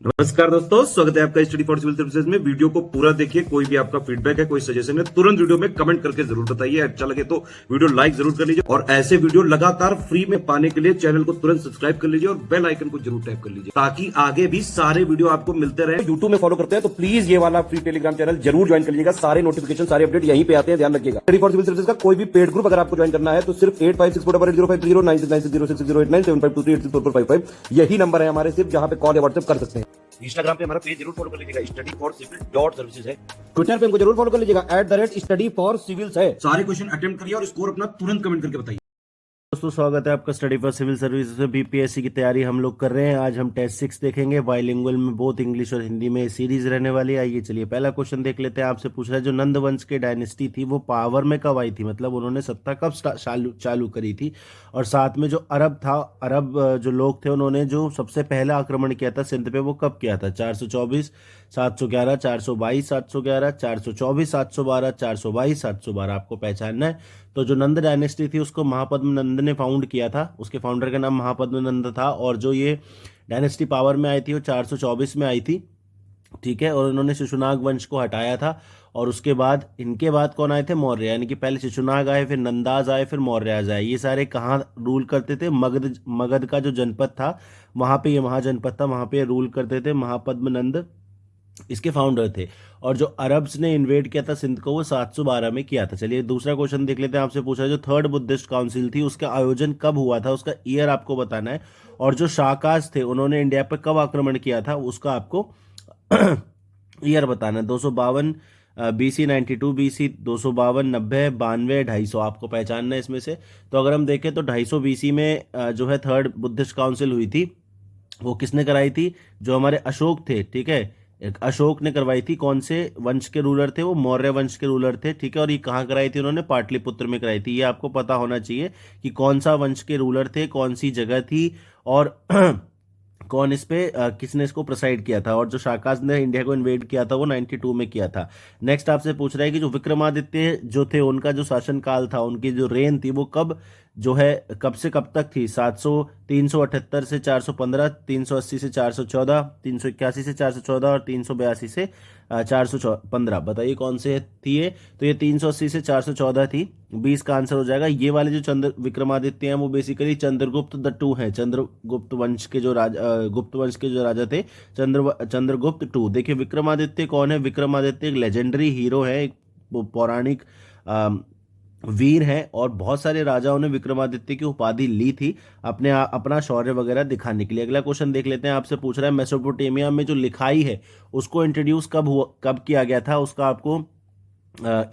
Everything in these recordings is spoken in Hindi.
नमस्कार दोस्तों, स्वागत है आपका स्टडी फॉर सिविल सर्विसेज में। वीडियो को पूरा देखिए। कोई भी आपका फीडबैक है, कोई सजेशन है, तुरंत वीडियो में कमेंट करके जरूर बताइए। अच्छा लगे तो वीडियो लाइक जरूर कर लीजिए और ऐसे वीडियो लगातार फ्री में पाने के लिए चैनल को तुरंत सब्सक्राइब कर लीजिए और बेल आइकन को जरूर टैप कर लीजिए ताकि आगे भी सारे वीडियो आपको मिलते रहे। यूट्यूब में फॉलो करते हैं तो प्लीज ये वाला फ्री टेलीग्राम चैनल जरूर ज्वाइन कर लीजिएगा। सारे नोटिफिकेशन, सारे अपडेट यहीं पे आते हैं, ध्यान रखिएगा। स्टडी फॉर सिविल सर्विसेज का कोई भी पेड ग्रुप अगर आपको ज्वाइन करना है तो सिर्फ 856480560609723860897442 यही नंबर है हमारे, सिर्फ जहां पे कॉल या व्हाट्सएप कर सकते हैं। इंस्टाग्राम पे हमारा पेज जरूर फॉलो कर लीजिएगा, study for civil dot services है। ट्विटर पे हमको जरूर फॉलो कर लीजिएगा, @स्टडी फॉर सिविल्स है। सारे क्वेश्चन अटेम्प्ट करिए और स्कोर अपना तुरंत कमेंट करके बताइए। दोस्तों स्वागत है आपका स्टडी फॉर सिविल सर्विसेज में। बीपीएससी की तैयारी हम लोग कर रहे हैं। आज हम टेस्ट 6 देखेंगे, बाइलिंगुअल में, बोथ इंग्लिश और हिंदी में सीरीज रहने वाली है। आइए चलिए पहला क्वेश्चन देख लेते हैं। आपसे पूछ रहा है जो नंद वंश के डायनेस्टी थी वो पावर में कब आई थी, मतलब उन्होंने सत्ता कब चालू करी थी। और साथ में जो अरब था, अरब जो लोग थे, उन्होंने जो सबसे पहला आक्रमण किया था सिंध पे वो कब किया था। 424, 711, 422, 711, 424, 712, 422, 712 आपको पहचानना है। तो जो नंद डायनेस्टी थी उसको महापद्म नंद ने फाउंड किया था, उसके फाउंडर का नाम महापद्म नंद था। और जो ये डायनेस्टी पावर में आई थी वो 424 में आई थी, ठीक है। और उन्होंने शिशुनाग वंश को हटाया था। और उसके बाद इनके बाद कौन आए थे, मौर्य। यानी कि पहले शिशुनाग आए, फिर नंदाज आए, फिर मौर्याज आए। ये सारे कहाँ रूल करते थे, मगध का जो जनपद था वहां पे, ये महाजनपद था, वहां पे रूल करते थे। महापद्म नंद इसके फाउंडर थे। और जो अरब्स ने इन्वेड किया था सिंध को वो 712 में किया था। चलिए दूसरा क्वेश्चन देख लेते हैं। आपसे पूछा जो थर्ड बुद्धिस्ट काउंसिल थी उसका आयोजन कब हुआ था, उसका ईयर आपको बताना है। और जो शाकाज थे उन्होंने इंडिया पर कब आक्रमण किया था उसका आपको ईयर बताना है। 252 BC, 92 BC, 252, 90, 92, 250 आपको पहचानना है इसमें से। तो अगर हम देखें तो 250 BC में जो है थर्ड बुद्धिस्ट काउंसिल हुई थी। वो किसने कराई थी, जो हमारे अशोक थे, ठीक है। एक अशोक ने करवाई थी। कौन से वंश के रूलर थे, वो मौर्य वंश के रूलर थे, ठीक है। और ये कहाँ कराई थी उन्होंने, पाटलिपुत्र में कराई थी। ये आपको पता होना चाहिए कि कौन सा वंश के रूलर थे, कौन सी जगह थी और कौन इस पे किसने इसको प्रोसाइड किया था। और जो शाकाज ने इंडिया को इन्वेड किया था वो 92 में किया था। नेक्स्ट आपसे पूछ रहा है कि जो विक्रमादित्य जो थे उनका जो शासन काल था, उनकी जो रेन थी वो कब जो है कब से कब तक थी। 378 से 415, 380 से 414, 381 से 414 और 382 से 415। बताइए कौन से थी ये। तो ये 380 से 414 थी, 20 का आंसर हो जाएगा। ये वाले जो चंद्र विक्रमादित्य हैं वो बेसिकली चंद्रगुप्त द टू हैं। चंद्रगुप्त वंश के जो गुप्त वंश के जो राजा थे, चंद्रगुप्त टू। देखिए विक्रमादित्य कौन है, विक्रमादित्य एक लेजेंडरी हीरो है, एक पौराणिक वीर है। और बहुत सारे राजाओं ने विक्रमादित्य की उपाधि ली थी अपना शौर्य वगैरह दिखाने के लिए। अगला क्वेश्चन देख लेते हैं। आपसे पूछ रहा है मेसोपोटामिया में जो लिखाई है उसको इंट्रोड्यूस कब किया गया था, उसका आपको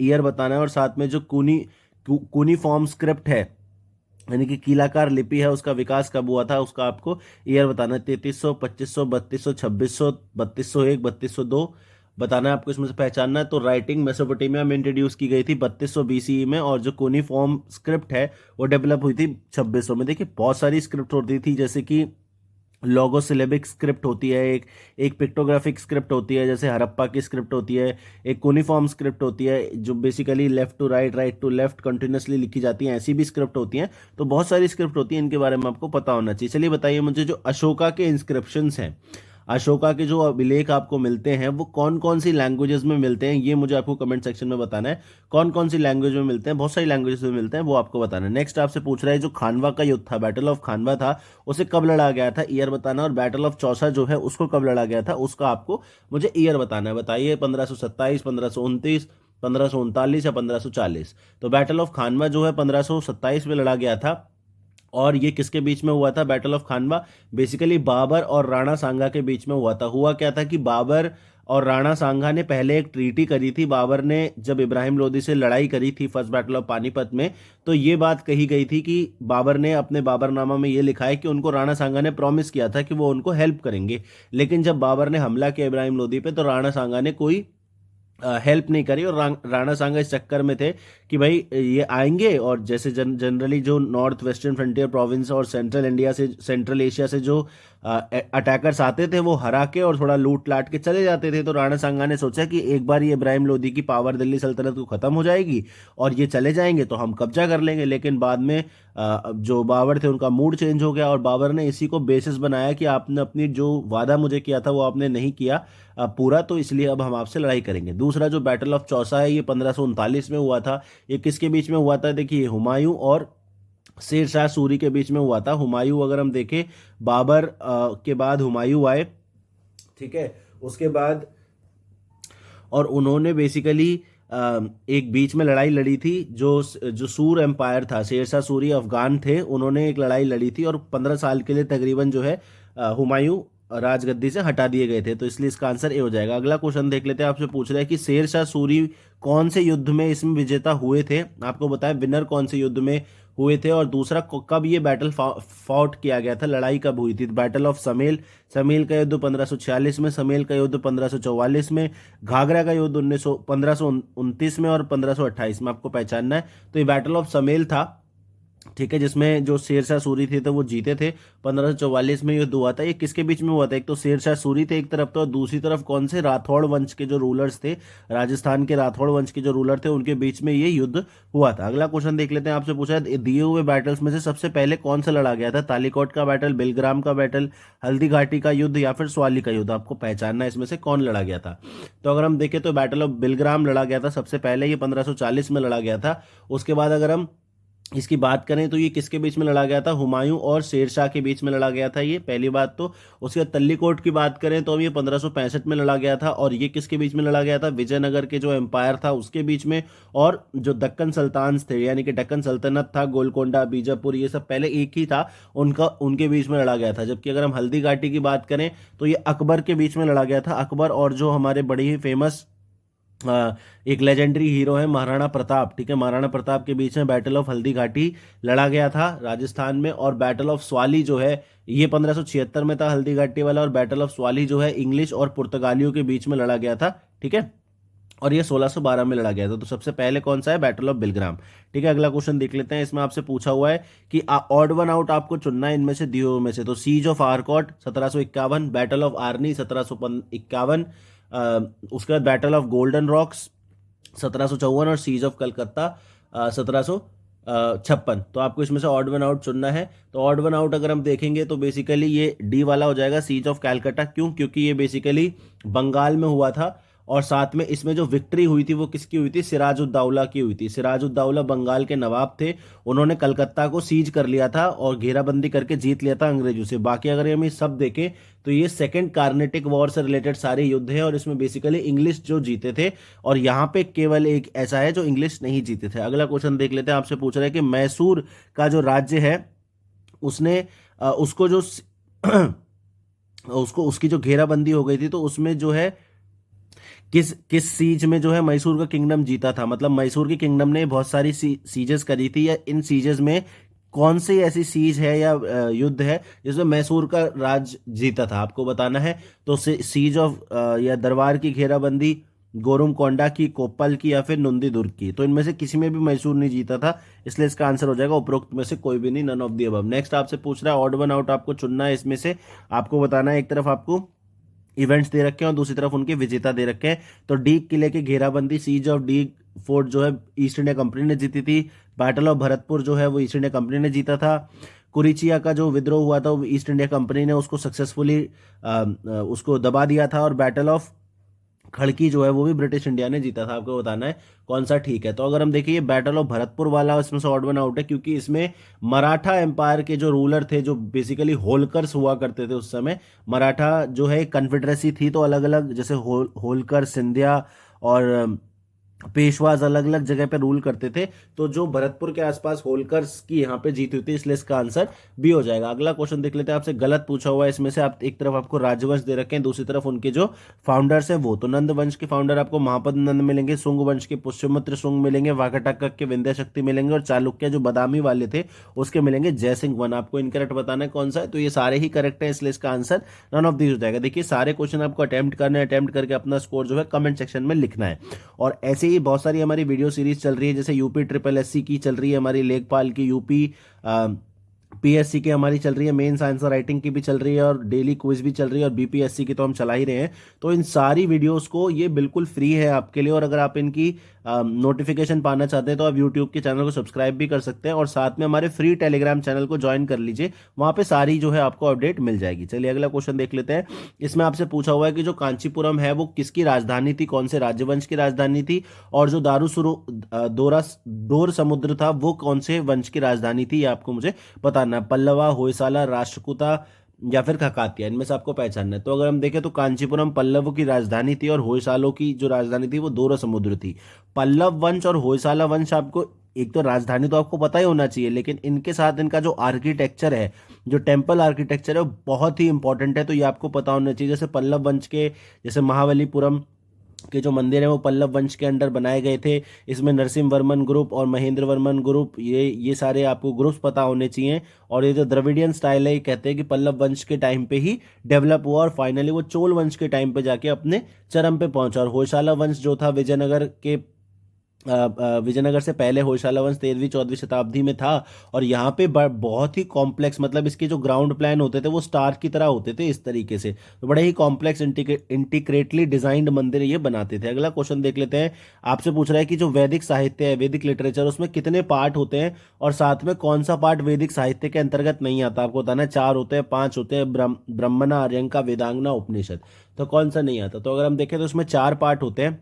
ईयर बताना है। और साथ में जो कूनीफॉर्म स्क्रिप्ट है यानी कि कीलाकार लिपि है उसका विकास कब हुआ था, उसका आपको ईयर बताना है। 3300, 2500, 3200, 2600, 3201, 3202 बताना है आपको, इसमें से पहचानना है। तो राइटिंग मेसोपोटामिया में इंट्रोड्यूस की गई थी 3200 BCE में। और जो कूनीफॉर्म स्क्रिप्ट है वो डेवलप हुई थी 2600 में। देखिए बहुत सारी स्क्रिप्ट होती थी, जैसे कि लोगोसिलेबिक स्क्रिप्ट होती है, एक पिक्टोग्राफिक स्क्रिप्ट होती है जैसे हड़प्पा की स्क्रिप्ट होती है, एक कूनीफॉर्म स्क्रिप्ट होती है जो basically left to right, right to left continuously लिखी जाती है, ऐसी भी स्क्रिप्ट होती हैं। तो बहुत सारी स्क्रिप्ट होती हैं, इनके बारे में आपको पता होना चाहिए। चलिए बताइए मुझे, जो अशोका के इंस्क्रिप्शंस हैं, अशोका के जो अभिलेख आपको मिलते हैं वो कौन कौन सी लैंग्वेजेस में मिलते हैं, ये मुझे आपको कमेंट सेक्शन में बताना है। कौन कौन सी लैंग्वेज में मिलते हैं, बहुत सारी लैंग्वेजेस में मिलते हैं, वो आपको बताना है। नेक्स्ट आपसे पूछ रहा है जो खानवा का युद्ध था, बैटल ऑफ खानवा था, उसे कब लड़ा गया था, ईयर बताना। और बैटल ऑफ चौसा जो है उसको कब लड़ा गया था, उसका आपको मुझे ईयर बताना है। बताइए 1527, 1529, 1539 या 1540। तो बैटल ऑफ खानवा जो है 1527 में लड़ा गया था। और ये किसके बीच में हुआ था, battle of Khanwa basically Babur और राणा सांगा के बीच में हुआ था। हुआ क्या था कि बाबर और राणा सांगा ने पहले एक ट्रीटी करी थी। बाबर ने जब इब्राहिम लोदी से लड़ाई करी थी फर्स्ट बैटल ऑफ पानीपत में, तो ये बात कही गई थी कि बाबर ने अपने बाबरनामा में ये लिखा है कि उनको राणा सांगा ने प्रॉमिस किया था कि वो उनको हेल्प करेंगे। लेकिन जब बाबर ने हमला किया इब्राहिम लोदी पे तो राणा सांगा ने कोई हेल्प नहीं करी। और राणा सांगा इस चक्कर में थे कि भाई ये आएंगे और जैसे जनरली जो नॉर्थ वेस्टर्न फ्रंटियर प्रोविंस और सेंट्रल इंडिया से, सेंट्रल एशिया से जो अटैकर्स आते थे वो हरा के और थोड़ा लूट लाट के चले जाते थे। तो राणा सांगा ने सोचा कि एक बार ये इब्राहिम लोदी की पावर दिल्ली सल्तनत को खत्म हो जाएगी और ये चले जाएंगे तो हम कब्जा कर लेंगे। लेकिन बाद में जो बाबर थे उनका मूड चेंज हो गया और बाबर ने इसी को बेसिस बनाया कि आपने अपनी जो वादा मुझे किया था वो आपने नहीं किया पूरा, तो इसलिए अब हम आपसे लड़ाई करेंगे। दूसरा जो बैटल ऑफ चौसा है ये 1539 में हुआ था। ये किसके बीच में हुआ था? देखिए, हुमायूं और शेर शाह सूरी के बीच में हुआ था। हुमायूं अगर हम देखें, बाबर के बाद हुमायूं आए, ठीक है, उसके बाद, और उन्होंने बेसिकली एक बीच में लड़ाई लड़ी थी। जो जो सूर एम्पायर था, शेरशाह सूरी अफगान थे, उन्होंने एक लड़ाई लड़ी थी और 15 साल के लिए तकरीबन जो है हुमायूं राजगद्दी से हटा दिए गए थे। तो इसलिए इसका आंसर ए हो जाएगा। अगला क्वेश्चन देख लेते हैं। आपसे पूछ रहे हैं कि शेरशाह सूरी कौन से युद्ध में इसमें विजेता हुए थे? आपको बताएं विनर कौन से युद्ध में हुए थे, और दूसरा कब ये बैटल फॉट किया गया था, लड़ाई कब हुई थी? बैटल ऑफ समेल, समेल का युद्ध 1546 में, समेल का युद्ध 1544 में, घाघरा का युद्ध 1529 में और 1528 में आपको पहचानना है। तो ये बैटल ऑफ समेल था, ठीक है, जिसमें जो शेरशाह सूरी थे तो वो जीते थे। 1544 में युद्ध हुआ था। ये किसके बीच में हुआ था? एक तो शेरशाह सूरी थे एक तरफ तो, और दूसरी तरफ कौन से? राठौड़ वंश के जो रूलर्स थे, राजस्थान के राठौड़ वंश के जो रूलर थे, उनके बीच में ये युद्ध हुआ था। अगला क्वेश्चन देख लेते हैं। आपसे पूछा है दिए हुए बैटल्स में से सबसे पहले कौन सा लड़ा गया था? तालीकोट का बैटल, बिलग्राम का बैटल, हल्दी घाटी का युद्ध या फिर स्वाली का युद्ध? आपको पहचानना है इसमें से कौन लड़ा गया था। तो अगर हम देखें तो बैटल ऑफ बिलग्राम लड़ा गया था सबसे पहले, ये 1540 में लड़ा गया था। उसके बाद अगर हम इसकी बात करें तो ये किसके बीच में लड़ा गया था? हुमायूं और शेरशाह के बीच में लड़ा गया था, ये पहली बात तो। उसके बाद तल्लीकोट की बात करें तो ये 1565 में लड़ा गया था, और ये किसके बीच में लड़ा गया था? विजयनगर के जो एम्पायर था उसके बीच में, और जो दक्कन सल्तान्स थे यानी कि दक्कन सल्तनत था, गोलकोंडा, बीजापुर, ये सब पहले एक ही था, उनके बीच में लड़ा गया था। जबकि अगर हम हल्दी घाटी की बात करें तो ये अकबर के बीच में लड़ा गया था। अकबर और जो हमारे बड़ी ही फेमस एक लेजेंडरी हीरो है महाराणा प्रताप, ठीक है, महाराणा प्रताप के बीच में बैटल ऑफ हल्दी घाटी लड़ा गया था राजस्थान में। और बैटल ऑफ स्वाली जो है ये 1576 में था हल्दी घाटी वाला, और बैटल ऑफ स्वाली जो है इंग्लिश और पुर्तगालियों के बीच में लड़ा गया था, ठीक है, और ये 1612 में लड़ा गया था। तो सबसे पहले कौन सा है? बैटल ऑफ बिलग्राम, ठीक है। अगला क्वेश्चन देख लेते हैं। इसमें आपसे पूछा हुआ है कि ऑड वन आउट आपको चुनना है इनमें से दिए हुए में से। तो siege of Arcot 1751, battle of Arni 1751, उसके बाद बैटल ऑफ गोल्डन रॉक्स 1754, और सीज ऑफ कलकत्ता 1756। तो आपको इसमें से ऑड वन आउट चुनना है। तो ऑड वन आउट अगर हम देखेंगे तो बेसिकली ये डी वाला हो जाएगा, सीज ऑफ कैलकटा। क्यों? क्योंकि ये बेसिकली बंगाल में हुआ था, और साथ में इसमें जो विक्ट्री हुई थी वो किसकी हुई थी? सिराजुद्दौला की हुई थी। सिराजुद्दौला बंगाल के नवाब थे, उन्होंने कलकत्ता को सीज कर लिया था और घेराबंदी करके जीत लिया था अंग्रेजों से। बाकी अगर हम ये सब देखें तो ये सेकंड कार्नेटिक वॉर से रिलेटेड सारे युद्ध हैं, और इसमें बेसिकली इंग्लिश जो जीते थे, और यहाँ पे केवल एक ऐसा है जो इंग्लिश नहीं जीते थे। अगला क्वेश्चन देख लेते हैं। आपसे पूछ रहे हैं कि मैसूर का जो राज्य है उसने उसको जो उसकी जो घेराबंदी हो गई थी, तो उसमें जो है किस सीज में जो है मैसूर का किंगडम जीता था? मतलब मैसूर की किंगडम ने बहुत सारी सीजेस करी थी, या इन सीजेस में कौन सी ऐसी सीज है या युद्ध है जिसमें मैसूर का राज जीता था? आपको बताना है। तो सीज ऑफ या दरबार की घेराबंदी, गोरुमकोंडा की, कोप्पल की, या फिर नंदी दुर्ग की? तो इनमें से किसी में भी मैसूर नहीं जीता था, इसलिए इसका आंसर हो जाएगा उपरोक्त में से कोई भी नहीं, none of the above. Next आपसे पूछ रहा है ऑड वन आउट आपको चुनना है। इसमें से आपको बताना है, एक तरफ आपको इवेंट्स दे रखे हैं और दूसरी तरफ उनके विजेता दे रखे हैं। तो डीग किले की घेराबंदी, सीज ऑफ डीग फोर्ट जो है ईस्ट इंडिया कंपनी ने जीती थी। बैटल ऑफ भरतपुर जो है वो ईस्ट इंडिया कंपनी ने जीता था। कुरिचिया का जो विद्रोह हुआ था वो ईस्ट इंडिया कंपनी ने उसको सक्सेसफुली उसको दबा दिया था। और बैटल ऑफ खड़की जो है वो भी ब्रिटिश इंडिया ने जीता था। आपको बताना है कौन सा ठीक है। तो अगर हम देखिए बैटल ऑफ भरतपुर वाला, इसमें से ऑड वन आउट है, क्योंकि इसमें मराठा एम्पायर के जो रूलर थे, जो बेसिकली होलकर्स हुआ करते थे उस समय, मराठा जो है कन्फेडरेसी थी, तो अलग अलग जैसे होलकर, सिंधिया और पेशवाज अलग अलग जगह पे रूल करते थे। तो जो भरतपुर के आसपास होलकर्स की यहाँ पे जीत हुई थी, इसलिए इसका आंसर बी हो जाएगा। अगला क्वेश्चन देख लेते हैं। आपसे गलत पूछा हुआ है इसमें से। आप एक तरफ आपको राजवंश दे रखे हैं, दूसरी तरफ उनके जो फाउंडर्स हैं वो। तो नंद वंश के फाउंडर आपको महापद नंद मिलेंगे, सुंग वंश के पुष्यमित्र सुंग मिलेंगे, वाकाटक के विंध्य शक्ति मिलेंगे, और चालुक्य जो बादामी वाले थे उसके मिलेंगे जयसिंह वन। आपको इनकरेक्ट बताना है कौन सा है। तो ये सारे ही करेक्ट है, इसलिए इसका आंसर नन ऑफ दीज हो जाएगा। देखिए सारे क्वेश्चन आपको अटेम्प्ट करना है, अटेम्प्ट करके अपना स्कोर जो है कमेंट सेक्शन में लिखना है। और ऐसे ही बहुत सारी हमारी वीडियो सीरीज चल रही है, जैसे यूपी SSS की चल रही है हमारी, लेखपाल की, यूपी पीएससी की हमारी चल रही है, मेंस आंसर राइटिंग की भी चल रही है और डेली क्विज भी चल रही है और बीपीएससी की तो हम चला ही रहे हैं। तो इन सारी वीडियोस को ये बिल्कुल फ्री है आपके लिए, और अगर आप इनकी नोटिफिकेशन पाना चाहते हैं तो आप यूट्यूब के चैनल को सब्सक्राइब भी कर सकते हैं और साथ में हमारे फ्री टेलीग्राम चैनल को ज्वाइन कर लीजिए, वहां पे सारी जो है आपको अपडेट मिल जाएगी। चलिए अगला क्वेश्चन देख लेते हैं। इसमें आपसे पूछा हुआ है कि जो कांचीपुरम है वो किसकी राजधानी थी, कौन से राज्यवंश की राजधानी थी, और जो डोर समुद्र था वो कौन से वंश की राजधानी थी, ये आपको मुझे बताना है। पल्लवा, होयसाला, राष्ट्रकूटा या फिर खकातिया, इनमें से आपको पहचानना है। तो अगर हम देखें तो कांचीपुरम पल्लव की राजधानी थी और होयसालों की जो राजधानी थी वो डोर समुद्र थी। पल्लव वंश और होयसाला वंश, आपको एक तो राजधानी तो आपको पता ही होना चाहिए, लेकिन इनके साथ इनका जो आर्किटेक्चर है, जो टेम्पल आर्किटेक्चर है वो बहुत ही इंपॉर्टेंट है, तो ये आपको पता होना चाहिए। जैसे पल्लव वंश के, जैसे महाबलीपुरम के जो मंदिर हैं वो पल्लव वंश के अंडर बनाए गए थे। इसमें नरसिम्हा वर्मन ग्रुप और महेंद्र वर्मन ग्रुप, ये सारे आपको ग्रुप्स पता होने चाहिए। और ये जो द्रविडियन स्टाइल है, ये कहते हैं कि पल्लव वंश के टाइम पे ही डेवलप हुआ और फाइनली वो चोल वंश के टाइम पे जाके अपने चरम पे पहुंचा। और होयसाला वंश जो था विजयनगर से पहले होयसाला वंश 13वीं 14वीं शताब्दी में था। और यहाँ पे बहुत ही कॉम्प्लेक्स, मतलब इसके जो ग्राउंड प्लान होते थे वो स्टार की तरह होते थे इस तरीके से, तो बड़े ही कॉम्प्लेक्स इंटीग्रेटली डिजाइंड मंदिर ये बनाते थे। अगला क्वेश्चन देख लेते हैं। आपसे पूछ रहा है कि जो वैदिक साहित्य है, वैदिक लिटरेचर, उसमें कितने पार्ट होते हैं और साथ में कौन सा पार्ट वैदिक साहित्य के अंतर्गत नहीं आता। आपको बताना है 4 होते हैं, 5 होते हैं, ब्रह्मणा, आर्यंका, वेदांगना, उपनिषद। तो कौन सा नहीं आता। तो अगर हम देखें तो उसमें 4 पार्ट होते हैं,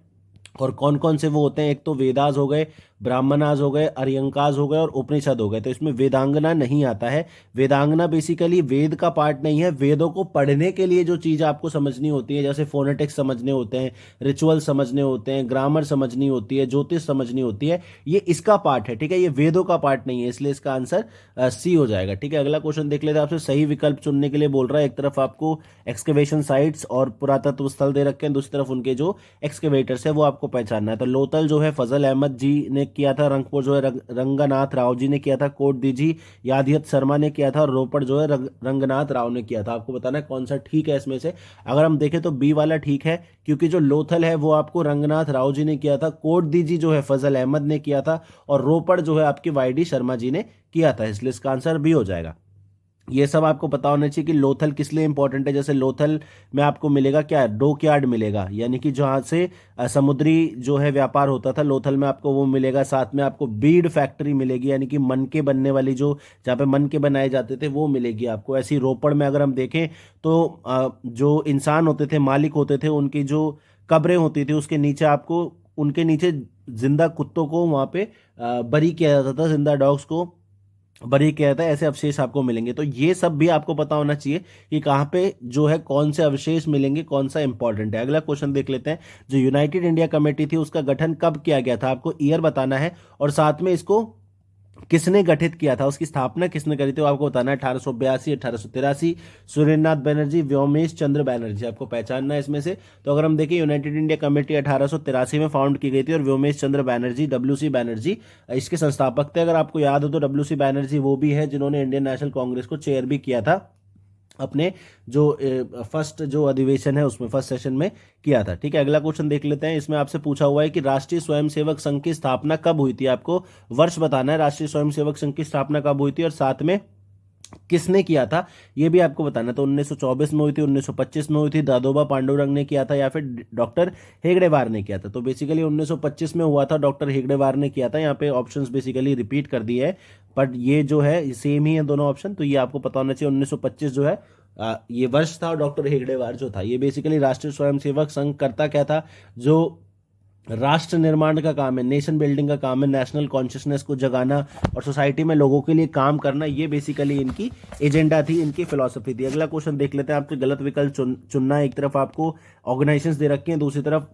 और कौन कौन से वो होते हैं, एक तो वेदास हो गए, ब्राह्मणास हो गए, अर्यंकास हो गए और उपनिषद हो गए। तो इसमें वेदांगना नहीं आता है। वेदांगना बेसिकली वेद का पार्ट नहीं है, वेदों को पढ़ने के लिए जो चीज़ आपको समझनी होती है, जैसे फोनेटिक्स समझने होते हैं, रिचुअल समझने होते हैं, ग्रामर समझनी होती है, ज्योतिष समझनी होती है, ये इसका पार्ट है, ठीक है, ये वेदों का पार्ट नहीं है, इसलिए इसका आंसर सी हो जाएगा। ठीक है, अगला क्वेश्चन देख लेते हैं। आपसे सही विकल्प चुनने के लिए बोल रहा है। एक तरफ आपको एक्सकेवेशन साइट्स और पुरातत्व स्थल दे रखे हैं, दूसरी तरफ उनके जो एक्सकेवेटर्स है वो आपको पहचानना है। तो लोथल जो है फजल अहमद जी ने किया था, रंगपुर जो है रंगनाथ राव जी ने किया था, कोट दीजी यादियत शर्मा ने किया था, और रोपड़ जो है रंगनाथ राव ने किया था। आपको बताना है कौन सा ठीक है इसमें से। अगर हम देखें तो बी वाला ठीक है, क्योंकि जो लोथल है वो आपको रंगनाथ राव जी ने किया था, कोट दीजी जो है फजल अहमद ने किया था, और रोपड़ जो है आपकी वाई डी शर्मा जी ने किया था, इसलिए इसका आंसर बी हो जाएगा। ये सब आपको पता होना चाहिए कि लोथल किस लिए इंपॉर्टेंट है। जैसे लोथल में आपको मिलेगा क्या, डॉक यार्ड मिलेगा, यानी कि जहाँ से समुद्री जो है व्यापार होता था, लोथल में आपको वो मिलेगा। साथ में आपको बीड फैक्ट्री मिलेगी, यानी कि मनके बनने वाली, जो जहाँ पे मनके बनाए जाते थे वो मिलेगी आपको। ऐसी रोपड़ में अगर हम देखें तो जो इंसान होते थे, मालिक होते थे, उनकी जो कब्रें होती थी उसके नीचे आपको, उनके नीचे जिंदा कुत्तों को वहाँ पे बरी किया जाता था, जिंदा डॉग्स को बरी किया जाता है, ऐसे अवशेष आपको मिलेंगे। तो ये सब भी आपको पता होना चाहिए कि कहाँ पे जो है कौन से अवशेष मिलेंगे, कौन सा इंपॉर्टेंट है। अगला क्वेश्चन देख लेते हैं। जो यूनाइटेड इंडिया कमेटी थी उसका गठन कब किया गया था, आपको ईयर बताना है, और साथ में इसको किसने गठित किया था, उसकी स्थापना किसने करी थी, आपको बताना है। 1882, 1883, सुरेंद्रनाथ बनर्जी, व्योमेश चंद्र बनर्जी, आपको पहचानना है इसमें से। तो अगर हम देखें, यूनाइटेड इंडिया कमेटी 1883 में फाउंड की गई थी, और व्योमेश चंद्र बनर्जी, डब्ल्यू सी बनर्जी, इसके संस्थापक थे। अगर आपको याद हो तो डब्ल्यू सी बनर्जी वो भी है जिन्होंने इंडियन नेशनल कांग्रेस को चेयर भी किया था, अपने जो फर्स्ट जो अधिवेशन है उसमें, फर्स्ट सेशन में किया था। ठीक है, अगला क्वेश्चन देख लेते हैं। इसमें आपसे पूछा हुआ है कि राष्ट्रीय स्वयंसेवक संघ की स्थापना कब हुई थी, आपको वर्ष बताना है। राष्ट्रीय स्वयंसेवक संघ की स्थापना कब हुई थी और साथ में किसने किया था, ये भी आपको बताना। तो 1924 में हुई थी, 1925 में हुई थी, दादोबा पांडुरंग ने किया था, या फिर डॉक्टर हेगड़ेवार ने किया था। तो बेसिकली 1925 में हुआ था, डॉक्टर हेगड़ेवार ने किया था। यहाँ पे ऑप्शंस बेसिकली रिपीट कर दिए है, बट ये जो है सेम ही है दोनों ऑप्शन, तो ये आपको पता होना चाहिए। 1925 जो है ये वर्ष था, और डॉक्टर हेगड़ेवार जो था, ये बेसिकली राष्ट्रीय स्वयंसेवक संघ करता क्या था, जो राष्ट्र निर्माण का काम है, नेशन बिल्डिंग का काम है, नेशनल कॉन्शियसनेस को जगाना और सोसाइटी में लोगों के लिए काम करना, ये बेसिकली इनकी एजेंडा थी, इनकी फिलॉसफी थी। अगला क्वेश्चन देख लेते हैं। आपके गलत विकल्प चुनना है। एक तरफ आपको ऑर्गेनाइजेशंस दे रखे हैं, दूसरी तरफ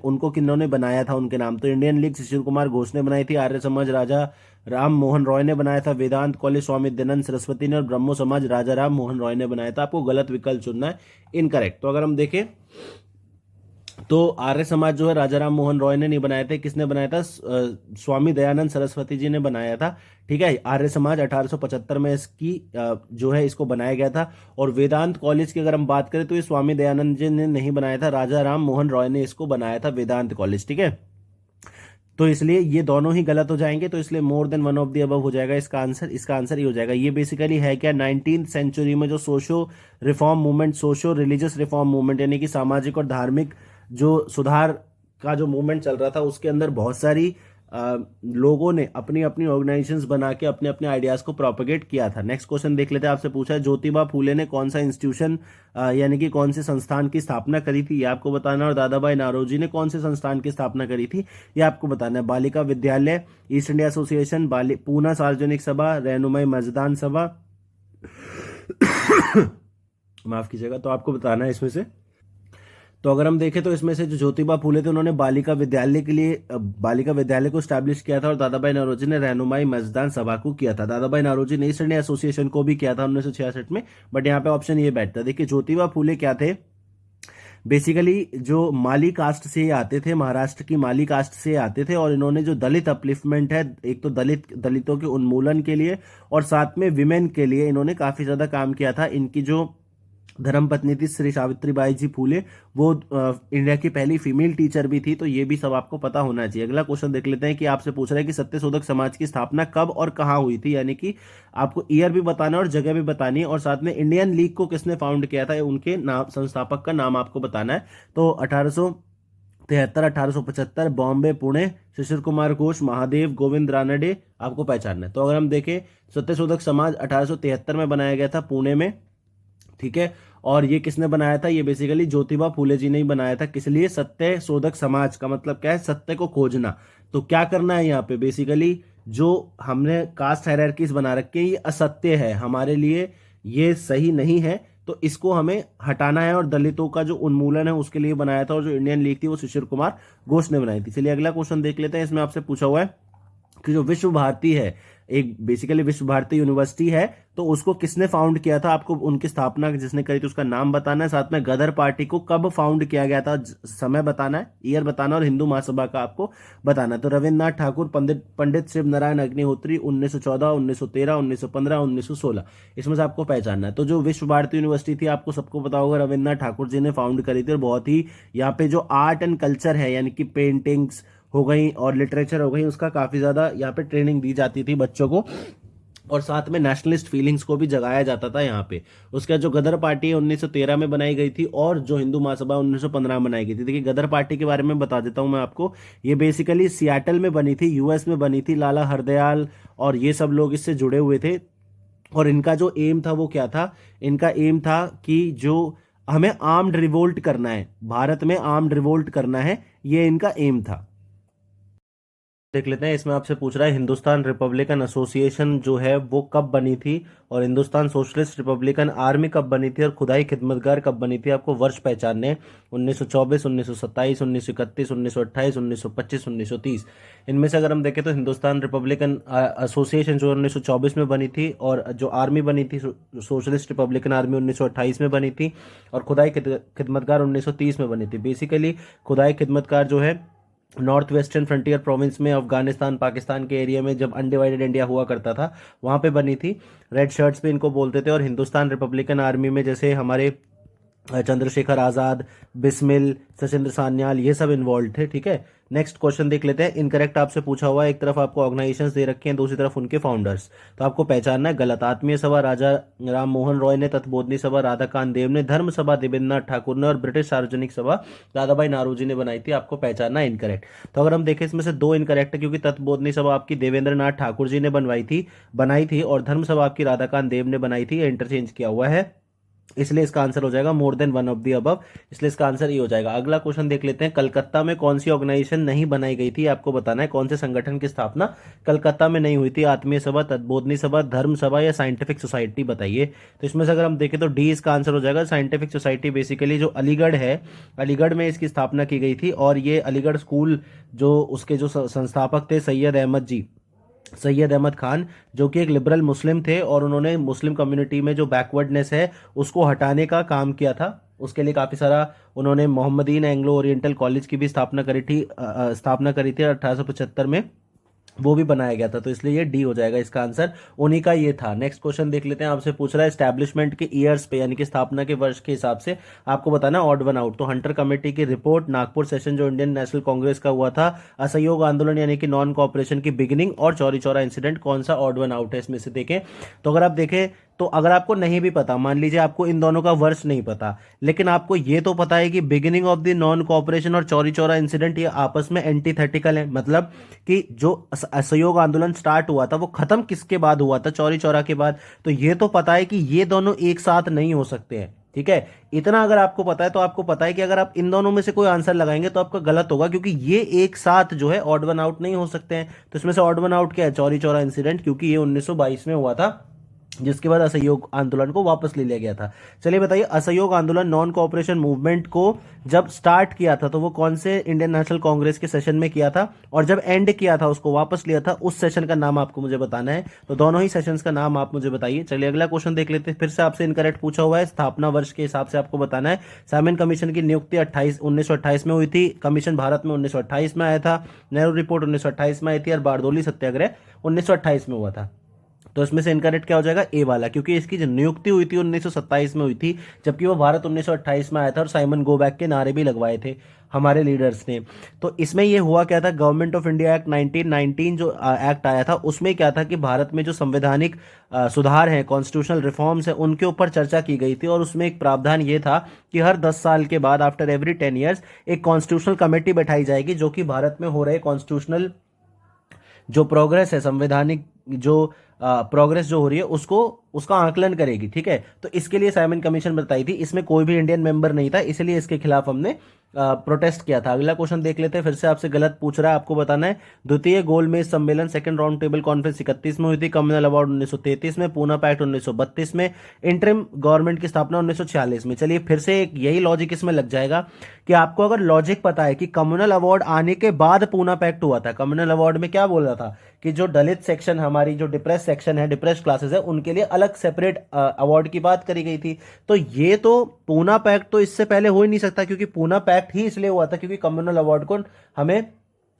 उनको किन्होंने बनाया था, उनके नाम। तो इंडियन लीग शिशिर कुमार घोष ने बनाई थी, आर्य समाज राजा राम मोहन रॉय ने बनाया था, वेदांत कॉलेज स्वामी दयानंद सरस्वती ने, और ब्रह्मो समाज राजा राम मोहन रॉय ने बनाया था। आपको गलत विकल्प चुनना है, इनकरेक्ट। तो अगर हम देखें तो आर्य समाज जो है राजा राम मोहन रॉय ने नहीं बनाया था, किसने बनाया था, स्वामी दयानंद सरस्वती जी ने बनाया था। ठीक है, आर्य समाज 1875 में इसकी जो है इसको बनाया गया था। और वेदांत कॉलेज की अगर हम बात करें तो ये स्वामी दयानंद जी ने नहीं बनाया था, राजा राम मोहन रॉय ने इसको बनाया था, वेदांत कॉलेज। ठीक है, तो इसलिए ये दोनों ही गलत हो जाएंगे, तो इसलिए more than one of the above हो जाएगा इसका आंसर। इसका आंसर ये हो जाएगा। ये बेसिकली है क्या, 19th सेंचुरी में जो socio reform movement, socio religious reform movement, यानी कि सामाजिक और धार्मिक जो सुधार का जो मूवमेंट चल रहा था, उसके अंदर बहुत सारी लोगों ने अपनी अपनी ऑर्गेनाइजेशंस बना के अपने अपने आइडियाज को प्रोपेगेट किया था। नेक्स्ट क्वेश्चन देख लेते हैं। आपसे पूछा है ज्योतिबा फूले ने कौन सा इंस्टीट्यूशन यानी कि कौन से संस्थान की स्थापना करी थी, ये आपको बताना है। और दादाभाई नारोजी ने कौन से संस्थान की स्थापना करी थी, ये आपको बताना है। Balika Vidyalaya, east India association, Poona सार्वजनिक सभा, रहनुमाई मजदान सभा माफ कीजिएगा, तो आपको बताना है इसमें से। तो अगर हम देखें तो इसमें से जो ज्योतिबा फूले थे, उन्होंने बालिका विद्यालय के लिए बालिका विद्यालय को स्टैब्लिश किया था, और दादाभाई नौरोजी ने रहनुमाई मजदान सभा को किया था। दादाभाई नौरोजी ने ईस्ट इंडिया एसोसिएशन को भी किया था 1966 में, बट यहाँ पे ऑप्शन ये बैठता है। देखिए ज्योतिबा फूले क्या थे, बेसिकली जो माली कास्ट से आते थे, महाराष्ट्र की माली कास्ट से आते थे, और इन्होंने जो दलित अपलिफ्टमेंट है, एक तो दलितों के उन्मूलन के लिए और साथ में विमेन के लिए इन्होंने काफी ज्यादा काम किया था। इनकी जो धर्मपत्नी थी श्री सावित्रीबाई जी फूले, वो इंडिया की पहली फीमेल टीचर भी थी। तो ये भी सब आपको पता होना चाहिए। अगला क्वेश्चन देख लेते हैं कि आपसे पूछ रहा है कि सत्यशोधक समाज की स्थापना कब और कहां हुई थी, यानी कि आपको ईयर भी बताना है और जगह भी बतानी है, और साथ में इंडियन लीग को किसने फाउंड किया था, उनके नाम, संस्थापक का नाम आपको बताना है। तो 1873, 1875, बॉम्बे, पुणे, शिशिर कुमार घोष, महादेव गोविंद रानडे, आपको पहचानना है। तो अगर हम देखें, सत्यशोधक समाज 1873 में बनाया गया था पुणे में, ठीक है। और ये किसने बनाया था, ये बेसिकली ज्योतिबा फूले जी ने ही बनाया था। किस लिए, सत्य शोधक समाज का मतलब क्या है, सत्य को खोजना। तो क्या करना है यहाँ पे, बेसिकली जो हमने कास्ट हायरार्कीज बना रखी है, ये असत्य है हमारे लिए, ये सही नहीं है, तो इसको हमें हटाना है। और दलितों का जो उन्मूलन है उसके लिए बनाया था, और जो इंडियन लीग थी वो शिशिर कुमार घोष ने बनाई थी। चलिए अगला क्वेश्चन देख लेते हैं। इसमें आपसे पूछा हुआ है कि जो विश्व भारती है, एक बेसिकली विश्व भारती यूनिवर्सिटी है, तो उसको किसने फाउंड किया था, आपको उनकी स्थापना जिसने करी थी उसका नाम बताना है। साथ में गदर पार्टी को कब फाउंड किया गया था, समय बताना है, ईयर बताना, और हिंदू महासभा का आपको बताना है। तो रविन्द्रनाथ ठाकुर, पंडित शिव नारायण अग्निहोत्री, 1914, 1913, 1915, 1916, इसमें से आपको पहचानना है। तो जो विश्व भारती यूनिवर्सिटी थी, आपको सबको पता होगा, रविन्द्रनाथ ठाकुर जी ने फाउंड करी थी। और बहुत ही यहाँ पे जो आर्ट एंड कल्चर है, यानी कि पेंटिंग्स हो गई और लिटरेचर हो गई, उसका काफी ज्यादा यहाँ पे ट्रेनिंग दी जाती थी बच्चों को, और साथ में नेशनलिस्ट फीलिंग्स को भी जगाया जाता था यहाँ पे। उसका जो गदर पार्टी है 1913 में बनाई गई थी, और जो हिंदू महासभा 1915 में बनाई गई थी। देखिए गदर पार्टी के बारे में बता देता हूं मैं आपको। ये बेसिकली सियाटल में बनी थी, यूएस में बनी थी। लाला हरदयाल और ये सब लोग इससे जुड़े हुए थे, और इनका जो एम था वो क्या था, इनका एम था कि जो हमें आर्म्ड रिवोल्ट करना है, भारत में आर्म्ड रिवोल्ट करना है, ये इनका एम था। देख लेते हैं। इसमें आपसे पूछ रहा है हिंदुस्तान रिपब्लिकन एसोसिएशन जो है वो कब बनी थी, और हिंदुस्तान सोशलिस्ट रिपब्लिकन आर्मी कब बनी थी, और खुदाई खिदमतगार कब बनी थी। आपको वर्ष पहचानने हैं, 1924, 1927, 1931, 1928, 1925, 1930। इनमें से अगर हम देखें तो हिंदुस्तान रिपब्लिकन एसोसिएशन जो 1924 में बनी थी, और जो आर्मी बनी थी सोशलिस्ट रिपब्लिकन आर्मी 1928 में बनी थी, और खुदाई खिदमतगार 1930 में बनी थी। बेसिकली खुदाई खिदमतगार जो है नॉर्थ वेस्टर्न फ्रंटियर प्रोविंस में, अफगानिस्तान पाकिस्तान के एरिया में जब अनडिवाइडेड इंडिया हुआ करता था, वहां पे बनी थी। रेड शर्ट्स पे इनको बोलते थे। और हिंदुस्तान रिपब्लिकन आर्मी में जैसे हमारे चंद्रशेखर आजाद, बिस्मिल, सचिंद्र सान्याल, ये सब इन्वॉल्व थे, ठीक है। नेक्स्ट क्वेश्चन देख लेते हैं। इनकरेक्ट आपसे पूछा हुआ है, एक तरफ आपको ऑर्गेनाइजेशंस दे रखे हैं, दूसरी तरफ उनके फाउंडर्स, तो आपको पहचानना है। गलत, आत्मीय सभा राजा राम मोहन रॉय ने, तत्बोधनी सभा राधाकांत देव ने, धर्म सभा देवेंद्रनाथ ठाकुर ने, और ब्रिटिश सार्वजनिक सभा दादाभाई नारोजी ने बनाई थी। आपको पहचानना है इनकरेक्ट। तो अगर हम देखें इसमें से दो इनकरेक्ट है, क्योंकि तत्बोधनी सभा आपकी देवेंद्रनाथ ठाकुर जी ने बनाई थी, और धर्म सभा आपकी राधाकांत देव ने बनाई थी। इंटरचेंज किया हुआ है, इसलिए इसका आंसर हो जाएगा more than one of the above, इसलिए इसका आंसर ये हो जाएगा। अगला क्वेश्चन देख लेते हैं। कलकत्ता में कौन सी ऑर्गेनाइजेशन नहीं बनाई गई थी, आपको बताना है कौन से संगठन की स्थापना कलकत्ता में नहीं हुई थी। आत्मीय सभा, तत्बोधनी सभा, धर्म सभा या साइंटिफिक सोसाइटी, बताइए। तो इसमें से अगर हम देखें तो डी इसका आंसर हो जाएगा। साइंटिफिक सोसाइटी बेसिकली जो अलीगढ़ है, अलीगढ़ में इसकी स्थापना की गई थी, और ये अलीगढ़ स्कूल जो उसके जो संस्थापक थे सैयद अहमद खान, जो कि एक लिबरल मुस्लिम थे, और उन्होंने मुस्लिम कम्युनिटी में जो बैकवर्डनेस है उसको हटाने का काम किया था। उसके लिए काफ़ी सारा उन्होंने मोहम्मदीन एंग्लो ओरिएंटल कॉलेज की भी स्थापना करी थी 1875 में। वो भी बनाया गया था, तो इसलिए ये डी हो जाएगा इसका आंसर, उन्हीं का ये था। नेक्स्ट क्वेश्चन देख लेते हैं, आपसे पूछ रहा है एस्टैब्लिशमेंट के ईयर्स पे यानी कि स्थापना के वर्ष के हिसाब से आपको बताना ऑड वन आउट। तो हंटर कमेटी की रिपोर्ट, नागपुर सेशन जो इंडियन नेशनल कांग्रेस का हुआ था, असहयोग आंदोलन यानी कि नॉन कॉपरेशन की बिगिनिंग, और चौरी चौरा इंसिडेंट, कौन सा ऑड वन आउट है इसमें से देखें। तो अगर आप देखें, तो अगर आपको नहीं भी पता, मान लीजिए आपको इन दोनों का वर्ष नहीं पता, लेकिन आपको ये तो पता है कि beginning of the non cooperation और चौरी चौरा इंसिडेंट ये आपस में एंटीथेटिकल है, मतलब कि जो असहयोग आंदोलन स्टार्ट हुआ था वो खत्म किसके बाद हुआ था, चौरी चौरा के बाद। तो ये तो पता है कि ये दोनों एक साथ नहीं हो सकते हैं, ठीक है। इतना अगर आपको पता है तो आपको पता है कि अगर आप इन दोनों में से कोई आंसर लगाएंगे तो आपका गलत होगा, क्योंकि ये एक साथ जो है ऑड वन आउट नहीं हो सकते हैं। तो इसमें से ऑड वन आउट क्या है, चौरी चौरा इंसिडेंट, क्योंकि ये 1922 में हुआ था, जिसके बाद असहयोग आंदोलन को वापस ले लिया गया था। चलिए बताइए, असहयोग आंदोलन नॉन कोऑपरेशन मूवमेंट को जब स्टार्ट किया था तो वो कौन से इंडियन नेशनल कांग्रेस के सेशन में किया था, और जब एंड किया था, उसको वापस लिया था, उस सेशन का नाम आपको मुझे बताना है। तो दोनों ही सेशंस का नाम आप मुझे बताइए। चलिए अगला क्वेश्चन देख लेते हैं, फिर से आपसे इनकरेक्ट पूछा हुआ है, स्थापना वर्ष के हिसाब से आपको बताना है। साइमन कमीशन की नियुक्ति 1928 में हुई थी, कमीशन भारत में 1928 में आया था, नेहरू रिपोर्ट 1928 में आई थी, और बारदोली सत्याग्रह 1928 में हुआ था। तो इसमें से इनकरेक्ट क्या हो जाएगा, ए वाला, क्योंकि इसकी जो नियुक्ति हुई थी 1927 में हुई थी, जबकि वो भारत 1928 में आया था, और साइमन गो बैक के नारे भी लगवाए थे हमारे लीडर्स ने। तो इसमें ये हुआ क्या था, गवर्नमेंट ऑफ इंडिया एक्ट 1919 जो एक्ट आया था, उसमें क्या था कि भारत में जो संवैधानिक सुधार हैं, कॉन्स्टिट्यूशनल रिफॉर्म्स हैं, उनके ऊपर चर्चा की गई थी, और उसमें एक प्रावधान ये था कि हर 10 साल के बाद, आफ्टर एवरी 10 ईयर्स, एक कॉन्स्टिट्यूशनल कमेटी बैठाई जाएगी, जो कि भारत में हो रहे कॉन्स्टिट्यूशनल जो प्रोग्रेस है, संवैधानिक जो प्रोग्रेस जो हो रही है, उसका आकलन करेगी, ठीक है। तो इसके लिए साइमन कमीशन बताई थी, इसमें कोई भी इंडियन मेंबर नहीं था, इसलिए इसके खिलाफ हमने प्रोटेस्ट किया था। अगला क्वेश्चन देख लेते हैं, फिर से आपसे गलत पूछ रहा है, आपको बताना है। द्वितीय गोलमेज सम्मेलन, सेकंड राउंड टेबल कॉन्फ्रेंस 31 में हुई थी, कम्युनल अवार्ड 1933 में, पूना पैक्ट 1932 में, इंटरिम गवर्नमेंट की स्थापना 1946 में। चलिए फिर से यही लॉजिक इसमें लग जाएगा कि आपको अगर लॉजिक पता है कि कम्युनल अवार्ड आने के बाद पूना पैक्ट हुआ था, कम्युनल अवार्ड में क्या बोल रहा था कि जो दलित सेक्शन, हमारी जो डिप्रेस सेक्शन है, डिप्रेस क्लासेस है, उनके लिए अलग सेपरेट अवार्ड की बात करी गई थी। तो ये तो पूना पैक्ट तो इससे पहले हो ही नहीं सकता, क्योंकि पूना पैक्ट ही इसलिए हुआ था क्योंकि कम्युनल अवार्ड को हमें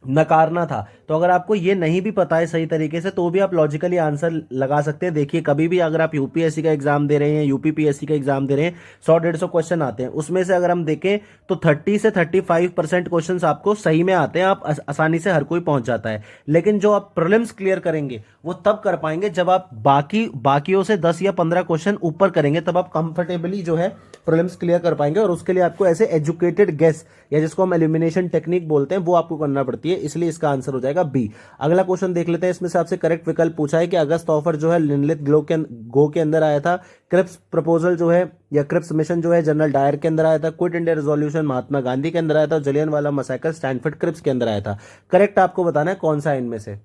नकारना था। तो अगर आपको ये नहीं भी पता है सही तरीके से, तो भी आप लॉजिकली आंसर लगा सकते हैं। देखिए, कभी भी अगर आप यूपीएससी का एग्जाम दे रहे हैं, यूपीपीएससी का एग्जाम दे रहे हैं, 100-150 क्वेश्चन आते हैं, उसमें से अगर हम देखें तो 30 से 35% क्वेश्चन आपको सही में आते हैं, आप आसानी से हर कोई पहुंच जाता है। लेकिन जो आप प्रीलिम्स क्लियर करेंगे वो तब कर पाएंगे जब आप बाकियों से 10 या 15 क्वेश्चन ऊपर करेंगे, तब आप कंफर्टेबली जो है प्रीलिम्स क्लियर कर पाएंगे। और उसके लिए आपको ऐसे एजुकेटेड गेस, या जिसको हम एलिमिनेशन टेक्निक बोलते हैं, वो आपको करना पड़ती है, इसलिए इसका आंसर हो जाएगा बी। अगला क्वेश्चन देख लेते हैं, इसमें से आपसे करेक्ट विकल्प पूछा है कि अगस्त ऑफर जो है लिनलिथ गो के अंदर आया था, क्रिप्स प्रपोजल जो है या क्रिप्स मिशन जो है जनरल डायर के अंदर आया था, quit India resolution Mahatma Gandhi के अंदर आया था, जलियांवाला मैसेकर स्टैनफोर्ड क्रिप्स के अंदर आया था। करेक्ट आपको बताना है कौन सा इनमें से।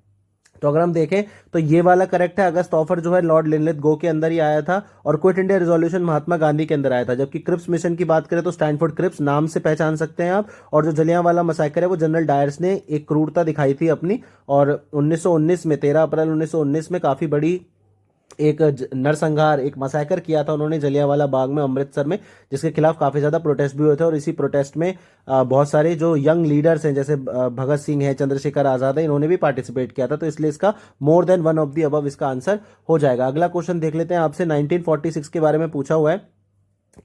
तो अगर हम देखें तो ये वाला करेक्ट है, अगस्त ऑफर जो है लॉर्ड लिनलिथ गो के अंदर ही आया था, और quit India resolution Mahatma Gandhi के अंदर आया था। जबकि क्रिप्स मिशन की बात करें तो स्टैनफोर्ड क्रिप्स नाम से पहचान सकते हैं आप, और जो जलियांवाला मैसेकर है वो जनरल डायर्स ने एक क्रूरता दिखाई थी अपनी, और 1919 में 13 अप्रैल 1919 में काफी बड़ी एक नरसंहार, एक मसाकर किया था उन्होंने जलियांवाला बाग में, अमृतसर में, जिसके खिलाफ काफी ज्यादा प्रोटेस्ट भी हुए थे। और इसी प्रोटेस्ट में बहुत सारे जो यंग लीडर्स हैं, जैसे भगत सिंह है, चंद्रशेखर आजाद है, इन्होंने भी पार्टिसिपेट किया था। तो इसलिए इसका more than one of the above इसका आंसर हो जाएगा। अगला क्वेश्चन देख लेते हैं, आपसे 1946 के बारे में पूछा हुआ है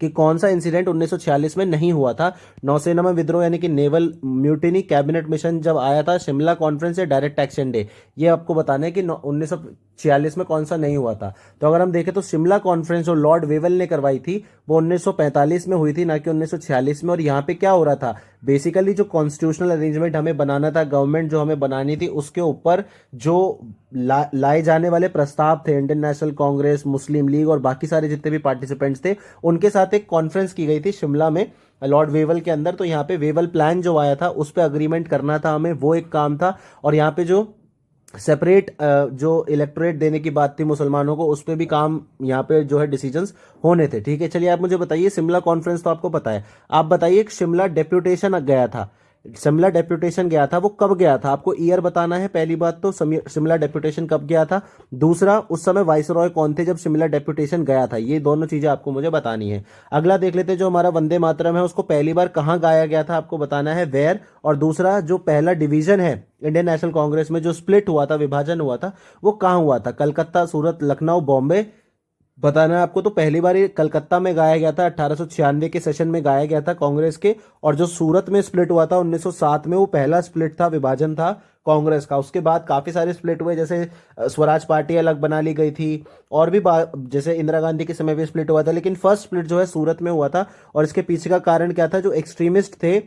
कि कौन सा इंसिडेंट 1946 में नहीं हुआ था। नौसेना में विद्रोह यानी कि नेवल म्यूटिनी, कैबिनेट मिशन जब आया था, शिमला कॉन्फ्रेंस या डायरेक्ट एक्शन डे, ये आपको बताना है कि 1946 में कौन सा नहीं हुआ था। तो अगर हम देखें तो शिमला कॉन्फ्रेंस जो लॉर्ड वेवल ने करवाई थी वो 1945 में हुई थी, ना कि 1946 में। और यहाँ पे क्या हो रहा था, बेसिकली जो कॉन्स्टिट्यूशनल अरेंजमेंट हमें बनाना था, गवर्नमेंट जो हमें बनानी थी, उसके ऊपर जो लाए जाने वाले प्रस्ताव थे, इंडियन नेशनल कांग्रेस, मुस्लिम लीग और बाकी सारे जितने भी पार्टिसिपेंट्स थे, उनके साथ एक कॉन्फ्रेंस की गई थी शिमला में लॉर्ड वेवल के अंदर। तो यहाँ पे वेवल प्लान जो आया था उस पर अग्रीमेंट करना था हमें, वो एक काम था। और यहाँ पे जो सेपरेट जो इलेक्टोरेट देने की बात थी मुसलमानों को, उस पर भी काम यहाँ पे जो है डिसीजंस होने थे। ठीक है, चलिए आप मुझे बताइए, शिमला कॉन्फ्रेंस तो आपको पता है, आप बताइए शिमला डेप्यूटेशन गया था, शिमला डेप्यूटेशन गया था वो कब गया था, आपको ईयर बताना है पहली बात तो, शिमला डेप्यूटेशन कब गया था। दूसरा, उस समय वाइसरॉय कौन थे जब शिमला डेप्यूटेशन गया था, ये दोनों चीजें आपको मुझे बतानी है। अगला देख लेते हैं, जो हमारा वंदे मातरम है उसको पहली बार कहाँ गाया गया था, आपको बताना है वेयर। और दूसरा, जो पहला डिवीजन है इंडियन नेशनल कांग्रेस में जो स्प्लिट हुआ था, विभाजन हुआ था, वो कहाँ हुआ था, कलकत्ता, सूरत, लखनऊ, बॉम्बे, बताना है आपको। तो पहली बार ये कलकत्ता में गाया गया था, 1896 के सेशन में गाया गया था कांग्रेस के। और जो सूरत में स्प्लिट हुआ था 1907 में, वो पहला स्प्लिट था, विभाजन था कांग्रेस का। उसके बाद काफी सारे स्प्लिट हुए, जैसे स्वराज पार्टी अलग बना ली गई थी, और भी जैसे इंदिरा गांधी के समय भी स्प्लिट हुआ था, लेकिन फर्स्ट स्प्लिट जो है सूरत में हुआ था। और इसके पीछे का कारण क्या था, जो एक्सट्रीमिस्ट थे,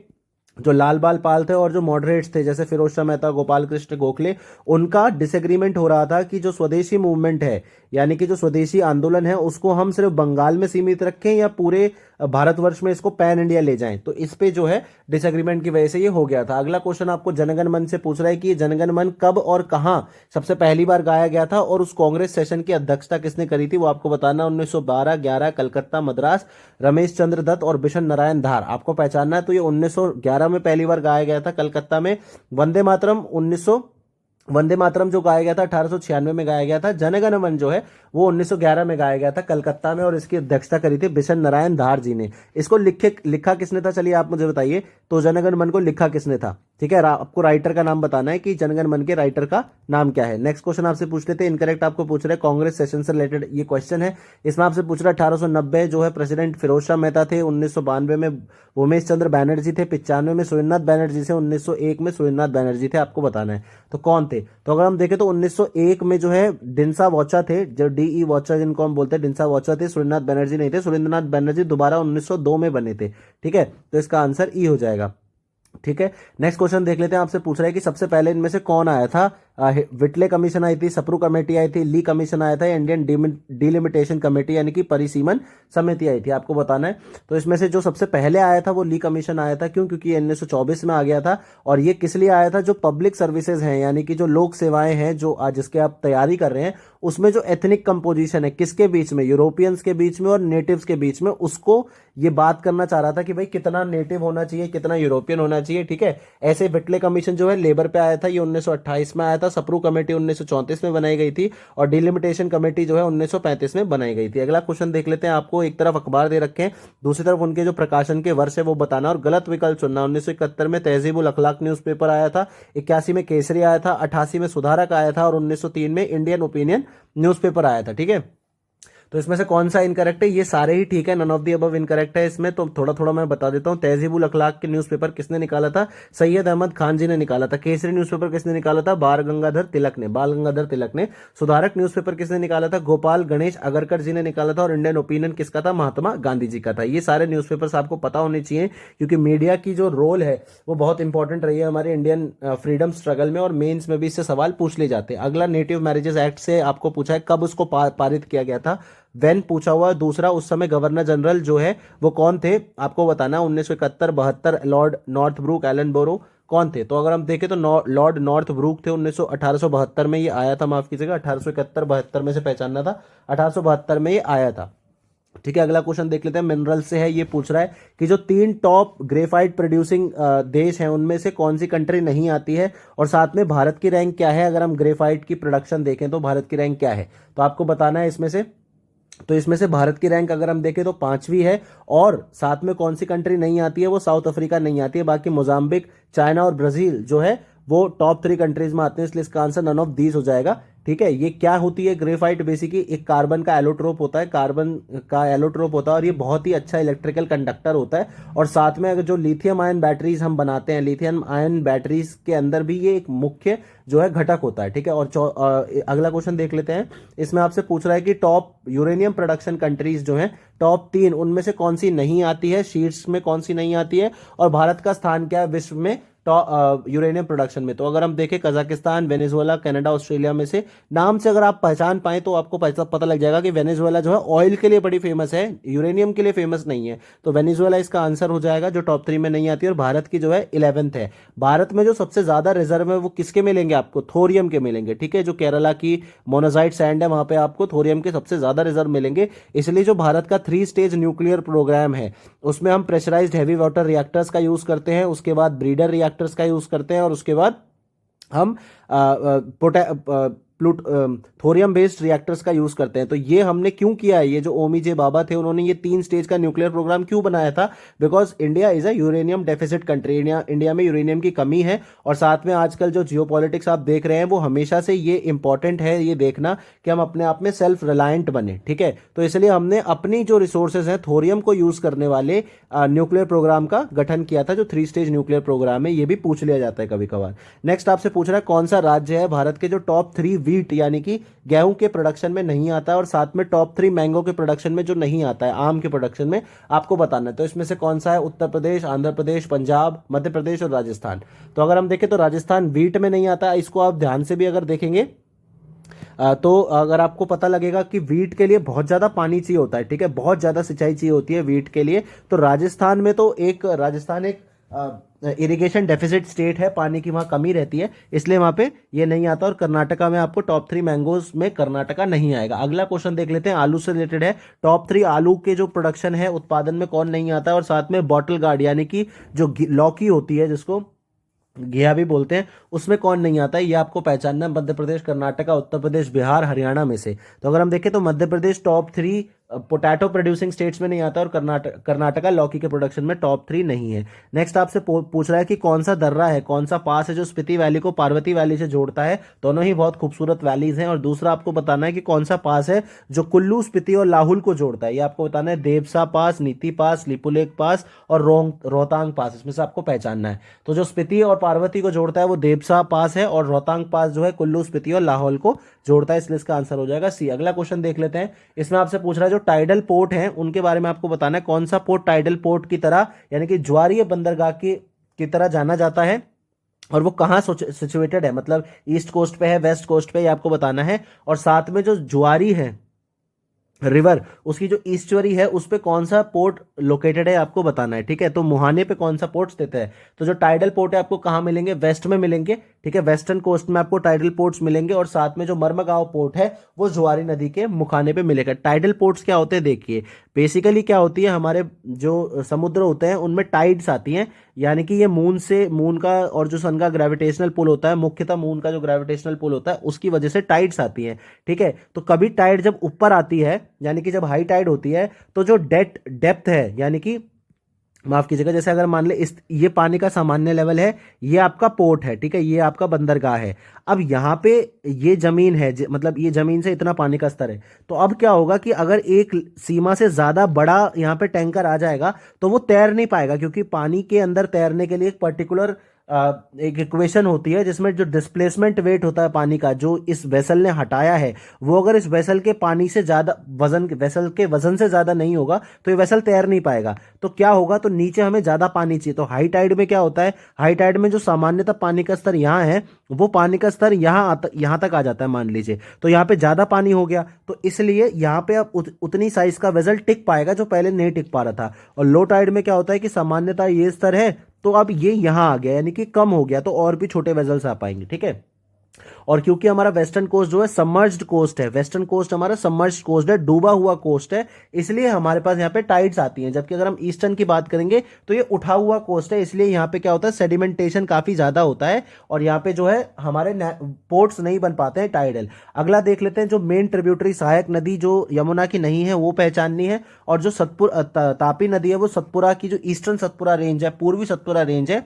जो लाल बाल पाल थे, और जो मॉडरेट्स थे जैसे फिरोज शाह मेहता, गोपाल कृष्ण गोखले, उनका डिसएग्रीमेंट हो रहा था कि जो स्वदेशी मूवमेंट है, यानी कि जो स्वदेशी आंदोलन है, उसको हम सिर्फ बंगाल में सीमित रखें या पूरे भारतवर्ष में इसको पैन इंडिया ले जाएं। तो इस पे जो है डिसएग्रीमेंट की वजह से ये हो गया था। अगला क्वेश्चन आपको जनगण मन से पूछ रहा है कि ये जनगण मन कब और कहां सबसे पहली बार गाया गया था, और उस कांग्रेस सेशन की अध्यक्षता किसने करी थी, वो आपको बताना। 1912, 11, कलकत्ता, मद्रास, रमेश चंद्र दत्त और बिशन नारायण धार, आपको पहचानना है। तो ये 1911 में पहली बार गाया गया था कलकत्ता में। वंदे मातरम जो गाया गया था 1896 में गाया गया था। जनगण मन जो है वो 1911 में गाया गया था कलकत्ता में, और इसकी अध्यक्षता करी थी बिशन नारायण धार जी ने। इसको लिखा किसने था, चलिए आप मुझे बताइए। तो जनगण मन को लिखा किसने था, ठीक है, आपको राइटर का नाम बताना है कि जनगण मन के राइटर का नाम क्या है। नेक्स्ट क्वेश्चन आपसे पूछ लेते हैं, इनकरेक्ट आपको पूछ रहे हैं, कांग्रेस सेशन से रिलेटेड ये क्वेश्चन है। इसमें आपसे पूछ रहा है 1890 जो है प्रेसिडेंट फिरोज शाह मेहता थे, 1992 में उमेश चंद्र बैनर्जी थे, 95 में सुरेंद्रनाथ बैनर्जी थे, 1901 में सुरेंद्रनाथ बैनर्जी थे, आपको बताना है। तो कौन थे, तो अगर हम देखें तो 1901 में जो है डिंसा वॉचा थे, जो डीई वॉचा जिनको हम बोलते हैं, डिंसा वॉचा थे, सुरेंद्रनाथ बैनर्जी नहीं थे। सुरेंद्रनाथ बैनर्जी दोबारा 1902 में बने थे, ठीक है, तो इसका आंसर ई हो जाएगा। ठीक है, नेक्स्ट क्वेश्चन देख लेते हैं, आपसे पूछ रहा है कि सबसे पहले इनमें से कौन आया था। विटले कमीशन आई थी, सप्रू कमेटी आई थी, ली कमीशन आया था, इंडियन डिलिमिटेशन कमेटी यानी कि परिसीमन समिति आई थी, आपको बताना है। तो इसमें से जो सबसे पहले आया था वो ली कमीशन आया था, क्यों, क्योंकि 1924 में आ गया था। और ये किस लिए आया था, जो पब्लिक सर्विसेज हैं, यानी कि जो लोक सेवाएं हैं, जो आज जिसके आप तैयारी कर रहे हैं, उसमें जो एथनिक कंपोजिशन है, किसके बीच में, यूरोपियंस के बीच में और नेटिव्स के बीच में, उसको ये बात करना चाह रहा था कि भाई कितना नेटिव होना चाहिए, कितना यूरोपियन होना चाहिए, ठीक है। ऐसे विटले कमीशन जो है लेबर पे आया था, ये 1928 में आया था। सप्रू कमेटी 1934 में बनाई गई थी, और डिलिमिटेशन कमेटी जो है 1935 में बनाई गई थी। अगला क्वेश्चन देख लेते हैं, आपको एक तरफ अखबार दे रखे हैं, दूसरी तरफ उनके जो प्रकाशन के वर्ष है वो बताना और गलत विकल्प चुनना। 1971 में तहजीबुल अखलाक न्यूज़पेपर आया था, 81 में केसरी आया था, 88 में सुधारक आया था, और 1903 में इंडियन ओपिनियन न्यूज़पेपर आया था, ठीक है। तो इसमें से कौन सा इनकरेक्ट है, ये सारे ही ठीक है, none of the above incorrect है इसमें। तो थोड़ा थोड़ा मैं बता देता हूं। तहजीबुल अखलाक के न्यूज़पेपर किसने निकाला था, सैयद अहमद खान जी ने निकाला था। केसरी न्यूज़पेपर किसने निकाला था, बाल गंगाधर तिलक ने। सुधारक न्यूज़पेपर किसने निकाला था, गोपाल गणेश अगरकर जी ने निकाला था। और इंडियन ओपिनियन किसका था, महात्मा गांधी जी का था। ये सारे न्यूज़पेपर्स आपको पता होने चाहिए, क्योंकि मीडिया की जो रोल है वो बहुत इंपॉर्टेंट रही है हमारे इंडियन फ्रीडम स्ट्रगल में, और मेन्स में भी इससे सवाल पूछ ले जाते हैं। अगला नेटिव मैरिजेस एक्ट से आपको पूछा है कब उसको पारित किया गया था, वेन पूछा हुआ। दूसरा, उस समय गवर्नर जनरल जो है वो कौन थे, आपको बताना। 1971, 72, लॉर्ड नॉर्थब्रूक, एलन बोरो, कौन थे। तो अगर हम देखें तो लॉर्ड नॉर्थब्रूक थे, 1872 में ये आया था, माफ कीजिएगा 1871-72 में से पहचानना था, 1872 में ये आया था, ठीक है। अगला क्वेश्चन देख लेते हैं, मिनरल से है। ये पूछ रहा है कि जो 3 टॉप ग्रेफाइट प्रोड्यूसिंग देश हैं उनमें से कौन सी कंट्री नहीं आती है, और साथ में भारत की रैंक क्या है। अगर हम ग्रेफाइट की प्रोडक्शन देखें तो भारत की रैंक क्या है, तो आपको बताना है इसमें से। तो इसमें से भारत की रैंक अगर हम देखें तो 5वीं है, और साथ में कौन सी कंट्री नहीं आती है, वो साउथ अफ्रीका नहीं आती है। बाकी मोजाम्बिक, चाइना और ब्राजील जो है वो टॉप 3 कंट्रीज में आते हैं, इसलिए इसका आंसर नन ऑफ दीज हो जाएगा, ठीक है। ये क्या होती है ग्रेफाइट, बेसिकली एक कार्बन का एलोट्रोप होता है, और ये बहुत ही अच्छा इलेक्ट्रिकल कंडक्टर होता है। और साथ में अगर जो लिथियम आयन बैटरीज हम बनाते हैं, लिथियम आयन बैटरीज के अंदर भी ये एक मुख्य जो है घटक होता है, ठीक है। और अगला क्वेश्चन देख लेते हैं, इसमें आपसे पूछ रहा है कि टॉप यूरेनियम प्रोडक्शन कंट्रीज जो है टॉप 3 उनमें से कौन सी नहीं आती है, शीर्ष में कौन सी नहीं आती है, और भारत का स्थान क्या है विश्व में यूरेनियम प्रोडक्शन में। तो अगर हम देखें कजाकिस्तान, वेनेजुएला, कनाडा, ऑस्ट्रेलिया में से नाम से अगर आप पहचान पाए तो आपको पता लग जाएगा कि वेनेजुएला जो है ऑयल के लिए बड़ी फेमस है, यूरेनियम के लिए फेमस नहीं है। तो वेनेजुएला इसका आंसर हो जाएगा जो टॉप 3 में नहीं आती। और भारत की जो है 11th है। भारत में जो सबसे ज्यादा रिजर्व है वो किसके मिलेंगे आपको? थोरियम के मिलेंगे, ठीक है। जो केरला की मोनाजाइट सैंड है वहां पे आपको थोरियम के सबसे ज्यादा रिजर्व मिलेंगे। इसलिए जो भारत का 3 स्टेज न्यूक्लियर प्रोग्राम है उसमें हम प्रेशराइज्ड हैवी वाटर रिएक्टर्स का यूज करते हैं, उसके बाद ब्रीडर रिएक्टर्स का यूज करते हैं और उसके बाद हम थोरियम बेस्ड रिएक्टर्स का यूज करते हैं। तो ये हमने क्यों किया है? ये जो ओमी जे बाबा थे उन्होंने ये 3 स्टेज का न्यूक्लियर प्रोग्राम क्यों बनाया था? Because India is a uranium deficit country. India में यूरेनियम की कमी है और साथ में आजकल जो जियोपॉलिटिक्स आप देख रहे हैं वो हमेशा से ये इंपॉर्टेंट है ये देखना कि हम अपने आप में सेल्फ रिलायंट बने, ठीक है। तो इसलिए हमने अपनी जो रिसोर्सेज हैं थोरियम को यूज करने वाले न्यूक्लियर प्रोग्राम का गठन किया था, जो 3 स्टेज न्यूक्लियर प्रोग्राम है। ये भी पूछ लिया जाता है कभी कभार। नेक्स्ट आपसे पूछ रहा है कौन सा राज्य है भारत के जो टॉप 3 वीट यानी कि गेहूं के प्रोडक्शन में नहीं आता है और साथ में टॉप 3 मैंगो के प्रोडक्शन में जो नहीं आता है, आम के प्रोडक्शन में आपको बताना है। तो इसमें से कौन सा है? उत्तर प्रदेश, आंध्र प्रदेश, पंजाब, मध्य प्रदेश और राजस्थान। तो अगर हम देखें तो राजस्थान वीट में नहीं आता। इसको आप ध्यान से भी अगर देखेंगे तो अगर आपको पता लगेगा कि वीट के लिए बहुत ज्यादा पानी चाहिए होता है, ठीक है, बहुत ज्यादा सिंचाई चाहिए होती है वीट के लिए। तो राजस्थान में तो राजस्थान एक इरिगेशन डेफिसिट स्टेट है, पानी की वहां कमी रहती है, इसलिए वहां पे ये नहीं आता। और कर्नाटका में आपको टॉप 3 मैंगोज में कर्नाटका नहीं आएगा। अगला क्वेश्चन देख लेते हैं, आलू से रिलेटेड है। टॉप 3 आलू के जो प्रोडक्शन है उत्पादन में कौन नहीं आता है? और साथ में बॉटल गार्ड यानी कि जो लौकी होती है जिसको घिया भी बोलते हैं, उसमें कौन नहीं आता है? ये आपको पहचानना है। मध्य प्रदेश, कर्नाटका, उत्तर प्रदेश, बिहार, हरियाणा में से। तो अगर हम देखें तो Madhya Pradesh top 3 potato producing states में नहीं आता और कर्नाटका लौकी के प्रोडक्शन में टॉप 3 नहीं है। नेक्स्ट आपसे पूछ रहा है कि कौन सा दर्रा है, कौन सा पास है जो स्पीति वैली को पार्वती वैली से जोड़ता है? दोनों ही बहुत खूबसूरत वैलीज हैं। और दूसरा आपको बताना है कि कौन सा पास है जो कुल्लू, स्पीति और लाहुल को जोड़ता है। ये आपको बताना है। देवसा पास, नीति पास, लिपुलेख पास और रोहतांग पास, इसमें से आपको पहचानना है। तो जो स्पीति और पार्वती को जोड़ता है वो देवसा पास है और रोहतांग पास जो है कुल्लू, स्पीति और लाहौल को जोड़ता है, इसलिए इसका आंसर हो जाएगा सी। अगला क्वेश्चन देख लेते हैं। इसमें आपसे पूछ रहा है जो टाइडल पोर्ट हैं उनके बारे में आपको बताना है। कौन सा पोर्ट टाइडल पोर्ट की तरह यानी कि ज्वारीय बंदरगाह की तरह जाना जाता है और वो कहाँ सिचुएटेड है? मतलब ईस्ट कोस्ट पे है, वेस्ट कोस्ट पे, ये आपको बताना है। और साथ में जो ज्वारी है रिवर, उसकी जो ईस्टवरी है उस पे कौन सा पोर्ट लोकेटेड है आपको बताना है, ठीक है। तो मुहाने पे कौन सा पोर्ट स्थित है? तो जो टाइडल पोर्ट है आपको कहाँ मिलेंगे? वेस्ट में मिलेंगे, ठीक है। वेस्टर्न कोस्ट में आपको टाइडल पोर्ट्स मिलेंगे और साथ में जो मर्मगांव पोर्ट है वो ज्वारी नदी के मुखाने पे मिलेगा। टाइडल पोर्ट्स क्या होते हैं देखिए, बेसिकली क्या होती है, हमारे जो समुद्र होते हैं उनमें टाइड्स आती हैं, यानी कि ये मून का और जो सन का ग्रेविटेशनल पुल होता है, मुख्यतः मून का जो ग्रेविटेशनल पुल होता है उसकी वजह से टाइड्स आती हैं, ठीक है। तो कभी टाइड जब ऊपर आती है यानी कि जब हाई टाइड होती है तो जो डेप्थ है यानी कि माफ कीजिएगा, जैसे अगर मान ले ये पानी का सामान्य लेवल है, ये आपका पोर्ट है, ठीक है, ये आपका बंदरगाह है। अब यहाँ पे ये जमीन है, मतलब ये जमीन से इतना पानी का स्तर है। तो अब क्या होगा कि अगर एक सीमा से ज्यादा बड़ा यहाँ पे टैंकर आ जाएगा तो वो तैर नहीं पाएगा, क्योंकि पानी के अंदर तैरने के लिए एक पर्टिकुलर एक इक्वेशन होती है जिसमें जो डिस्प्लेसमेंट वेट होता है पानी का जो इस वेसल ने हटाया है, वो अगर इस वेसल के पानी से ज्यादा वेसल के वजन से ज्यादा नहीं होगा तो ये वेसल तैर नहीं पाएगा। तो क्या होगा, तो नीचे हमें ज्यादा पानी चाहिए। तो हाई टाइड में क्या होता है, हाई टाइड में जो सामान्यतः पानी का स्तर यहाँ है वो पानी का स्तर यहाँ तक आ जाता है मान लीजिए। तो यहाँ पे ज्यादा पानी हो गया तो इसलिए यहाँ पे अब उतनी साइज का वेसल टिक पाएगा जो पहले नहीं टिक पा रहा था। और लो टाइड में क्या होता है कि सामान्यतः ये स्तर है तो अब ये यहां आ गया यानी कि कम हो गया, तो और भी छोटे वेजल्स आ पाएंगे, ठीक है। और क्योंकि हमारा वेस्टर्न कोस्ट जो है सबमर्ज्ड कोस्ट है, वेस्टर्न कोस्ट हमारा सबमर्ज्ड कोस्ट है, डूबा हुआ कोस्ट है, इसलिए हमारे पास यहाँ पे टाइड्स आती हैं। जबकि अगर हम ईस्टर्न की बात करेंगे तो ये उठा हुआ कोस्ट है, इसलिए यहाँ पे क्या होता है, सेडिमेंटेशन काफी ज्यादा होता है और यहाँ पे जो है हमारे पोर्ट्स नहीं बन पाते हैं टाइडल। अगला देख लेते हैं, जो मेन ट्रिब्यूटरी सहायक नदी जो यमुना की नहीं है वो पहचाननी है। और जो तापी नदी है वो सतपुरा की जो ईस्टर्न सतपुरा रेंज है, पूर्वी सतपुरा रेंज है,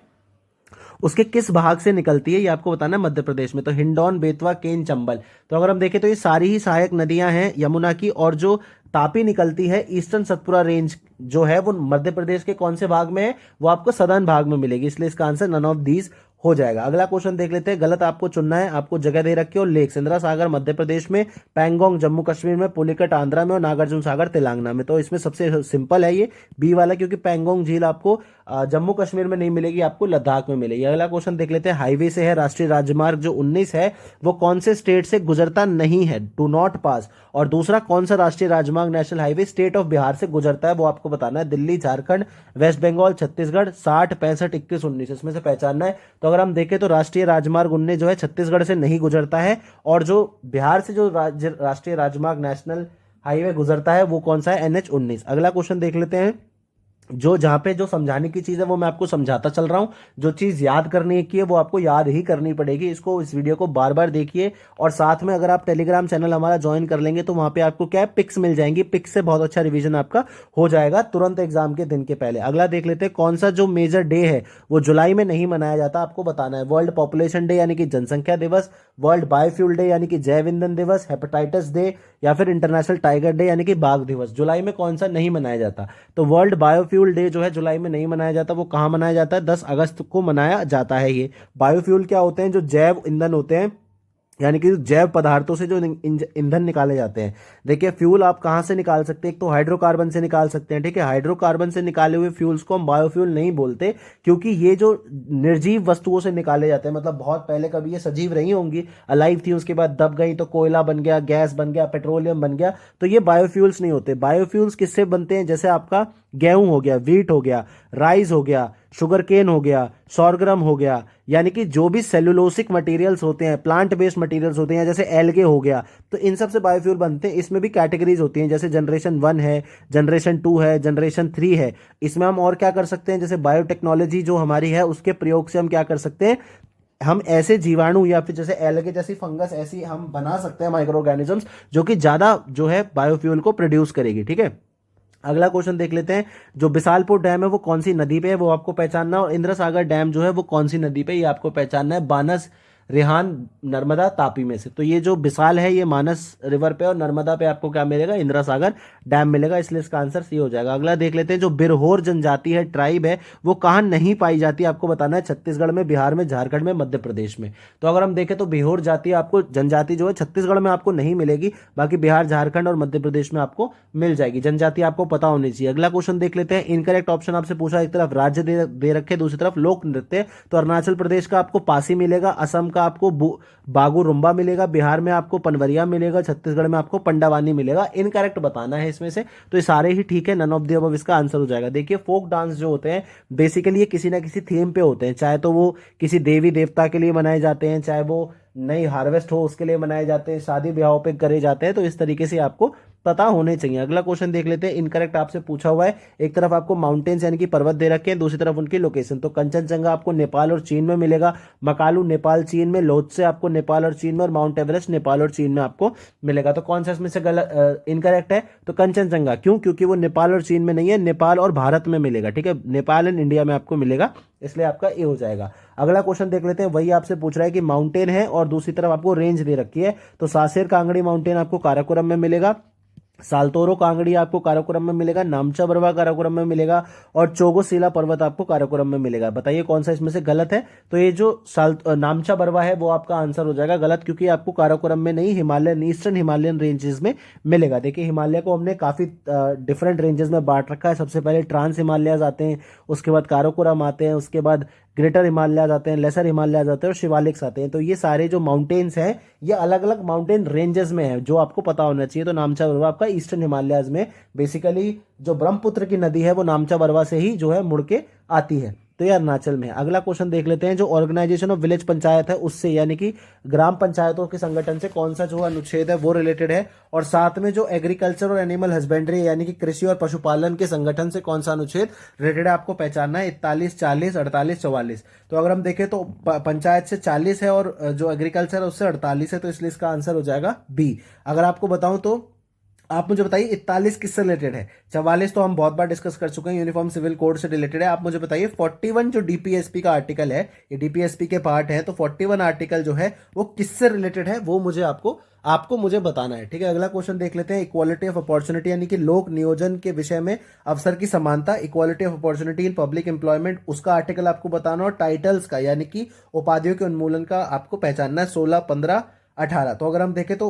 उसके किस भाग से निकलती है ये आपको बताना है मध्य प्रदेश में। तो हिंडौन, बेतवा, केन, चंबल। तो अगर हम देखें तो ये सारी ही सहायक नदियां हैं यमुना की, और जो तापी निकलती है ईस्टर्न सतपुरा रेंज जो है वो मध्य प्रदेश के कौन से भाग में है, वो आपको सदर्न भाग में मिलेगी, इसलिए इसका आंसर नन ऑफ दीज हो जाएगा। अगला क्वेश्चन देख लेते हैं, गलत आपको चुनना है, आपको जगह दे रखी है और लेक्स, इंदिरा सागर मध्य प्रदेश में, पैंगोंग जम्मू कश्मीर में, पुलिकट आंध्रा में और नागार्जुन सागर तेलंगाना में। तो इसमें सबसे सिंपल है ये बी वाला, क्योंकि पैंगोंग झील आपको जम्मू कश्मीर में नहीं मिलेगी, आपको लद्दाख में मिलेगी। अगला क्वेश्चन देख लेते हैं, हाईवे से है, राष्ट्रीय राजमार्ग जो 19 है वो कौन से स्टेट से गुजरता नहीं है, डू नॉट पास। और दूसरा, कौन सा राष्ट्रीय राजमार्ग national highway state of Bihar से गुजरता है, वो आपको बताना है। दिल्ली, झारखंड, वेस्ट बंगाल, छत्तीसगढ़, 60, 65, 21, 19 इसमें से पहचानना है। तो अगर हम देखें तो राष्ट्रीय राजमार्ग 19 जो है छत्तीसगढ़ से नहीं गुजरता है, और जो बिहार से जो राष्ट्रीय राजमार्ग नेशनल हाईवे गुजरता है वो कौन सा है, NH 19। अगला क्वेश्चन देख लेते हैं, जो जहां पे जो समझाने की चीज है वो मैं आपको समझाता चल रहा हूं, जो चीज याद करने की है वो आपको याद ही करनी पड़ेगी। इसको, इस वीडियो को बार बार देखिए, और साथ में अगर आप टेलीग्राम चैनल हमारा ज्वाइन कर लेंगे तो वहां पे आपको क्या है, पिक्स मिल जाएंगी, पिक्स से बहुत अच्छा रिवीजन आपका हो जाएगा तुरंत एग्जाम के दिन के पहले। अगला देख लेते हैं, कौन सा जो मेजर डे है वो जुलाई में नहीं मनाया जाता, आपको बताना है। वर्ल्ड पॉपुलेशन डे यानी कि जनसंख्या दिवस, वर्ल्ड बायोफ्यूल डे यानी कि जैव ईंधन दिवस, हेपेटाइटिस डे, या फिर इंटरनेशनल टाइगर डे यानी कि बाघ दिवस। जुलाई में कौन सा नहीं मनाया जाता, तो वर्ल्ड बायोफ्यूल डे जो है जुलाई में नहीं मनाया जाता, वो कहाँ मनाया जाता है, 10 अगस्त को मनाया जाता है। ये बायोफ्यूल क्या होते हैं, जो जैव ईंधन होते हैं, यानी कि जैव पदार्थों से जो ईंधन निकाले जाते हैं। देखिए, फ्यूल आप कहां से निकाल सकते हैं, एक तो हाइड्रोकार्बन से निकाल सकते हैं, ठीक है। हाइड्रोकार्बन से निकाले हुए फ्यूल्स को हम बायोफ्यूल नहीं बोलते, क्योंकि ये जो निर्जीव वस्तुओं से निकाले जाते हैं, मतलब बहुत पहले कभी ये सजीव रही होंगी, अलाइव थी, उसके बाद दब गई तो कोयला बन गया, गैस बन गया, पेट्रोलियम बन गया, तो ये बायोफ्यूल्स नहीं होते। बायोफ्यूल्स किससे बनते हैं, जैसे आपका गेहूं हो गया, वीट हो गया, राइस हो गया, शुगर केन हो गया, सॉरग्राम हो गया, यानी कि जो भी सेलुलोसिक मटेरियल्स होते हैं, प्लांट बेस्ड मटेरियल्स होते हैं, जैसे एल्गे हो गया, तो इन सब से बायोफ्यूल बनते हैं। इसमें भी कैटेगरीज होती हैं, जैसे जनरेशन 1 है, जनरेशन 2 है, जनरेशन 3 है। इसमें हम और क्या कर सकते हैं, जैसे बायोटेक्नोलॉजी जो हमारी है उसके प्रयोग से हम क्या कर सकते हैं, हम ऐसे जीवाणु या फिर जैसे एल्गे जैसी फंगस ऐसी हम बना सकते हैं माइक्रो ऑर्गेनिजम्स, जो कि ज्यादा जो है बायोफ्यूल को प्रोड्यूस करेगी, ठीक है। अगला क्वेश्चन देख लेते हैं, जो बिसालपुर डैम है वो कौन सी नदी पे है, वो आपको पहचानना है। और इंदिरा सागर डैम जो है वो कौन सी नदी पे, ये आपको पहचानना है। बानस, रेहान, नर्मदा, तापी में से। तो ये जो बिसाल है ये मानस रिवर पे, और नर्मदा पे आपको क्या मिलेगा, इंदिरा सागर डैम मिलेगा, इसलिए इसका आंसर सी हो जाएगा। अगला देख लेते हैं, जो बिरहोर जनजाति है, ट्राइब है, वो कहाँ नहीं पाई जाती है, आपको बताना है। छत्तीसगढ़ में, बिहार में, झारखंड में, मध्य प्रदेश में। तो अगर हम देखें तो बिरहोर जाति आपको, जनजाति जो है छत्तीसगढ़ में आपको नहीं मिलेगी, बाकी बिहार, झारखंड और मध्य प्रदेश में आपको मिल जाएगी। जनजाति आपको पता होनी चाहिए। अगला क्वेश्चन देख लेते हैं, इनकरेक्ट ऑप्शन आपसे पूछा, एक तरफ राज्य दे रखे, दूसरी तरफ लोक नृत्य। तो अरुणाचल प्रदेश का आपको पासी मिलेगा, असम का आपको बागु रुम्बा मिलेगा, बिहार में आपको पनवरिया मिलेगा, छत्तीसगढ़ में आपको पंडावानी मिलेगा। इनकरेक्ट बताना है इसमें से, तो ये सारे ही ठीक है, नन ऑफ द अबव इसका आंसर हो जाएगा। देखिए, फोक डांस जो होते हैं बेसिकली ये किसी ना किसी थीम पे होते हैं, चाहे तो वो किसी देवी देवता के लिए मनाए जाते हैं, चाहे वो नई हार्वेस्ट हो उसके लिए मनाए जाते हैं, शादी ब्याहों पे करे जाते हैं, तो इस तरीके से आपको पता होने चाहिए। अगला क्वेश्चन देख लेते हैं, इनकरेक्ट आपसे पूछा हुआ है, एक तरफ आपको माउंटेन्स यानी कि पर्वत दे रखे हैं, दूसरी तरफ उनकी लोकेशन। तो कंचनजंगा आपको नेपाल और चीन में मिलेगा, मकालू नेपाल चीन में, लोत्से आपको नेपाल और चीन में, और माउंट एवरेस्ट नेपाल और चीन में आपको मिलेगा। तो कौन सा इसमें से गलत इनकरेक्ट है, तो कंचनजंगा। क्यों, क्योंकि वो नेपाल और चीन में नहीं है, नेपाल और भारत में मिलेगा, ठीक है, नेपाल एंड इंडिया में आपको मिलेगा, इसलिए आपका ए हो जाएगा। अगला क्वेश्चन देख लेते हैं, वही आपसे पूछ रहा है कि माउंटेन है और दूसरी तरफ आपको रेंज दे रखी है। तो सासेर कांगड़ी माउंटेन आपको काराकोरम में मिलेगा, साल्तोरो कांगड़ी आपको काराकोरम में मिलेगा, नामचा बरवा काराकोरम में मिलेगा, और चोगोसीला पर्वत आपको काराकोरम में मिलेगा। बताइए कौन सा इसमें से गलत है, तो ये जो नामचा बरवा है वो आपका आंसर हो जाएगा गलत, क्योंकि आपको काराकोरम में नहीं, हिमालयन, ईस्टर्न हिमालयन रेंजेस में मिलेगा। देखिए, हिमालय को हमने काफी डिफरेंट रेंजेस में बांट रखा है। सबसे पहले ट्रांस हिमालयाज आते हैं, उसके बाद काराकोरम आते हैं, उसके बाद ग्रेटर हिमालयाज आते हैं, लेसर हिमालयाज आते हैं, और शिवालिक्स आते हैं। तो ये सारे जो माउंटेन्स हैं ये अलग अलग माउंटेन रेंजेस में है, जो आपको पता होना चाहिए। तो नामचा बरवा आपका ईस्टर्न हिमालयाज में, बेसिकली जो ब्रह्मपुत्र की नदी है वो नामचा बरवा से ही जो है मुड़ के आती है, तो ये अरुणाचल में है। अगला क्वेश्चन देख लेते हैं, जो ऑर्गेनाइजेशन ऑफ विलेज पंचायत है उससे, यानी कि ग्राम पंचायतों के संगठन से कौन सा जो अनुच्छेद है वो रिलेटेड है, और साथ में जो एग्रीकल्चर और एनिमल हस्बेंड्री यानी कि कृषि और पशुपालन के संगठन से कौन सा अनुच्छेद रिलेटेड है, आपको पहचानना है। 41, 40, 48, 44। तो अगर हम देखें तो पंचायत से 40 है और जो एग्रीकल्चर है उससे 48 है, तो इसलिए इसका आंसर हो जाएगा बी। अगर आपको बताऊं तो आप मुझे बताइए 41 किससे रिलेटेड है? 44 तो हम बहुत बार डिस्कस कर चुके हैं, यूनिफॉर्म सिविल कोड से रिलेटेड है। आप मुझे बताइए 41 जो डीपीएसपी का आर्टिकल है, ये डीपीएसपी के पार्ट है, तो 41 आर्टिकल जो है वो किससे रिलेटेड है वो मुझे आपको आपको मुझे बताना है। ठीक है, अगला क्वेश्चन देख लेते हैं। इक्वालिटी ऑफ अपॉर्चुनिटी यानी कि लोक नियोजन के विषय में अवसर की समानता, equality of opportunity in public employment, उसका आर्टिकल आपको बताना, और टाइटल्स का यानी कि उपाधियों के उन्मूलन का आपको पहचानना है, 16, 15, 18। तो अगर हम देखें तो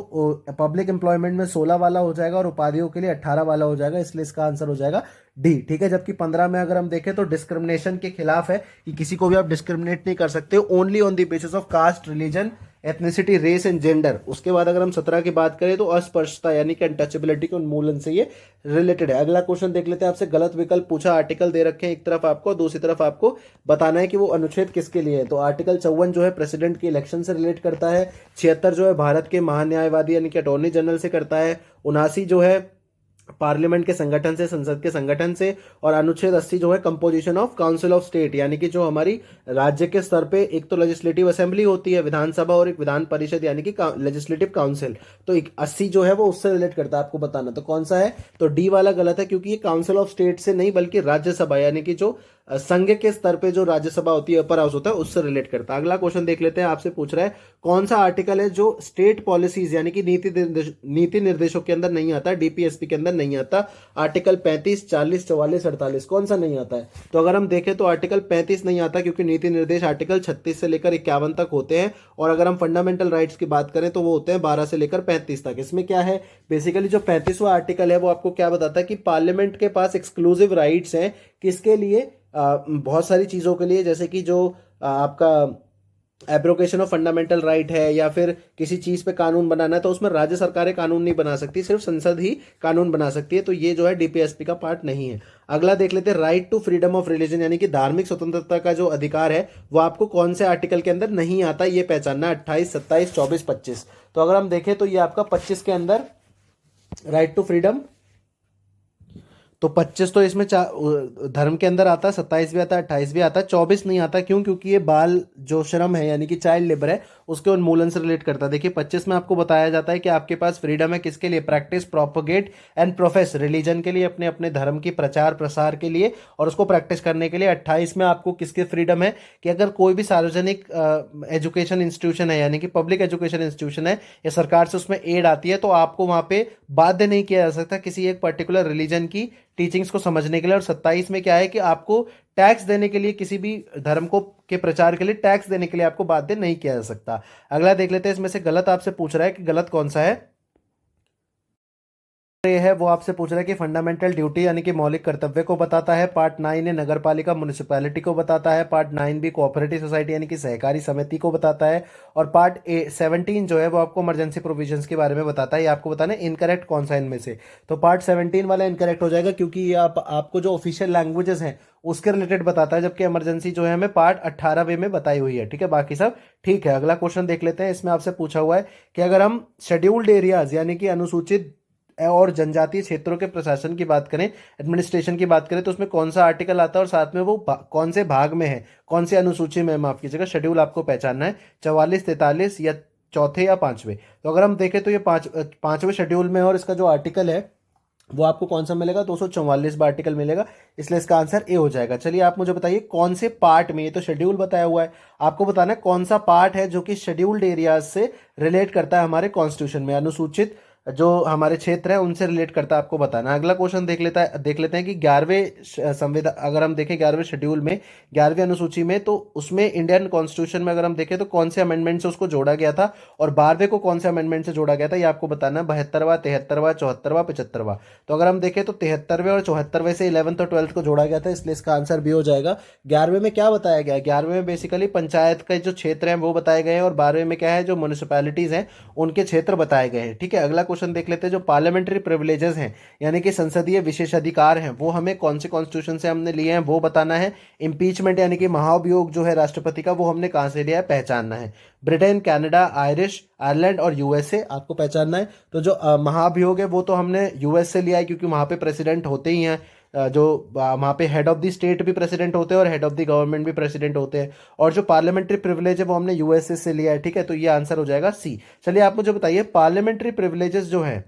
पब्लिक एम्प्लॉयमेंट में 16 वाला हो जाएगा और उपाधियों के लिए 18 वाला हो जाएगा, इसलिए इसका आंसर हो जाएगा डी। ठीक है, जबकि 15 में अगर हम देखें तो डिस्क्रिमिनेशन के खिलाफ है कि किसी को भी आप डिस्क्रिमिनेट नहीं कर सकते, only on the basis of caste, religion, ethnicity, race and gender. उसके बाद अगर हम 17 की बात करें तो अस्पृश्यता यानी कि अनटचेबिलिटी के उन्मूलन से ये रिलेटेड है। अगला क्वेश्चन देख लेते हैं। आपसे गलत विकल्प पूछा, आर्टिकल दे रखे हैं एक तरफ आपको, दूसरी तरफ आपको बताना है कि वो अनुच्छेद किसके लिए है। तो आर्टिकल 54 जो है प्रेसिडेंट के इलेक्शन से रिलेट करता है, 76 जो है भारत के महान्यायवादी यानी कि अटॉर्नी जनरल से करता है, 79 जो है पार्लियामेंट के संगठन से, संसद के संगठन से, और अनुच्छेद 80 जो है composition of council of state यानी कि जो हमारी राज्य के स्तर पे एक तो लेजिस्लेटिव असेंबली होती है विधानसभा और एक विधान परिषद यानी कि लेजिस्लेटिव काउंसिल, तो 80 जो है वो उससे रिलेट करता है। आपको बताना तो कौन सा है, तो डी वाला गलत है क्योंकि ये काउंसिल ऑफ स्टेट से नहीं बल्कि राज्यसभा यानी कि जो संघ के स्तर पे जो राज्यसभा होती है, अपर हाउस होता है, उससे रिलेट करता है। अगला क्वेश्चन देख लेते हैं। आपसे पूछ रहा है कौन सा आर्टिकल है जो स्टेट पॉलिसीज यानी कि नीति निर्देशों के अंदर नहीं आता, डीपीएसपी के अंदर नहीं आता। आर्टिकल 35, 40, 44, 48 कौन सा नहीं आता है? तो अगर हम देखें तो आर्टिकल 35 नहीं आता क्योंकि नीति निर्देश आर्टिकल 36 से लेकर 51 तक होते हैं, और अगर हम फंडामेंटल राइट्स की बात करें तो वो होते हैं 12 से लेकर 35 तक। इसमें क्या है, बेसिकली जो 35वां आर्टिकल है वो आपको क्या बताता है कि पार्लियामेंट के पास एक्सक्लूसिव राइट्स हैं, किसके लिए, बहुत सारी चीज़ों के लिए, जैसे कि जो आपका एब्रोगेशन ऑफ फंडामेंटल राइट है या फिर किसी चीज़ पे कानून बनाना है, तो उसमें राज्य सरकारें कानून नहीं बना सकती, सिर्फ संसद ही कानून बना सकती है। तो ये जो है डीपीएसपी का पार्ट नहीं है। अगला देख लेते हैं, right to freedom of religion यानी कि धार्मिक स्वतंत्रता का जो अधिकार है वो आपको कौन से आर्टिकल के अंदर नहीं आता, ये पहचानना है, 28, 27, 24, 25। तो अगर हम देखें तो ये आपका 25 के अंदर राइट टू फ्रीडम, तो 25 तो इसमें धर्म के अंदर आता है, 27 भी आता है, 28 भी आता है, 24 नहीं आता। क्यों? क्योंकि ये बाल जो श्रम है यानी कि चाइल्ड लेबर है उसके उन्मूलन से रिलेट करता है। देखिए 25 में आपको बताया जाता है कि आपके पास फ्रीडम है किसके लिए, practice, propagate and profess religion के लिए, अपने अपने धर्म की प्रचार प्रसार के लिए और उसको प्रैक्टिस करने के लिए। 28 में आपको किसकी फ्रीडम है कि अगर कोई भी सार्वजनिक एजुकेशन इंस्टीट्यूशन है यानी कि पब्लिक एजुकेशन इंस्टीट्यूशन है या सरकार से उसमें एड आती है, तो आपको वहां पे बाध्य नहीं किया जा सकता किसी एक पर्टिकुलर रिलीजन की टीचिंग्स को समझने के लिए। और 27 में क्या है कि आपको टैक्स देने के लिए, किसी भी धर्म को के प्रचार के लिए टैक्स देने के लिए आपको बाध्य नहीं किया जा सकता। अगला देख लेते हैं, इसमें से गलत आपसे पूछ रहा है कि गलत कौन सा है। ये है वो आपसे पूछ रहा है कि फंडामेंटल ड्यूटी यानी कि मौलिक कर्तव्य को बताता है। पार्ट 9 है नगर पालिका म्युनिसिपैलिटी को बताता है। पार्ट 9 भी कोऑपरेटिव सोसाइटी यानी कि सहकारी समिति को बताता है। और पार्ट 17 जो है वो आपको इमरजेंसी प्रोविजंस के बारे में बताता है। ये आपको बताना है इनकरेक्ट कौन सा इनमें से। तो पार्ट 17 वाला इनकरेक्ट हो जाएगा क्योंकि ये आपको जो ऑफिशियल लैंग्वेजेस हैं उसके रिलेटेड बताता है, जबकि इमरजेंसी जो है हमें पार्ट 18 में बताई हुई है। ठीक है, बाकी सब ठीक है। अगला क्वेश्चन देख लेते हैं। इसमें आपसे पूछा हुआ है कि अगर हम शेड्यूल्ड एरियाज यानी कि अनुसूचित और जनजातीय क्षेत्रों के प्रशासन की बात करें, एडमिनिस्ट्रेशन की बात करें, तो उसमें कौन सा आर्टिकल आता है और साथ में वो कौन से भाग में है, कौन से अनुसूची में, माफ कीजिएगा, शेड्यूल आपको पहचानना है, 44, 43 या चौथे या पांचवें। तो अगर हम देखें तो ये पांचवें शेड्यूल में, और इसका जो आर्टिकल है वो आपको कौन सा मिलेगा, 244 आर्टिकल मिलेगा, इसलिए इसका आंसर ए हो जाएगा। चलिए आप मुझे बताइए कौन से पार्ट में, ये तो शेड्यूल बताया हुआ है, आपको बताना है कौन सा पार्ट है जो कि शेड्यूल्ड एरियाज से रिलेट करता है हमारे कॉन्स्टिट्यूशन में, अनुसूचित जो हमारे क्षेत्र है उनसे रिलेट करता है, आपको बताना है। अगला क्वेश्चन देख लेते हैं कि 11वें संविधान, अगर हम देखें 11वें शेड्यूल में 11वीं अनुसूची में, तो उसमें इंडियन कॉन्स्टिट्यूशन में अगर हम देखें तो कौन से अमेंडमेंट से उसको जोड़ा गया था और 12वें को कौन से अमेंडमेंट से जोड़ा गया था, ये आपको बताना है। 72वां, 73वां, 74वां, 75वां। तो अगर हम देखें तो 73वें और 74वें से 11th और 12th को जोड़ा गया था, इसलिए इसका आंसर भी हो जाएगा। 11वें में क्या बताया गया है, 11वें में बेसिकली पंचायत के जो क्षेत्र हैं वो बताए गए हैं, और 12वें में क्या है, जो म्युनिसिपैलिटीज हैं उनके क्षेत्र बताए गए हैं। ठीक है, अगला क्वेश्चन देख लेते हैं। जो पार्लियामेंट्री प्रिविलेजेस हैं यानी कि संसदीय विशेषाधिकार हैं, वो हमें कौन से कॉन्स्टिट्यूशन से हमने लिए हैं वो बताना है। इंपीचमेंट यानी कि महाभियोग जो है राष्ट्रपति का, वो हमने कहां से लिया है पहचानना है। ब्रिटेन, कनाडा, आयरिश, आयरलैंड और यूएसए आपको पहचानना है। तो जो महाभियोग है वो तो हमने यूएस से लिया है क्योंकि वहां पे प्रेसिडेंट होते ही हैं, जो वहाँ पे हेड ऑफ द स्टेट भी प्रेसिडेंट होते हैं और हेड ऑफ द गवर्नमेंट भी प्रेसिडेंट होते हैं। और जो पार्लियामेंट्री प्रिविलेज है वो हमने यूएसए से लिया है। ठीक है, तो ये आंसर हो जाएगा सी। चलिए आप मुझे बताइए पार्लियामेंट्री प्रिविलेजेस जो है,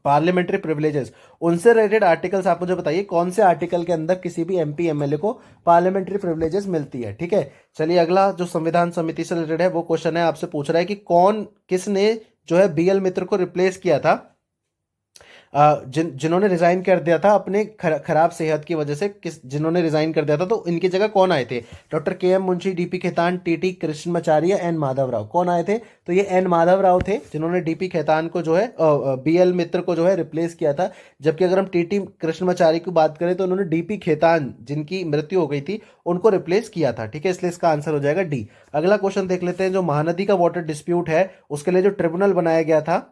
पार्लियामेंट्री प्रिविलेजेस, उनसे रिलेटेड आर्टिकल्स आप मुझे बताइए कौन से आर्टिकल के अंदर किसी भी एमपी एमएलए को पार्लियामेंट्री प्रिविलेजेस मिलती है। ठीक है, चलिए अगला जो संविधान समिति से रिलेटेड है वो क्वेश्चन है, आपसे पूछ रहा है कि किसने जो है बीएल मित्र को रिप्लेस किया था, जिन्होंने रिजाइन कर दिया था अपने खराब सेहत की वजह से, जिन्होंने रिजाइन कर दिया था, तो इनकी जगह कौन आए थे? Doctor K M Munshi, DP Khaitan, TT Krishnamachari, N Madhav Rao. कौन आए थे? तो ये एन माधव राव थे जिन्होंने डीपी खेतान को जो है बीएल मित्र को जो है रिप्लेस किया था। जबकि अगर हम टीटी कृष्णमाचार्य की बात करें तो उन्होंने डीपी खेतान, जिनकी मृत्यु हो गई थी, उनको रिप्लेस किया था। ठीक है, इसलिए इसका आंसर हो जाएगा डी। अगला क्वेश्चन देख लेते हैं, जो महानदी का वाटर डिस्प्यूट है उसके लिए जो ट्रिब्यूनल बनाया गया था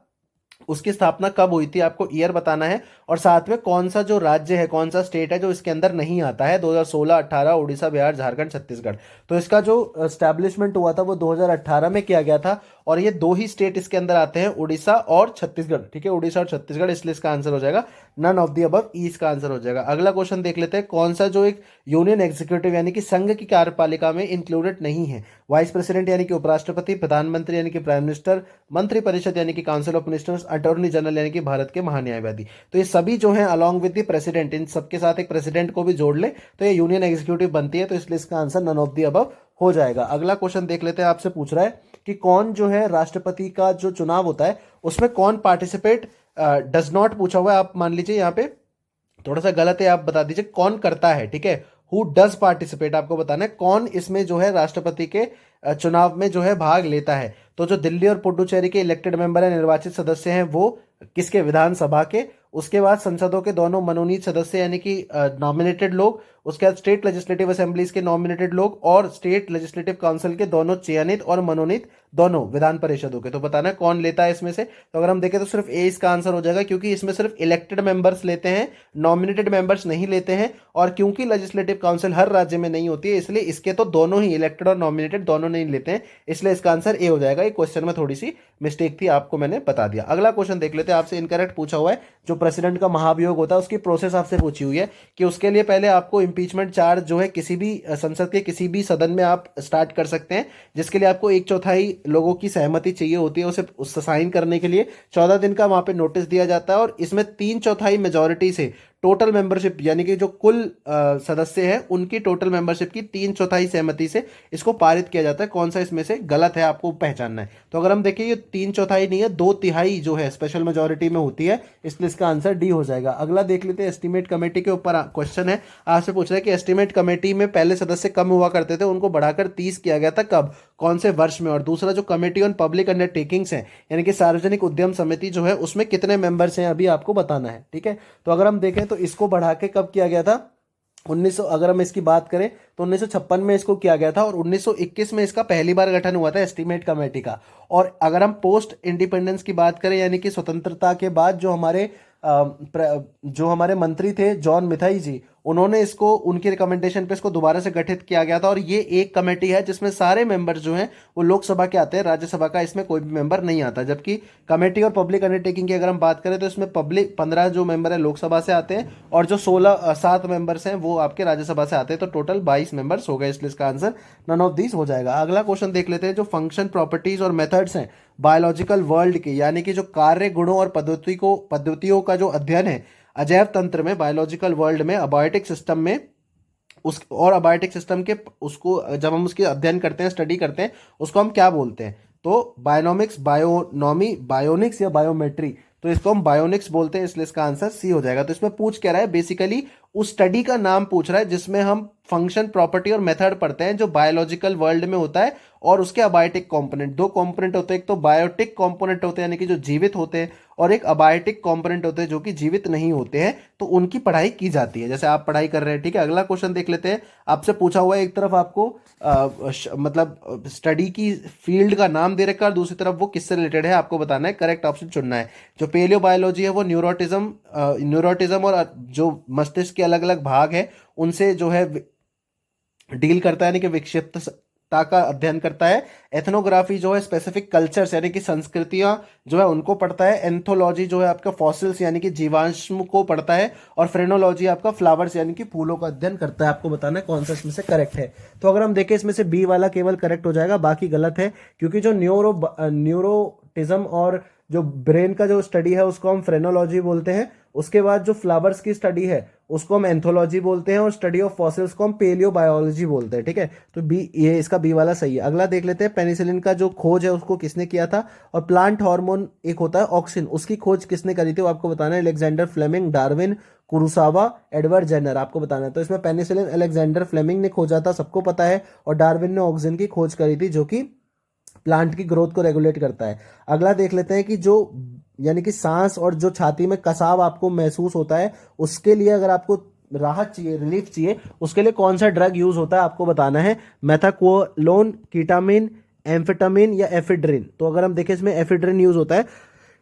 उसकी स्थापना कब हुई थी, आपको ईयर बताना है, और साथ में कौन सा जो राज्य है, कौन सा स्टेट है जो इसके अंदर नहीं आता है। 2016, 18, उड़ीसा, बिहार, झारखंड, छत्तीसगढ़। तो इसका जो एस्टैब्लिशमेंट हुआ था वो 2018 में किया गया था, और ये दो ही स्टेट इसके अंदर आते हैं, उड़ीसा और छत्तीसगढ़। ठीक है, उड़ीसा और छत्तीसगढ़, इसलिए इसका आंसर हो जाएगा नन ऑफ द अबव, ई इसका आंसर हो जाएगा। अगला क्वेश्चन देख लेते हैं, कौन सा जो एक यूनियन एग्जीक्यूटिव यानी कि संघ की कार्यपालिका में इंक्लूडेड नहीं है? वाइस प्रेसिडेंट यानी कि उपराष्ट्रपति, प्रधानमंत्री यानी कि प्राइम मिनिस्टर, मंत्री परिषद यानी कि council of ministers, attorney general यानी कि भारत के महान्यायवादी। तो ये सभी जो हैं अलॉन्ग विद द प्रेसिडेंट, इन सबके साथ एक प्रेसिडेंट को भी जोड़ ले तो ये यूनियन एग्जीक्यूटिव बनती है, तो इसलिए इसका answer none of the above हो जाएगा। अगला क्वेश्चन देख लेते हैं, आपसे पूछ रहा है कि कौन जो है राष्ट्रपति का जो चुनाव होता है उसमें कौन पार्टिसिपेट डज नॉट पूछा हुआ है। आप मान लीजिए यहाँ पे थोड़ा सा गलत है, आप बता दीजिए कौन करता है। ठीक है, हु डज पार्टिसिपेट, आपको बताना है कौन इसमें जो है राष्ट्रपति के चुनाव में जो है भाग लेता है। तो जो दिल्ली और पुडुचेरी के इलेक्टेड मेंबर है, निर्वाचित सदस्य हैं, वो किसके? विधानसभा के। उसके बाद संसदों के दोनों मनोनीत सदस्य यानी कि नॉमिनेटेड लोग, उसके बाद स्टेट लेजिस्लेटिव असेंबलीज के नॉमिनेटेड लोग, और स्टेट लेजिस्लेटिव काउंसिल के दोनों चयनित और मनोनीत दोनों विधान परिषदों के। तो बताना है कौन लेता है इसमें से। तो अगर हम देखें तो सिर्फ ए इसका आंसर हो जाएगा, क्योंकि इसमें सिर्फ इलेक्टेड मेंबर्स लेते हैं, नॉमिनेटेड मेंबर्स नहीं लेते हैं, और क्योंकि लेजिस्लेटिव काउंसिल हर राज्य में नहीं होती है इसलिए इसके तो दोनों ही, इलेक्टेड और नॉमिनेटेड दोनों नहीं लेते हैं, इसलिए इसका आंसर ए हो जाएगा। ये क्वेश्चन में थोड़ी सी मिस्टेक थी, आपको मैंने बता दिया। अगला क्वेश्चन देख लेते हैं, आपसे इनकरेक्ट पूछा हुआ है, जो प्रेसिडेंट का महाभियोग होता है उसकी प्रोसेस आपसे पूछी हुई है कि उसके लिए पहले आपको इंपीचमेंट चार्ज जो है किसी भी संसद के किसी भी सदन में आप स्टार्ट कर सकते हैं, जिसके लिए आपको 1/4 लोगों की सहमति चाहिए होती है उसे साइन करने के लिए। 14 दिन का वहां पे नोटिस दिया जाता है, और इसमें 3/4 मेजोरिटी से टोटल मेंबरशिप यानी कि जो कुल सदस्य हैं उनकी टोटल मेंबरशिप की 3/4 सहमति से इसको पारित किया जाता है। कौन सा इसमें से गलत है आपको पहचानना है। तो अगर हम देखें ये 3/4 नहीं है, 2/3 जो है स्पेशल मेजोरिटी में होती है, इसलिए इसका आंसर डी हो जाएगा। अगला देख लेते हैं, एस्टीमेट कमेटी के ऊपर क्वेश्चन है, आपसे पूछ रहा है कि एस्टीमेट कमेटी में पहले सदस्य कम हुआ करते थे, उनको बढ़ाकर 30 किया गया था, कब, कौन से वर्ष में? और दूसरा जो कमेटी ऑन पब्लिक अंडरटेकिंग्स है यानी कि सार्वजनिक उद्यम समिति जो है उसमें कितने मेंबर्स हैं अभी आपको बताना है। ठीक है, तो अगर हम देखें तो इसको बढ़ा के कब किया गया था? 1900, अगर हम इसकी बात करें तो 1956 में इसको किया गया था, और 1921 में इसका पहली बार गठन हुआ था एस्टीमेट कमेटी का। और अगर हम पोस्ट इंडिपेंडेंस की बात करें यानी कि स्वतंत्रता के बाद जो हमारे मंत्री थे जॉन मिथाई जी, उन्होंने इसको, उनकी रिकमेंडेशन पे इसको दोबारा से गठित किया गया था। और ये एक कमेटी है जिसमें सारे मेंबर जो हैं वो लोकसभा के आते हैं, राज्यसभा का इसमें कोई भी मेंबर नहीं आता। जबकि कमेटी और पब्लिक अंडरटेकिंग की अगर हम बात करें तो इसमें 15 जो मेंबर है लोकसभा से आते हैं, और जो 7 मेंबर्स हैं वो आपके राज्यसभा से आते हैं, तो टोटल 22 मेंबर्स हो गए, इसलिए इसका आंसर नन ऑफ दीज हो जाएगा। अगला क्वेश्चन देख लेते हैं, जो फंक्शन, प्रॉपर्टीज और मेथड्स हैं बायोलॉजिकल वर्ल्ड के, यानी कि जो कार्य, गुणों और पद्धतियों का जो अध्ययन है अजैव तंत्र में, बायोलॉजिकल वर्ल्ड में, अबायोटिक सिस्टम में, और अबायोटिक सिस्टम के उसको जब हम उसकी अध्ययन करते हैं, स्टडी करते हैं, उसको हम क्या बोलते हैं? तो बायोनॉमिक्स, बायोनॉमी, बायोनिक्स या बायोमेट्री, तो इसको हम बायोनिक्स बोलते हैं, इसलिए इसका आंसर सी हो जाएगा। तो इसमें पूछ क्या रहा है, बेसिकली उस स्टडी का नाम पूछ रहा है जिसमें हम फंक्शन, प्रॉपर्टी और मेथड पढ़ते हैं, जो बायोलॉजिकल वर्ल्ड में होता है, और उसके अबायोटिक कंपोनेंट, 2 कंपोनेंट होते हैं, एक तो बायोटिक कंपोनेंट होते हैं यानी कि जो जीवित होते हैं, और एक अबायोटिक कंपोनेंट होते हैं जो कि जीवित नहीं होते हैं, तो उनकी पढ़ाई की जाती है, जैसे आप पढ़ाई कर रहे हैं। ठीक है, अगला क्वेश्चन देख लेते हैं, आपसे पूछा हुआ है, एक तरफ आपको मतलब स्टडी की फील्ड का नाम दे रखा है, और दूसरी तरफ वो किससे रिलेटेड है आपको बताना है, करेक्ट ऑप्शन चुनना है। जो पेलियोबायोलॉजी है वो न्यूरोटिज्म और जो मस्तिष्क के अलग अलग भाग है उनसे जो है डील करता है, यानी कि विक्षिप्तता का अध्ययन करता है। एथनोग्राफी जो है स्पेसिफिक कल्चर्स यानी कि संस्कृतियां जो है उनको पढ़ता है। एंथोलॉजी जो है आपका फॉसिल्स यानी कि जीवाश्म को पढ़ता है, और फ्रेनोलॉजी आपका फ्लावर्स यानी कि फूलों का अध्ययन करता है। आपको बताना है कौन सा इसमें से करेक्ट है। तो अगर हम देखें इसमें से बी वाला केवल करेक्ट हो जाएगा, बाकी गलत है, क्योंकि जो न्यूरोटिज्म और जो ब्रेन का जो स्टडी है उसको हम फ्रेनोलॉजी बोलते हैं। उसके बाद जो फ्लावर्स की स्टडी है उसको हम एंथोलॉजी बोलते हैं, और स्टडी ऑफ फॉसिल्स को हम पेलियोबायोलॉजी बोलते हैं। ठीक है, तो बी, ये इसका बी वाला सही है। अगला देख लेते हैं, पेनिसिलिन का जो खोज है उसको किसने किया था, और प्लांट हार्मोन एक होता है ऑक्सिन, उसकी खोज किसने करी थी वो आपको बताना है। Alexander Fleming, Darwin, Kurosawa, Edward Jenner, आपको बताना है। तो इसमें पेनिसिलिन अलेक्जेंडर फ्लेमिंग ने खोजा था, सबको पता है, और डार्विन ने ऑक्सिन की खोज करी थी जो कि प्लांट की ग्रोथ को रेगुलेट करता है। अगला देख लेते हैं कि जो यानी कि सांस और जो छाती में कसाव आपको महसूस होता है, उसके लिए अगर आपको राहत चाहिए, रिलीफ चाहिए, उसके लिए कौन सा ड्रग यूज होता है आपको बताना है। मेथाक्वोलोन, कीटामिन, एम्फेटामिन या एफिड्रिन। तो अगर हम देखें इसमें एफिड्रिन यूज होता है।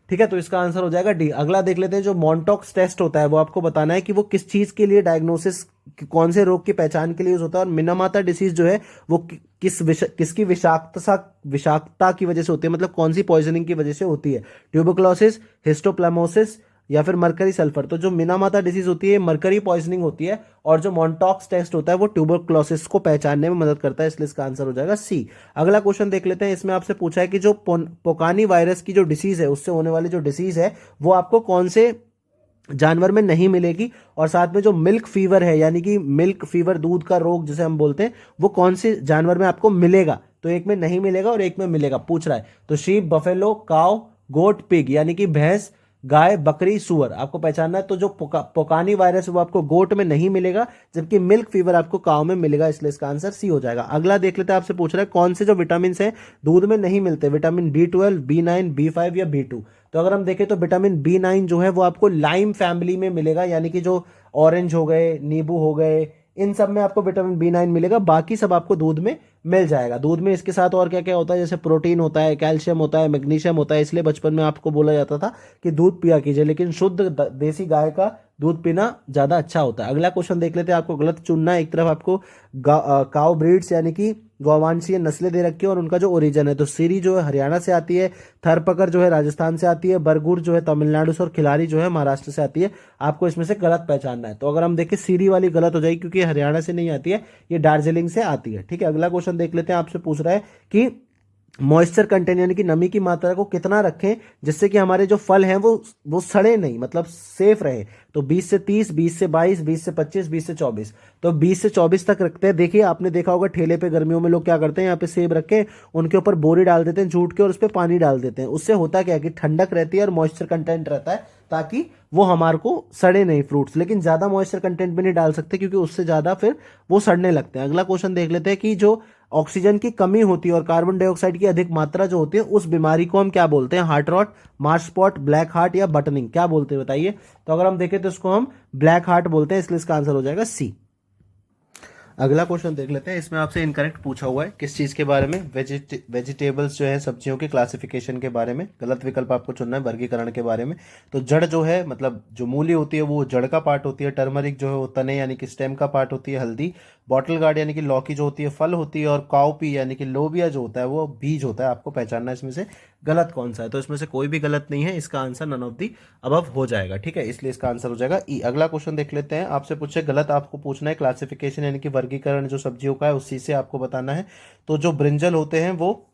ठीक है, तो इसका आंसर हो जाएगा डी। अगला देख लेते हैं, जो मॉन्टॉक्स टेस्ट होता है वो आपको बताना है कि वो किस चीज के लिए डायग्नोसिस, कौन से रोग की पहचान के लिए यूज होता है। और मिनामाता डिसीज जो है वो किसकी विषाक्तता की वजह से होती है, मतलब कौन सी पॉइजनिंग की वजह से होती है। ट्यूबरकुलोसिस, हिस्टोप्लामोसिस या फिर मरकरी सल्फर। तो जो मिनामाता डिसीज होती है मरकरी पॉइजनिंग होती है, और जो मॉन्टॉक्स टेस्ट होता है वो ट्यूबरकुलोसिस को पहचानने में मदद करता है, इसलिए इसका आंसर हो जाएगा सी। अगला क्वेश्चन देख लेते हैं, इसमें आपसे पूछा है कि जो पोकानी वायरस की जो डिसीज है, उससे होने वाली जो डिसीज है वो आपको कौन से जानवर में नहीं मिलेगी, और साथ में जो मिल्क फीवर है, यानी कि मिल्क फीवर, दूध का रोग जिसे हम बोलते हैं, वो कौन से जानवर में आपको मिलेगा। तो एक में नहीं मिलेगा और एक में मिलेगा, पूछ रहा है। तो शीप, बफेलो, काव, गोट, पिग, यानी कि भैंस, गाय, बकरी, सुअर, आपको पहचानना है। तो जो पोकानी वायरस है वो आपको गोट में नहीं मिलेगा, जबकि मिल्क फीवर आपको काव में मिलेगा, इसलिए इसका आंसर सी हो जाएगा। अगला देख लेते हैं, आपसे पूछ रहा है कौन से जो विटामिन है दूध में नहीं मिलते, विटामिन B12, B9, B5 या B2। तो अगर हम देखें तो विटामिन B9 जो है वो आपको लाइम फैमिली में मिलेगा, यानी कि जो ऑरेंज हो गए, नींबू हो गए, इन सब में आपको विटामिन B9 मिलेगा, बाकी सब आपको दूध में मिल जाएगा। दूध में इसके साथ और क्या क्या होता है, जैसे प्रोटीन होता है, कैल्शियम होता है, मैग्नीशियम होता है, इसलिए बचपन में आपको बोला जाता था कि दूध पिया कीजिए, लेकिन शुद्ध देसी गाय का दूध पीना ज्यादा अच्छा होता है। अगला क्वेश्चन देख लेते हैं, आपको गलत चुनना है। एक तरफ आपको काउ ब्रीड्स यानी कि गौवांशीय नस्लें दे रखी है और उनका जो ओरिजिन है, तो सीरी जो है हरियाणा से आती है, थरपकर जो है राजस्थान से आती है, बरगुर जो है तमिलनाडु से, और खिलाड़ी जो है महाराष्ट्र से आती है। आपको इसमें से गलत पहचानना है। तो अगर हम देखें सीरी वाली गलत हो जाएगी, क्योंकि हरियाणा से नहीं आती है, ये दार्जिलिंग से आती है। ठीक है, अगला क्वेश्चन देख लेते हैं, आपसे पूछ रहा है कि मॉइस्चर कंटेंट यानी कि नमी की मात्रा को कितना रखें जिससे कि हमारे जो फल हैं वो सड़े नहीं, मतलब सेफ रहे। तो 20 से 30, 20 से 22, 20 से 25, 20 से 24। तो 20 से 24 तक रखते हैं। देखिए आपने देखा होगा ठेले पे गर्मियों में लोग क्या करते हैं, यहाँ पे सेब रख के उनके ऊपर बोरी डाल देते हैं जूट के, और उस पर पानी डाल देते हैं। उससे होता क्या है कि ठंडक रहती है और मॉइस्चर कंटेंट रहता है, ताकि वो हमारे को सड़े नहीं फ्रूट्स। लेकिन ज्यादा मॉइस्चर कंटेंट भी नहीं डाल सकते, क्योंकि उससे ज्यादा फिर वो सड़ने लगते हैं। अगला क्वेश्चन देख लेते हैं कि जो ऑक्सीजन की कमी होती है और कार्बन डाइऑक्साइड की अधिक मात्रा जो होती है, उस बीमारी को हम क्या बोलते हैं, heart rot, marsh spot, black heart या बटनिंग, क्या बोलते हैं बताइए। तो अगर हम देखें तो इसको हम ब्लैक हार्ट बोलते हैं, इसलिए इसका आंसर हो जाएगा सी। अगला क्वेश्चन देख लेते हैं, इसमें आपसे इनकरेक्ट पूछा हुआ है किस चीज के बारे में, वेजिटेबल्स जो है सब्जियों के क्लासिफिकेशन के बारे में। गलत विकल्प आपको चुनना है, वर्गीकरण के बारे में। तो जड़ जो है, मतलब जो मूली होती है वो जड़ का पार्ट होती है, टर्मरिक जो है वो तने यानी कि स्टेम का पार्ट होती है, हल्दी बॉटल गार्ड यानी कि लौकी जो होती है फल होती है, और काउपी यानी कि लोबिया जो होता है वो बीज होता है। आपको पहचानना है इसमें से गलत कौन सा है। तो इसमें से कोई भी गलत नहीं है, इसका answer none of the above हो जाएगा। ठीक है, इसलिए इसका आंसर हो जाएगा ई। अगला क्वेश्चन देख लेते हैं, आपसे पूछे गलत, आपको पूछना है क्लासिफिकेशन यानी कि वर्गीकरण जो सब्जियों का है उसी से आपको बताना है। तो जो ब्रिंजल होते हैं वो,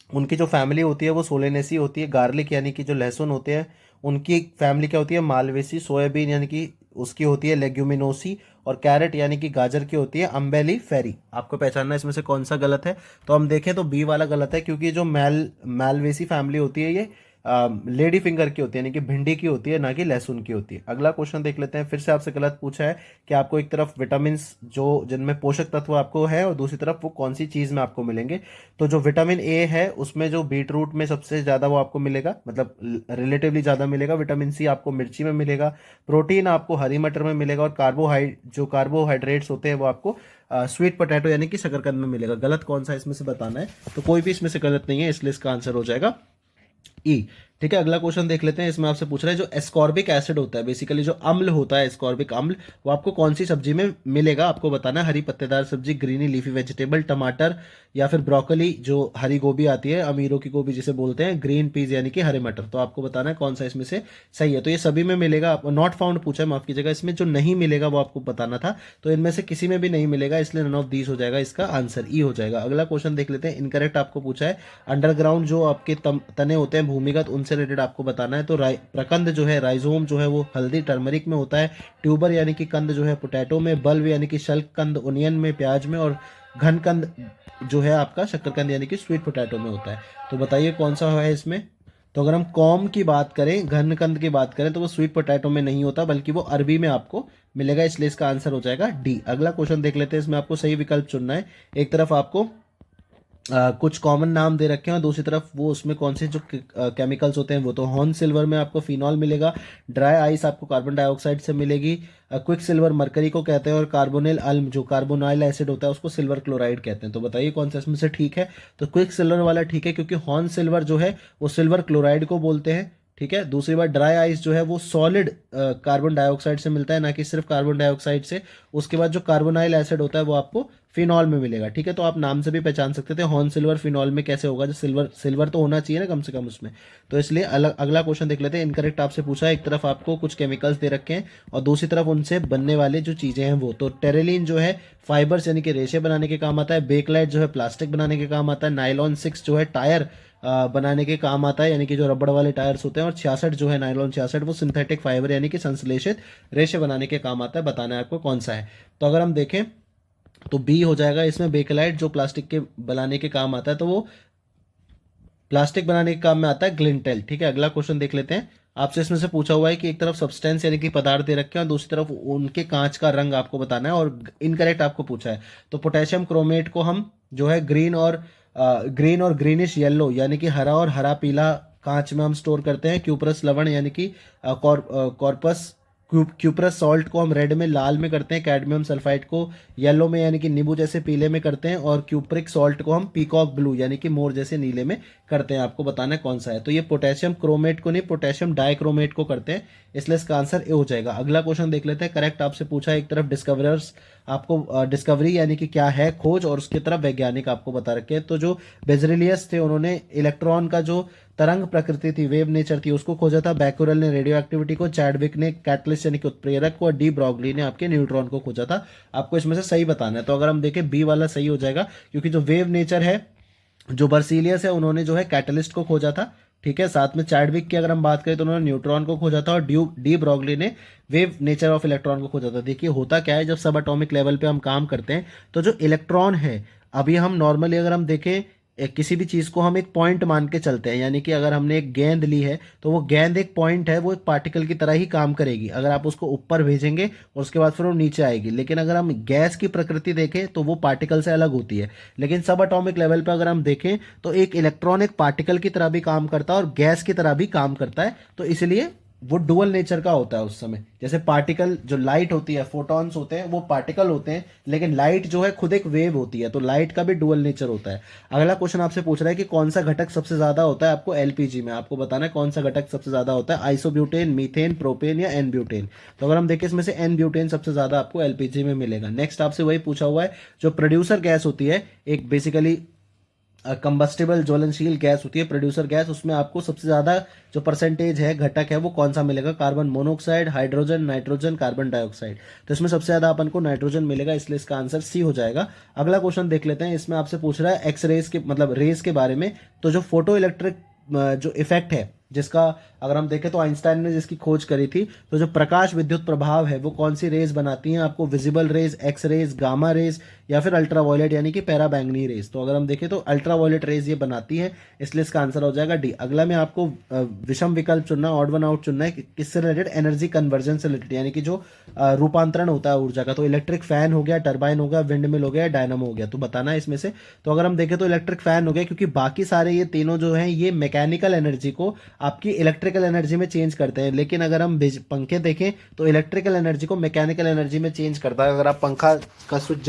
उनकी जो फैमिली होती है वो सोलेनेसी होती है। गार्लिक यानी कि जो लहसुन होते हैं उनकी फैमिली क्या होती है, मालवेसी। सोयाबीन यानी कि उसकी होती है लेग्यूमिनोसी, और कैरेट यानी कि गाजर की होती है अम्बेली फेरी। आपको पहचानना है इसमें से कौन सा गलत है। तो हम देखें तो बी वाला गलत है, क्योंकि जो मालवेसी फैमिली होती है ये लेडी फिंगर की होती है, यानी कि भिंडी की होती है, ना कि लहसुन की होती है। अगला क्वेश्चन देख लेते हैं, फिर से आपसे गलत पूछा है कि आपको एक तरफ विटामिन जो जिनमें पोषक तत्व आपको है, और दूसरी तरफ वो कौन सी चीज में आपको मिलेंगे। तो जो विटामिन ए है उसमें जो बीट रूट में सबसे ज्यादा वो आपको मिलेगा, मतलब रिलेटिवली ज्यादा मिलेगा। विटामिन सी आपको मिर्ची में मिलेगा, प्रोटीन आपको हरी मटर में मिलेगा, और कार्बोहाइड्रेट्स होते हैं वो आपको स्वीट पोटैटो यानी कि शकरकंद में मिलेगा। गलत कौन सा इसमें से बताना है। तो कोई भी इसमें से गलत नहीं है, इसलिए इसका आंसर हो जाएगा ई। ठीक है, अगला क्वेश्चन देख लेते हैं, इसमें आपसे पूछ रहा है जो एस्कॉर्बिक एसिड होता है, बेसिकली जो अम्ल होता है एस्कॉर्बिक अम्ल, वो आपको कौन सी सब्जी में मिलेगा। आपको बताना है हरी पत्तेदार सब्जी, ग्रीनी लीफी वेजिटेबल, टमाटर या फिर ब्रोकली जो हरी गोभी आती है, अमीरों की गोभी जिसे बोलते हैं, ग्रीन पीज यानी कि हरे मटर। तो आपको बताना है कौन सा इसमें से सही है। तो ये सभी में मिलेगा। नॉट फाउंड पूछा है, माफ कीजिएगा, इसमें जो नहीं मिलेगा वो आपको बताना था। तो इनमें से किसी में भी नहीं मिलेगा, इसलिए नन ऑफ दीज हो जाएगा, इसका आंसर ई हो जाएगा। अगला क्वेश्चन देख लेते हैं, इनकरेक्ट आपको पूछा है अंडरग्राउंड जो आपके तने होते हैं भूमिगत, उनसे से रिलेटेड आपको बताना है। तो प्रकंद जो है, राइजोम जो है वो हल्दी टर्मरिक में होता है, ट्यूबर यानी कि कंद जो है पोटैटो में, बल्ब यानी कि शल्ककंद ओनियन में, प्याज में, और घनकंद जो है आपका शक्करकंद यानी कि स्वीट पोटैटो में होता है। तो बताइए कौन सा है इसमें। तो अगर हम कॉम की बात करें, घनकंद की बात करें, तो वो स्वीट पोटैटो में नहीं होता बल्कि वो अरबी में आपको मिलेगा, इसलिए इसका आंसर हो जाएगा डी। अगला क्वेश्चन देख लेते हैं, इसमें आपको सही विकल्प चुनना है। एक तरफ आपको कुछ कॉमन नाम दे रखे हैं और दूसरी तरफ वो उसमें कौन से जो केमिकल्स होते हैं वो। तो हॉर्न सिल्वर में आपको फिनॉल मिलेगा, ड्राई आइस आपको कार्बन डाइऑक्साइड से मिलेगी, क्विक सिल्वर मरकरी को कहते हैं, और कार्बोनिल अल्म जो कार्बोनाइल एसिड होता है उसको सिल्वर क्लोराइड कहते हैं। तो बताइए कौन सा इसमें से ठीक है। तो क्विक सिल्वर वाला ठीक है, क्योंकि हॉर्न सिल्वर जो है वो सिल्वर क्लोराइड को बोलते हैं, ठीक है। दूसरी बात, ड्राई आइस जो है वो सॉलिड कार्बन डाइऑक्साइड से मिलता है, ना कि सिर्फ कार्बन डाइऑक्साइड से। उसके बाद जो कार्बोनाइल एसिड होता है वो आपको फिनॉल में मिलेगा, ठीक है। तो आप नाम से भी पहचान सकते थे हॉर्न सिल्वर फिनॉल में कैसे होगा, जो सिल्वर तो होना चाहिए ना कम से कम उसमें। तो इसलिए अगला क्वेश्चन देख लेते हैं। इनकरेक्ट आपसे पूछा है, एक तरफ आपको कुछ केमिकल्स दे रखे हैं और दूसरी तरफ उनसे बनने वाले जो चीजें हैं वो। तो टेरेलिन जो है फाइबर्स यानी कि रेशे बनाने के काम आता है, बेकलाइट जो है प्लास्टिक बनाने के काम आता है, नाइलॉन 6 जो है टायर बनाने के काम आता है यानी कि जो रबड़ वाले टायर्स होते हैं, और 66 जो है नाइलॉन 66 वो सिंथेटिक फाइबर यानी कि संश्लेषित रेशे बनाने के काम आता है। बताना है आपको कौन सा है। तो अगर हम देखें तो बी हो जाएगा इसमें, बेकलाइट जो प्लास्टिक के बनाने के काम आता है, तो वो प्लास्टिक बनाने के काम में आता है ग्लिंटेल, ठीक है। अगला क्वेश्चन देख लेते हैं। आपसे इसमें से पूछा हुआ है कि एक तरफ सब्सटेंस यानी कि पदार्थ दे रखे हैं और दूसरी तरफ उनके कांच का रंग आपको बताना है, और इनकरेक्ट आपको पूछा है। तो पोटेशियम क्रोमेट को हम जो है ग्रीन और ग्रीनिश येलो यानी कि हरा और हरा पीला कांच में हम स्टोर करते हैं। क्यूपरस लवण यानी कि कॉर्पस क्यूपरस सॉल्ट को हम रेड में लाल में करते हैं, कैडमियम सल्फाइड को येलो में यानी कि नींबू जैसे पीले में करते हैं, और क्यूप्रिक सॉल्ट को हम पीकॉक ब्लू यानी कि मोर जैसे नीले में करते हैं। आपको बताना है कौन सा है। तो ये पोटेशियम क्रोमेट को नहीं, पोटेशियम डाइक्रोमेट को करते हैं, इसलिए इसका आंसर ए हो जाएगा। अगला क्वेश्चन देख लेते हैं। करेक्ट आपसे पूछा है, एक तरफ डिस्कवरर्स आपको डिस्कवरी यानी कि क्या है खोज, और उसकी तरफ वैज्ञानिक आपको बता रखे हैं। तो जो बेजरेलियस थे उन्होंने इलेक्ट्रॉन का जो तरंग प्रकृति थी, वेव नेचर थी, उसको खोजा था। बैकुरल ने रेडियो एक्टिविटी को, चैडविक ने कैटलिस्ट यानी कि उत्प्रेरक को, और डी ब्रॉगली ने आपके न्यूट्रॉन को खोजा था। आपको इसमें से सही बताना है। तो अगर हम देखें बी वाला सही हो जाएगा, क्योंकि जो वेव नेचर है, जो बर्सिलियस है, उन्होंने जो है कैटलिस्ट को खोजा था, ठीक है। साथ में चैडविक की अगर हम बात करें तो उन्होंने न्यूट्रॉन को खोजा था, और डी ब्रॉगली ने वेव नेचर ऑफ इलेक्ट्रॉन को खोजा था। देखिए होता क्या है, जब सब एटॉमिक लेवल पे हम काम करते हैं तो जो इलेक्ट्रॉन है, अभी हम नॉर्मली अगर हम देखें किसी भी चीज को हम एक पॉइंट मान के चलते हैं, यानी कि अगर हमने एक गेंद ली है तो वो गेंद एक पॉइंट है, वो एक पार्टिकल की तरह ही काम करेगी। अगर आप उसको ऊपर भेजेंगे और उसके बाद फिर वो नीचे आएगी। लेकिन अगर हम गैस की प्रकृति देखें तो वो पार्टिकल से अलग होती है। लेकिन सब एटॉमिक लेवल पर अगर हम देखें तो एक इलेक्ट्रॉन एक पार्टिकल की तरह भी काम करता है और गैस की तरह भी काम करता है। तो इसलिए वो डुअल नेचर का होता है उस समय। जैसे पार्टिकल जो लाइट होती है, फोटॉन्स होते हैं, वो पार्टिकल होते हैं, लेकिन लाइट जो है खुद एक वेव होती है, तो लाइट का भी डुअल नेचर होता है। अगला क्वेश्चन आपसे पूछ रहा है कि कौन सा घटक सबसे ज्यादा होता है आपको एलपीजी में। आपको बताना है कौन सा घटक सबसे ज्यादा होता है, आइसोब्यूटेन, मीथेन, प्रोपेन या एन ब्यूटेन। तो अगर हम देखें इसमें से एन ब्यूटेन सबसे ज्यादा आपको एलपीजी में मिलेगा। नेक्स्ट आपसे वही पूछा हुआ है, जो प्रोड्यूसर गैस होती है, एक बेसिकली कंबस्टिबल ज्वलनशील गैस होती है प्रोड्यूसर गैस, उसमें आपको सबसे ज्यादा जो परसेंटेज है घटक है वो कौन सा मिलेगा, carbon monoxide, hydrogen, nitrogen, carbon dioxide. तो इसमें सबसे ज्यादा अपन को नाइट्रोजन मिलेगा, इसलिए इसका आंसर सी हो जाएगा। अगला क्वेश्चन देख लेते हैं। इसमें आपसे पूछ रहा है एक्स रेज के मतलब रेज के बारे में। तो जो फोटो इलेक्ट्रिक जो इफेक्ट है, जिसका अगर हम देखें तो आइंस्टाइन ने जिसकी खोज करी थी, तो जो प्रकाश विद्युत प्रभाव है वो कौन सी रेज बनाती हैं आपको, visible rays, X rays, gamma rays या फिर अल्ट्रावायलेट यानी कि पैरा बैंगनी रेज। तो अगर हम देखें तो अल्ट्रावायलेट रेज ये बनाती है, इसलिए इसका आंसर हो जाएगा डी। अगला में आपको विषम विकल्प चुनना, ऑड वन आउट चुनना है, किससे रिलेटेड, एनर्जी कन्वर्जन से रिलेटेड, यानी कि जो रूपांतरण होता है ऊर्जा का। तो इलेक्ट्रिक फैन हो गया, टर्बाइन हो गया, विंड मिल हो गया, डायनामो हो गया। तो बताना है इसमें से। तो अगर हम देखें तो इलेक्ट्रिक फैन हो गया, क्योंकि बाकी सारे ये तीनों जो हैं ये मैकेनिकल एनर्जी को आपकी इलेक्ट्रिकल एनर्जी में चेंज करते हैं। लेकिन अगर हम पंखे देखें तो इलेक्ट्रिकल एनर्जी को मैकेनिकल एनर्जी में चेंज करता है। अगर आप पंखा का स्विच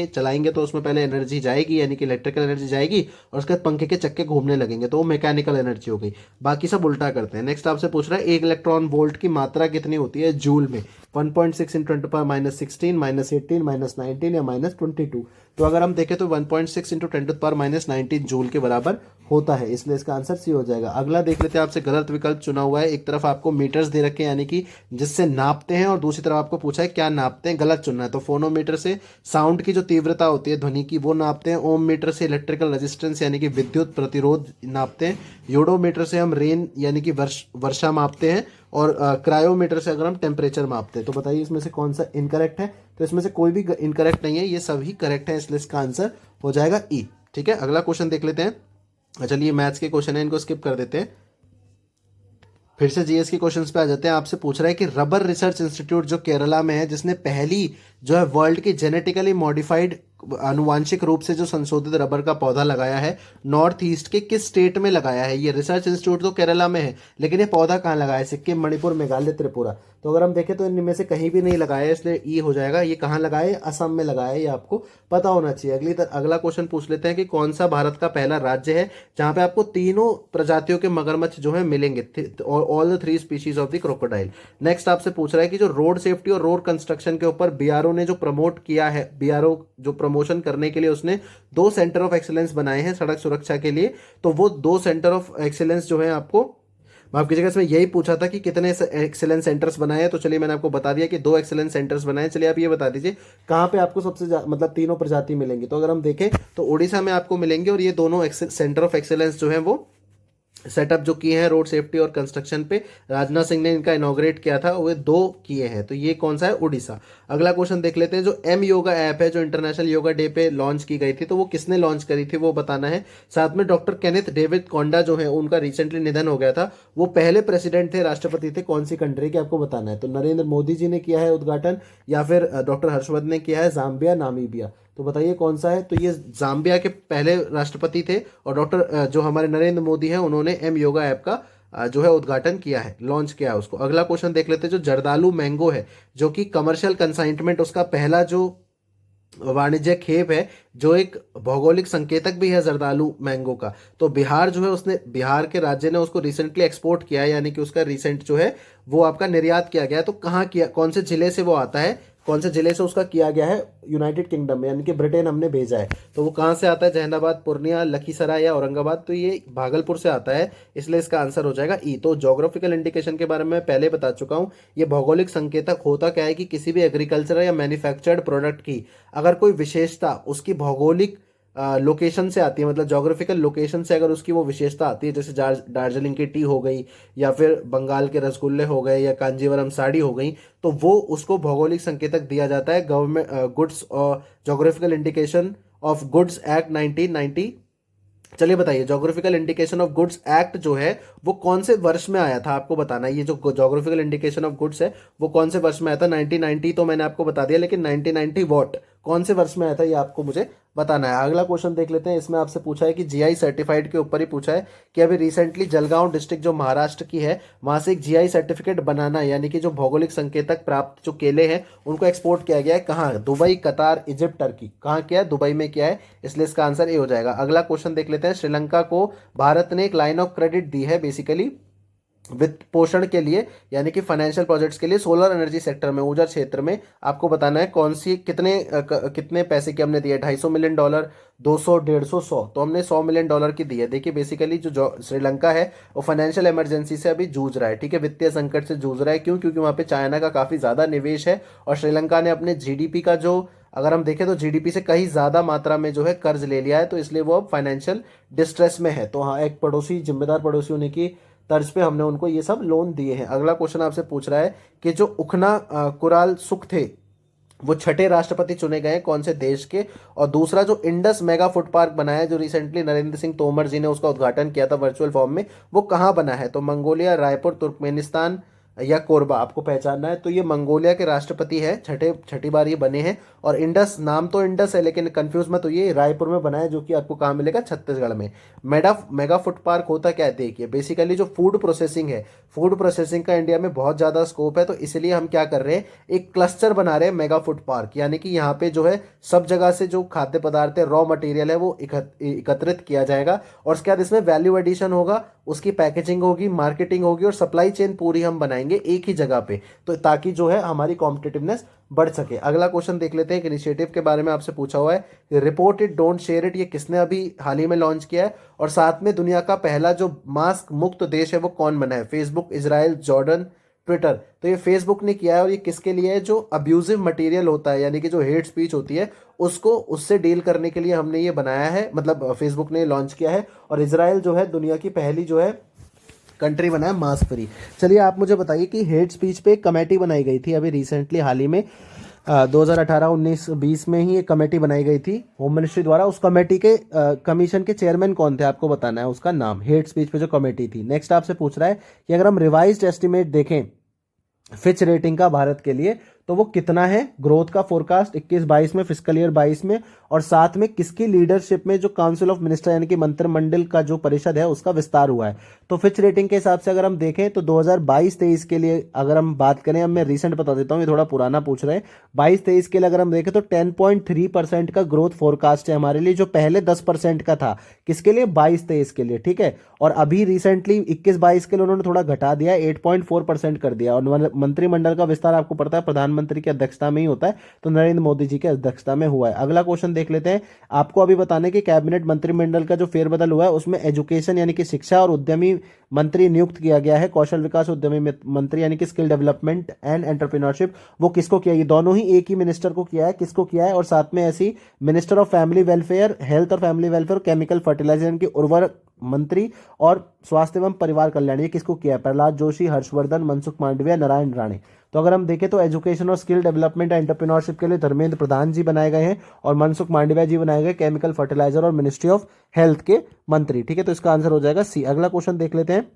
चलाएंगे तो उसमें पहले एनर्जी जाएगी यानी कि इलेक्ट्रिकल एनर्जी जाएगी, और उसके बाद पंखे के चक्के घूमने लगेंगे, तो वो मैकेनिकल एनर्जी हो गई। बाकी सब उल्टा करते हैं। नेक्स्ट आपसे पूछ रहा है, एक इलेक्ट्रॉन वोल्ट की मात्रा कितनी होती है जूल में, 1.6 × 10⁻16 -18 -19 या -22। तो अगर हम देखें तो 1.6 इंटू 10⁻⁻19 जूल के बराबर होता है, इसलिए इसका आंसर सी हो जाएगा। अगला देख लेते हैं, आपसे गलत विकल्प चुना हुआ है। एक तरफ आपको मीटर्स दे रखे हैं यानी कि जिससे नापते हैं, और दूसरी तरफ आपको पूछा है क्या नापते हैं, गलत चुनना है। तो फोनोमीटर से साउंड की जो तीव्रता होती है ध्वनि की वो नापते हैं, ओम मीटर से इलेक्ट्रिकल रेजिस्टेंस यानी कि विद्युत प्रतिरोध नापते हैं, यूडोमीटर से हम रेन यानी कि वर्षा मापते हैं, और क्रायोमीटर से अगर हम टेम्परेचर मापते हैं। तो बताइए इसमें से कौन सा इनकरेक्ट है। तो इसमें से कोई भी इनकरेक्ट नहीं है, ये सभी करेक्ट है, इसलिए इसका आंसर हो जाएगा ई। ठीक है, अगला क्वेश्चन देख लेते हैं। चलिए मैथ्स के क्वेश्चन है, इनको स्किप कर देते हैं। फिर से जीएस के क्वेश्चंस पे आ जाते हैं। आपसे पूछ रहा है कि रबर रिसर्च इंस्टीट्यूट जो केरला में है, जिसने पहली जो है वर्ल्ड की जेनेटिकली मॉडिफाइड आनुवांशिक रूप से जो संशोधित रबर का पौधा लगाया है, नॉर्थ ईस्ट के किस स्टेट में लगाया है। ये रिसर्च इंस्टीट्यूट तो केरला में है, लेकिन ये पौधा कहाँ लगाया है, सिक्किम, मणिपुर, मेघालय, त्रिपुरा। तो अगर हम देखें तो इनमें से कहीं भी नहीं लगाया है, इसलिए ई हो जाएगा। ये कहाँ लगाया है, असम में लगाया है, ये आपको पता होना चाहिए। अगला क्वेश्चन पूछ लेते हैं कि कौन सा भारत का पहला राज्य है जहां पे आपको तीनों प्रजातियों के मगरमच्छ जो है मिलेंगे, all the 3 species of the crocodile. Next आपसे पूछ रहा है कि जो रोड सेफ्टी और रोड कंस्ट्रक्शन के ऊपर बीआरओ ने जो प्रमोट किया है, बीआरओ जो प्रमोशन करने के लिए उसने 2 सेंटर ऑफ एक्सीलेंस बनाए हैं सड़क सुरक्षा के लिए। तो वो 2 सेंटर ऑफ एक्सीलेंस जो है, आपको माफ कीजिएगा, इसमें यही पूछा था कि कितने एक्सीलेंस सेंटर्स बनाए हैं। तो चलिए मैंने आपको बता दिया कि 2 एक्सीलेंस सेंटर्स बनाए। चलिए आप ये बता दीजिए कहाँ पे आपको सबसे मतलब तीनों प्रजाति मिलेंगी। तो अगर हम देखें तो उड़ीसा में आपको मिलेंगे, और ये दोनों सेंटर ऑफ एक्सीलेंस जो है वो सेटअप जो किए हैं रोड सेफ्टी और कंस्ट्रक्शन पे, राजनाथ सिंह ने इनका इनॉग्रेट किया था, वो 2 किए हैं। तो ये कौन सा है, उड़ीसा। अगला क्वेश्चन देख लेते हैं। जो एम योगा ऐप है, जो इंटरनेशनल योगा डे पे लॉन्च की गई थी, तो वो किसने लॉन्च करी थी वो बताना है। साथ में डॉक्टर केनेथ डेविड कोंडा जो है, उनका रिसेंटली निधन हो गया था। वो पहले प्रेसिडेंट थे, राष्ट्रपति थे कौन सी कंट्री के, आपको बताना है। तो नरेंद्र मोदी जी ने किया है उद्घाटन, या फिर डॉक्टर हर्षवर्धन ने किया है, जाम्बिया, नामीबिया। तो बताइए कौन सा है। तो ये जाम्बिया के पहले राष्ट्रपति थे, और डॉक्टर जो हमारे नरेंद्र मोदी हैं उन्होंने एम योगा ऐप का जो है उद्घाटन किया है, लॉन्च किया है उसको। अगला क्वेश्चन देख लेते हैं। जो जर्दालू मैंगो है, जो कि कमर्शियल कंसाइनमेंट उसका पहला जो वाणिज्य खेप है, जो एक भौगोलिक संकेतक भी है जर्दालू मैंगो का, तो बिहार जो है, उसने बिहार के राज्य ने उसको रिसेंटली एक्सपोर्ट किया है, यानी कि उसका रिसेंट जो है वो आपका निर्यात किया गया है। तो कहाँ किया, कौन से जिले से वो आता है, कौन से जिले से उसका किया गया है, यूनाइटेड किंगडम में, यानी कि ब्रिटेन हमने भेजा है। तो वो कहाँ से आता है, जहानाबाद, पूर्णिया, लखीसराय या औरंगाबाद। तो ये भागलपुर से आता है, इसलिए इसका आंसर हो जाएगा ई। तो ज्योग्राफिकल इंडिकेशन के बारे में मैं पहले बता चुका हूँ। ये भौगोलिक संकेतक होता क्या है कि किसी भी एग्रीकल्चर या मैन्युफैक्चर्ड प्रोडक्ट की अगर कोई विशेषता उसकी भौगोलिक लोकेशन से आती है, मतलब जोग्राफिकल लोकेशन से अगर उसकी वो विशेषता आती है, जैसे दार्जिलिंग की टी हो गई, या फिर बंगाल के रसगुल्ले हो गए, या कांजीवरम साड़ी हो गई, तो वो उसको भौगोलिक संकेतक दिया जाता है। गवर्नमेंट गुड्स और geographical indication of goods act 1990। चलिए बताइए, geographical indication of goods act जो है वो कौन से वर्ष में आया था, आपको बताना है। ये जो जोग्राफिकल इंडिकेशन ऑफ गुड्स है वो कौन से वर्ष में आया था। 1990 तो मैंने आपको बता दिया, लेकिन 1990 वॉट, कौन से वर्ष में आया था, ये आपको मुझे बताना है। अगला क्वेश्चन देख लेते हैं। इसमें आपसे पूछा है कि जीआई सर्टिफाइड के ऊपर ही पूछा है कि अभी रिसेंटली जलगांव डिस्ट्रिक्ट जो महाराष्ट्र की है, वहां से एक जीआई सर्टिफिकेट बनाना, यानी कि जो भौगोलिक संकेतक प्राप्त जो केले हैं उनको एक्सपोर्ट किया गया है। कहाँ, दुबई, कतार, इजिप्ट, टर्की। कहाँ किया है, दुबई में किया है, इसलिए इसका आंसर ए हो जाएगा। अगला क्वेश्चन देख लेते हैं। श्रीलंका को भारत ने एक लाइन ऑफ क्रेडिट दी है बेसिकली वित्त पोषण के लिए, यानी कि फाइनेंशियल प्रोजेक्ट्स के लिए, सोलर एनर्जी सेक्टर में, ऊर्जा क्षेत्र में। आपको बताना है कौन सी, कितने पैसे की हमने दिए, $250 मिलियन, 200, 150, 100। तो हमने $100 मिलियन की दी है। देखिए बेसिकली जो श्रीलंका है वो फाइनेंशियल इमरजेंसी से अभी जूझ रहा है, ठीक है, वित्तीय संकट से जूझ रहा है। क्यों, क्योंकि वहाँ पे चाइना का काफ़ी ज़्यादा निवेश है, और श्रीलंका ने अपने जीडीपी का जो, अगर हम देखें तो जीडीपी से कहीं ज़्यादा मात्रा में जो है कर्ज ले लिया है, तो इसलिए वो अब फाइनेंशियल डिस्ट्रेस में है। तो हाँ, एक पड़ोसी, जिम्मेदार पड़ोसी होने की तर्ज पे हमने उनको ये सब लोन दिए हैं। अगला क्वेश्चन आपसे पूछ रहा है कि जो उखना कुराल सुख थे वो 6ठे राष्ट्रपति चुने गए कौन से देश के। और दूसरा जो इंडस मेगा फूड पार्क बनाया है, जो रिसेंटली नरेंद्र सिंह तोमर जी ने उसका उद्घाटन किया था वर्चुअल फॉर्म में, वो कहाँ बना है। तो मंगोलिया, रायपुर, तुर्कमेनिस्तान या कोरबा, आपको पहचानना है। तो ये मंगोलिया के राष्ट्रपति है, छठी बार ये बने हैं। और इंडस, नाम तो इंडस है लेकिन कंफ्यूज मत होइए, रायपुर में बना है, जो कि आपको कहाँ मिलेगा, छत्तीसगढ़ में। मेगा फूड पार्क होता क्या है, देखिए बेसिकली जो फूड प्रोसेसिंग है, फूड प्रोसेसिंग का इंडिया में बहुत ज़्यादा स्कोप है, तो इसलिए हम क्या कर रहे हैं, एक क्लस्टर बना रहे हैं मेगा फूड पार्क, यानी कि यहाँ पे जो है सब जगह से जो खाद्य पदार्थ है, रॉ मटेरियल है, वो एकत्रित किया जाएगा, और उसके बाद इसमें वैल्यू एडिशन होगा, उसकी पैकेजिंग होगी, मार्केटिंग होगी, और सप्लाई चेन पूरी हम बनाएंगे। बनाएंगे एक ही जगह पे, तो ताकि जो है हमारी कॉम्पिटिटिवनेस बढ़ सके। अगला क्वेश्चन देख लेते हैं, एक इनिशिएटिव के बारे में आपसे पूछा हुआ है, report it don't share it, ये किसने अभी हाल ही में लॉन्च किया है, और साथ में दुनिया का पहला जो मास्क मुक्त देश है वो कौन बना है, फेसबुक, इजराइल, जॉर्डन, ट्विटर। तो ये फेसबुक ने किया है और ये किसके लिए है, जो अब्यूजिव मटेरियल होता है यानी कि जो हेट स्पीच होती है उसको उससे डील करने के लिए हमने ये बनाया है, मतलब फेसबुक ने लॉन्च किया है। और इजराइल जो है दुनिया की पहली जो है कंट्री बना है मास्क फ्री। चलिए आप मुझे बताइए कि हेट स्पीच पे एक कमेटी बनाई गई थी अभी रिसेंटली हाल ही में 2018, 19, 20 में ही एक कमेटी बनाई गई थी होम मिनिस्ट्री द्वारा। उस कमेटी के कमीशन के चेयरमैन कौन थे, आपको बताना है उसका नाम, हेट स्पीच पे जो कमेटी थी। नेक्स्ट आपसे पूछ रहा है कि अगर हम रिवाइज्ड एस्टिमेट देखें फिच रेटिंग का भारत के लिए, तो वो कितना है, ग्रोथ का फोरकास्ट 21-22 में, फिस्कल ईयर 22 में, और साथ में किसकी लीडरशिप में जो काउंसिल ऑफ मिनिस्टर यानी कि मंत्रिमंडल का जो परिषद है उसका विस्तार हुआ है। तो फिच रेटिंग के हिसाब से अगर हम देखें तो 2022-23 के लिए अगर हम बात करें, अब मैं रिसेंट बता देता हूं, ये थोड़ा पुराना पूछ रहे हैं, 22-23 के लिए अगर हम देखें तो 10.3% का ग्रोथ फोरकास्ट है हमारे लिए, जो पहले 10% का था, किसके लिए, 22-23 के लिए, ठीक है। और अभी रिसेंटली 21-22 के लिए उन्होंने थोड़ा घटा दिया, 8.4% कर दिया। और मंत्रिमंडल का विस्तार आपको पता है प्रधानमंत्री की अध्यक्षता में ही होता है, तो नरेंद्र मोदी जी की अध्यक्षता में हुआ है। अगला क्वेश्चन देख लेते हैं, आपको अभी बताने कि कैबिनेट मंत्रिमंडल का जो फेरबदल हुआ है उसमें एजुकेशन यानी कि शिक्षा और उद्यमी मंत्री नियुक्त किया गया है, कौशल विकास उद्यमी मंत्री यानी कि स्किल डेवलपमेंट एंड एंटरप्रेन्योरशिप, वो किसको किया, ये दोनों ही एक ही मिनिस्टर को किया है, किसको किया है। और साथ में ऐसी minister of family welfare, health और फैमिली वेलफेयर, केमिकल फर्टिलाइजर यानी कि उर्वरक मंत्री और स्वास्थ्य एवं परिवार कल्याण, ये किसको किया है, प्रहलाद जोशी, हर्षवर्धन, मनसुख मांडविया, नारायण राणे। तो अगर हम देखें तो एजुकेशन और स्किल डेवलपमेंट एंटरप्रेन्योरशिप के लिए धर्मेंद्र प्रधान जी बनाए गए हैं और मनसुख मांडविया जी बनाए गए केमिकल फर्टिलाइजर और मिनिस्ट्री ऑफ हेल्थ के मंत्री, ठीक है। तो इसका आंसर हो जाएगा सी। अगला क्वेश्चन देख लेते हैं,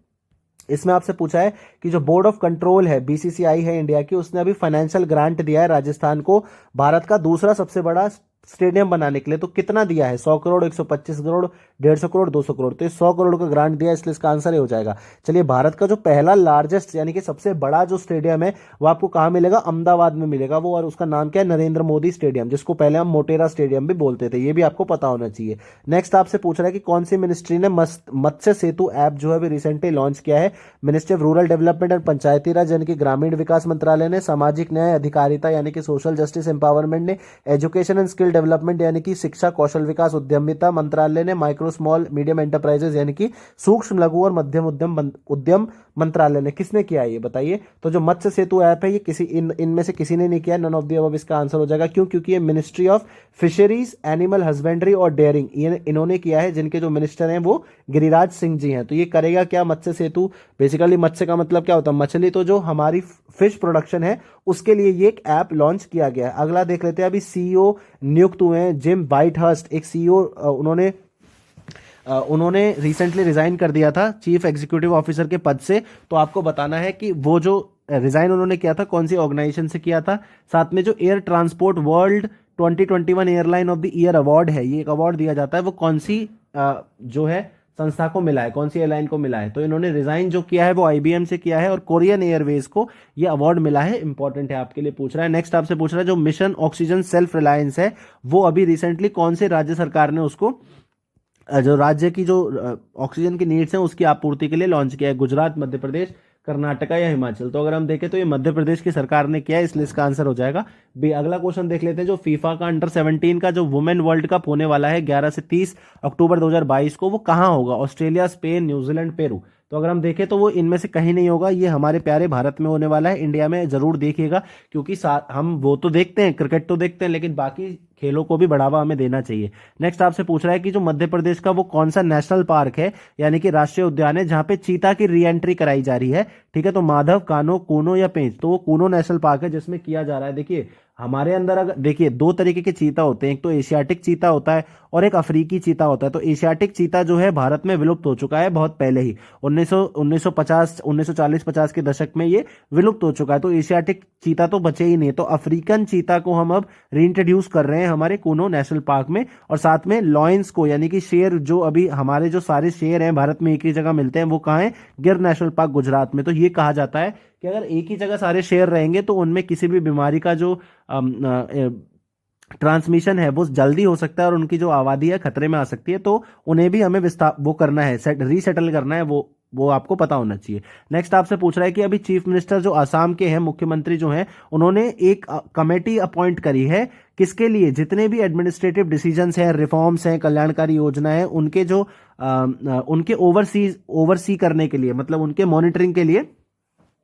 इसमें आपसे पूछा है कि जो बोर्ड ऑफ कंट्रोल है, बीसीसीआई है इंडिया की, उसने अभी फाइनेंशियल ग्रांट दिया है राजस्थान को भारत का दूसरा सबसे बड़ा स्टेडियम बनाने के लिए। तो कितना दिया है, 100 करोड़, 125 करोड़, 150 करोड़, 200 करोड़। तो 100 करोड़ का ग्रांट दिया, इसलिए इसका आंसर ये हो जाएगा। चलिए, भारत का जो पहला लार्जेस्ट यानी कि सबसे बड़ा जो स्टेडियम है वो आपको कहां मिलेगा, अहमदाबाद में मिलेगा वो, और उसका नाम क्या है, नरेंद्र मोदी स्टेडियम, जिसको पहले हम मोटेरा स्टेडियम भी बोलते थे, ये भी आपको पता होना चाहिए। नेक्स्ट आपसे पूछ रहा है कि कौन सी मिनिस्ट्री ने मत्स्य सेतु ऐप जो है रिसेंटली लॉन्च किया है, Ministry of Rural Development and Panchayati Raj यानी कि ग्रामीण विकास मंत्रालय ने, सामाजिक न्याय अधिकारिता यानी कि सोशल जस्टिस एम्पावरमेंट ने, एजुकेशन एंड स्किल डेवलपमेंट यानी कि शिक्षा कौशल विकास उद्यमिता मंत्रालय ने, माइक्रो स्मॉल मीडियम एंटरप्राइजेज यानी कि सूक्ष्म लघु और मध्यम उद्यम मंत्रालय ने, किसने किया है ये बताइए। तो जो मत्स्य सेतु ऐप है ये किसी इनमें से किसी ने नहीं किया, नन ऑफ द अबव इसका आंसर हो जाएगा। क्यों, क्योंकि ये ministry of fisheries, animal husbandry और डेयरिंग इन्होंने किया है, जिनके जो मिनिस्टर हैं वो गिरिराज सिंह जी हैं। तो ये करेगा क्या, मत्स्य सेतु, बेसिकली मत्स्य का मतलब क्या होता है, मछली, तो जो हमारी फिश प्रोडक्शन है उसके लिए ये एक ऐप लॉन्च किया गया है। अगला देख लेते हैं, अभी सीईओ नियुक्त हुए हैं, जिम वाइटहर्स्ट, एक सीईओ उन्होंने रिसेंटली रिजाइन कर दिया था चीफ एग्जीक्यूटिव ऑफिसर के पद से। तो आपको बताना है कि वो जो रिजाइन उन्होंने किया था कौन सी ऑर्गेनाइजेशन से किया था। साथ में जो air transport world 2021 airline of the year award है, ये एक अवार्ड दिया जाता है, वो कौन सी जो है संस्था को मिला है, कौन सी एयरलाइन को मिला है। तो इन्होंने रिजाइन जो किया है वो आईबीएम से किया है और कोरियन एयरवेज को ये अवार्ड मिला है, इंपॉर्टेंट है आपके लिए पूछ रहा है। नेक्स्ट आपसे पूछ रहा है जो मिशन ऑक्सीजन सेल्फ रिलायंस है वो अभी रिसेंटली कौन से राज्य सरकार ने उसको, जो राज्य की जो ऑक्सीजन की नीड्स हैं उसकी आपूर्ति के लिए लॉन्च किया है, गुजरात, मध्य प्रदेश, कर्नाटका या हिमाचल। तो अगर हम देखें तो ये मध्य प्रदेश की सरकार ने किया है, इसलिए इसका आंसर हो जाएगा बी। अगला क्वेश्चन देख लेते हैं, जो फीफा का अंडर 17 का जो वुमेन वर्ल्ड कप होने वाला है 11 से 30 अक्टूबर 2022 को, वो कहां होगा, ऑस्ट्रेलिया, स्पेन, न्यूजीलैंड, पेरू। तो अगर हम देखें तो वो इनमें से कहीं नहीं होगा, ये हमारे प्यारे भारत में होने वाला है। इंडिया में जरूर देखिएगा, क्योंकि हम वो तो देखते हैं, क्रिकेट तो देखते हैं, लेकिन बाकी खेलों को भी बढ़ावा हमें देना चाहिए। नेक्स्ट आपसे पूछ रहा है कि जो मध्य प्रदेश का वो कौन सा नेशनल पार्क है यानी कि राष्ट्रीय उद्यान है जहां पे चीता की री एंट्री कराई जा रही है, ठीक है। तो माधव, कानो, कूनो या पेंच, तो वो कूनो नेशनल पार्क है जिसमें किया जा रहा है। देखिए हमारे अंदर अगर देखिए दो तरीके के चीता होते हैं, एक तो एशियाटिक चीता होता है और एक अफ्रीकी चीता होता है। तो एशियाटिक चीता जो है भारत में विलुप्त हो चुका है बहुत पहले ही, 1940-50 के दशक में ये विलुप्त हो चुका है। तो एशियाटिक चीता तो बचे ही नहीं, तो अफ्रीकन चीता को हम अब रीइंट्रोड्यूस कर रहे हैं हमारे कूनो नेशनल पार्क में। और साथ में लॉयंस को यानी कि शेर, जो अभी हमारे जो सारे शेर हैं भारत में एक ही जगह मिलते हैं, वो कहाँ है, गिर नेशनल पार्क गुजरात में। तो ये कहा जाता है कि अगर एक ही जगह सारे शेर रहेंगे तो उनमें किसी भी बीमारी का जो ट्रांसमिशन है वो जल्दी हो सकता है और उनकी जो आबादी है खतरे में आ सकती है। तो उन्हें भी हमें वो करना है, रीसेटल करना है वो वो आपको पता होना चाहिए। नेक्स्ट आपसे पूछ रहा है कि अभी चीफ मिनिस्टर जो असम के हैं, मुख्यमंत्री जो हैं, उन्होंने एक कमेटी अपॉइंट करी है किसके लिए, जितने भी एडमिनिस्ट्रेटिव डिसीजंस हैं, रिफॉर्म्स हैं, कल्याणकारी योजना है, उनके जो उनके ओवरसी करने के लिए, मतलब उनके मॉनिटरिंग के लिए